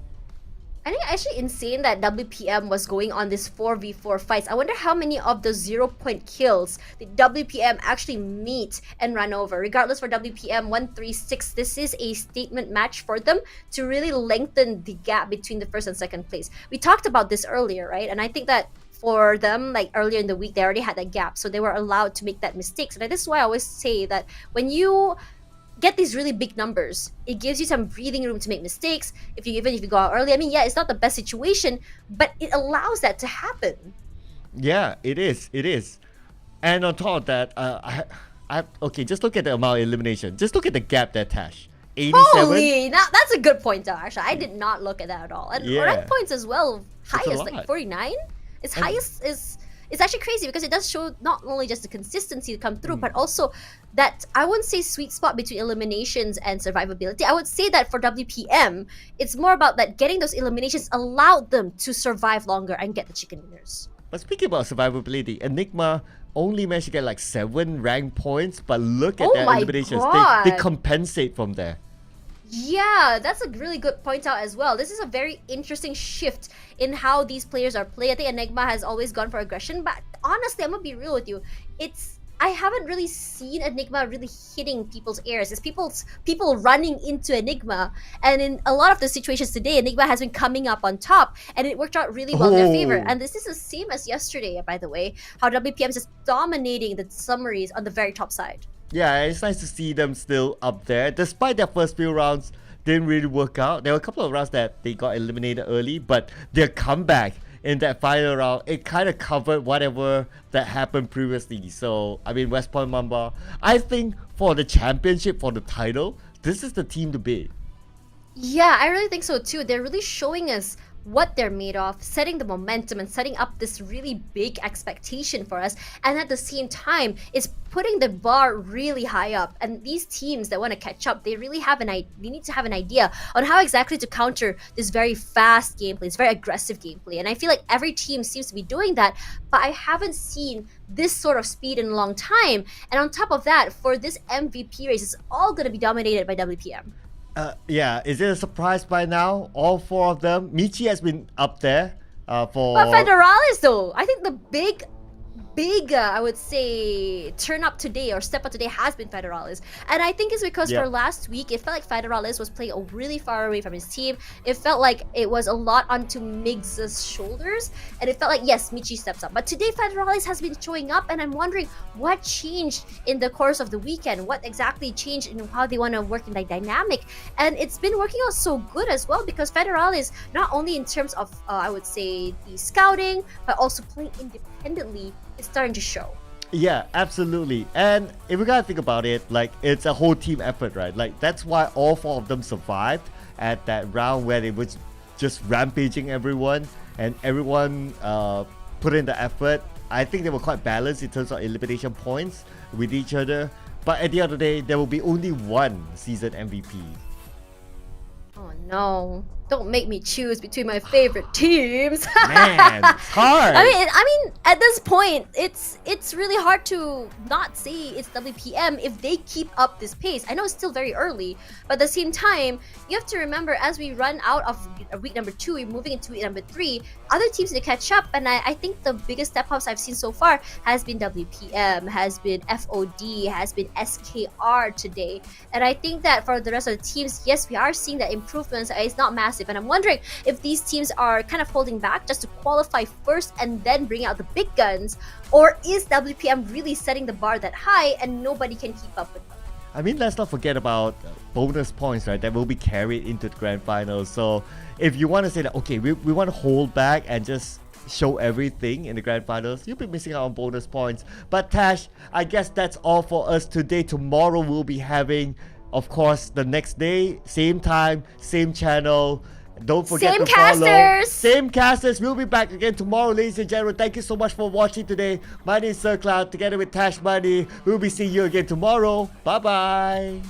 I think actually insane that WPM was going on this 4v4 fights. I wonder how many of the 0-point kills did WPM actually meet and run over. Regardless, for WPM 136, this is a statement match for them to really lengthen the gap between the first and second place. We talked about this earlier, right? And I think that for them, like earlier in the week, they already had that gap, so they were allowed to make that mistakes. And this is why I always say that when you get these really big numbers, it gives you some breathing room to make mistakes. Even if you go out early, I mean, yeah, it's not the best situation, but it allows that to happen.
Yeah, it is. It is. And on top of that, okay, just look at the amount of elimination. Just look at the gap there, Tash. 87.
Holy, now that's a good point, though. Actually, I did not look at that at all. And rank points as well, highest, like 49. Its highest is. It's actually crazy because it does show not only just the consistency to come through, but also that, I wouldn't say sweet spot between eliminations and survivability. I would say that for WPM, it's more about that getting those eliminations allowed them to survive longer and get the chicken dinners.
But speaking about survivability, Enigma only managed to get like 7 rank points, but look at their eliminations. They compensate from there.
Yeah, that's a really good point out as well. This is a very interesting shift in how these players are playing. I think Enigma has always gone for aggression, but honestly, I'm gonna be real with you. I haven't really seen Enigma really hitting people's ears. It's people running into Enigma, and in a lot of the situations today, Enigma has been coming up on top, and it worked out really well in their favor. And this is the same as yesterday, by the way. How WPM is just dominating the summaries on the very top side.
Yeah, it's nice to see them still up there, despite their first few rounds didn't really work out. There were a couple of rounds that they got eliminated early, but their comeback in that final round, it kind of covered whatever that happened previously. So, I mean, West Point Mamba, I think for the championship, for the title, this is the team to beat.
Yeah, I really think so too. They're really showing us what they're made of, setting the momentum and setting up this really big expectation for us. And at the same time, it's putting the bar really high up. And these teams that want to catch up, they really have they need to have an idea on how exactly to counter this very fast gameplay, this very aggressive gameplay. And I feel like every team seems to be doing that, but I haven't seen this sort of speed in a long time. And on top of that, for this MVP race, it's all going to be dominated by WPM.
Yeah, is it a surprise by now? All four of them. Michi has been up there for.
But Federalis, though, I think the big, I would say, turn up today or step up today has been Federalis. And I think it's because for last week, it felt like Federalis was playing really far away from his team. It felt like it was a lot onto Miggs's shoulders. And it felt like, yes, Michi steps up. But today, Federalis has been showing up. And I'm wondering what changed in the course of the weekend? What exactly changed in how they want to work in that dynamic? And it's been working out so good as well because Federalis, not only in terms of, I would say, the scouting, but also playing independently, it's starting to show.
Yeah, absolutely. And if we gotta think about it, like, it's a whole team effort, right? Like, that's why all four of them survived at that round where they was just rampaging everyone and everyone put in the effort. I think they were quite balanced in terms of elimination points with each other. But at the end of the day, there will be only one season MVP.
Oh no. Don't make me choose between my favorite teams.
Man, it's hard.
I mean, at this point, it's really hard to not say it's WPM if they keep up this pace. I know it's still very early, but at the same time, you have to remember as we run out of week number 2, we're moving into week number 3. Other teams need to catch up, and I think the biggest step ups I've seen so far has been WPM, has been FOD, has been SKR today, and I think that for the rest of the teams, yes, we are seeing that improvements. It's not massive. And I'm wondering if these teams are kind of holding back just to qualify first and then bring out the big guns, or is WPM really setting the bar that high and nobody can keep up with them?
I mean, let's not forget about bonus points, right? That will be carried into the grand finals. So if you want to say that, okay, we want to hold back and just show everything in the grand finals, you'll be missing out on bonus points. But Tash, I guess that's all for us today. Tomorrow we'll be having, of course, the next day, same time, same channel. Don't forget to follow. Same casters. We'll be back again tomorrow, ladies and gentlemen. Thank you so much for watching today. My name is Sir Cloud, together with Tash Money. We'll be seeing you again tomorrow. Bye-bye.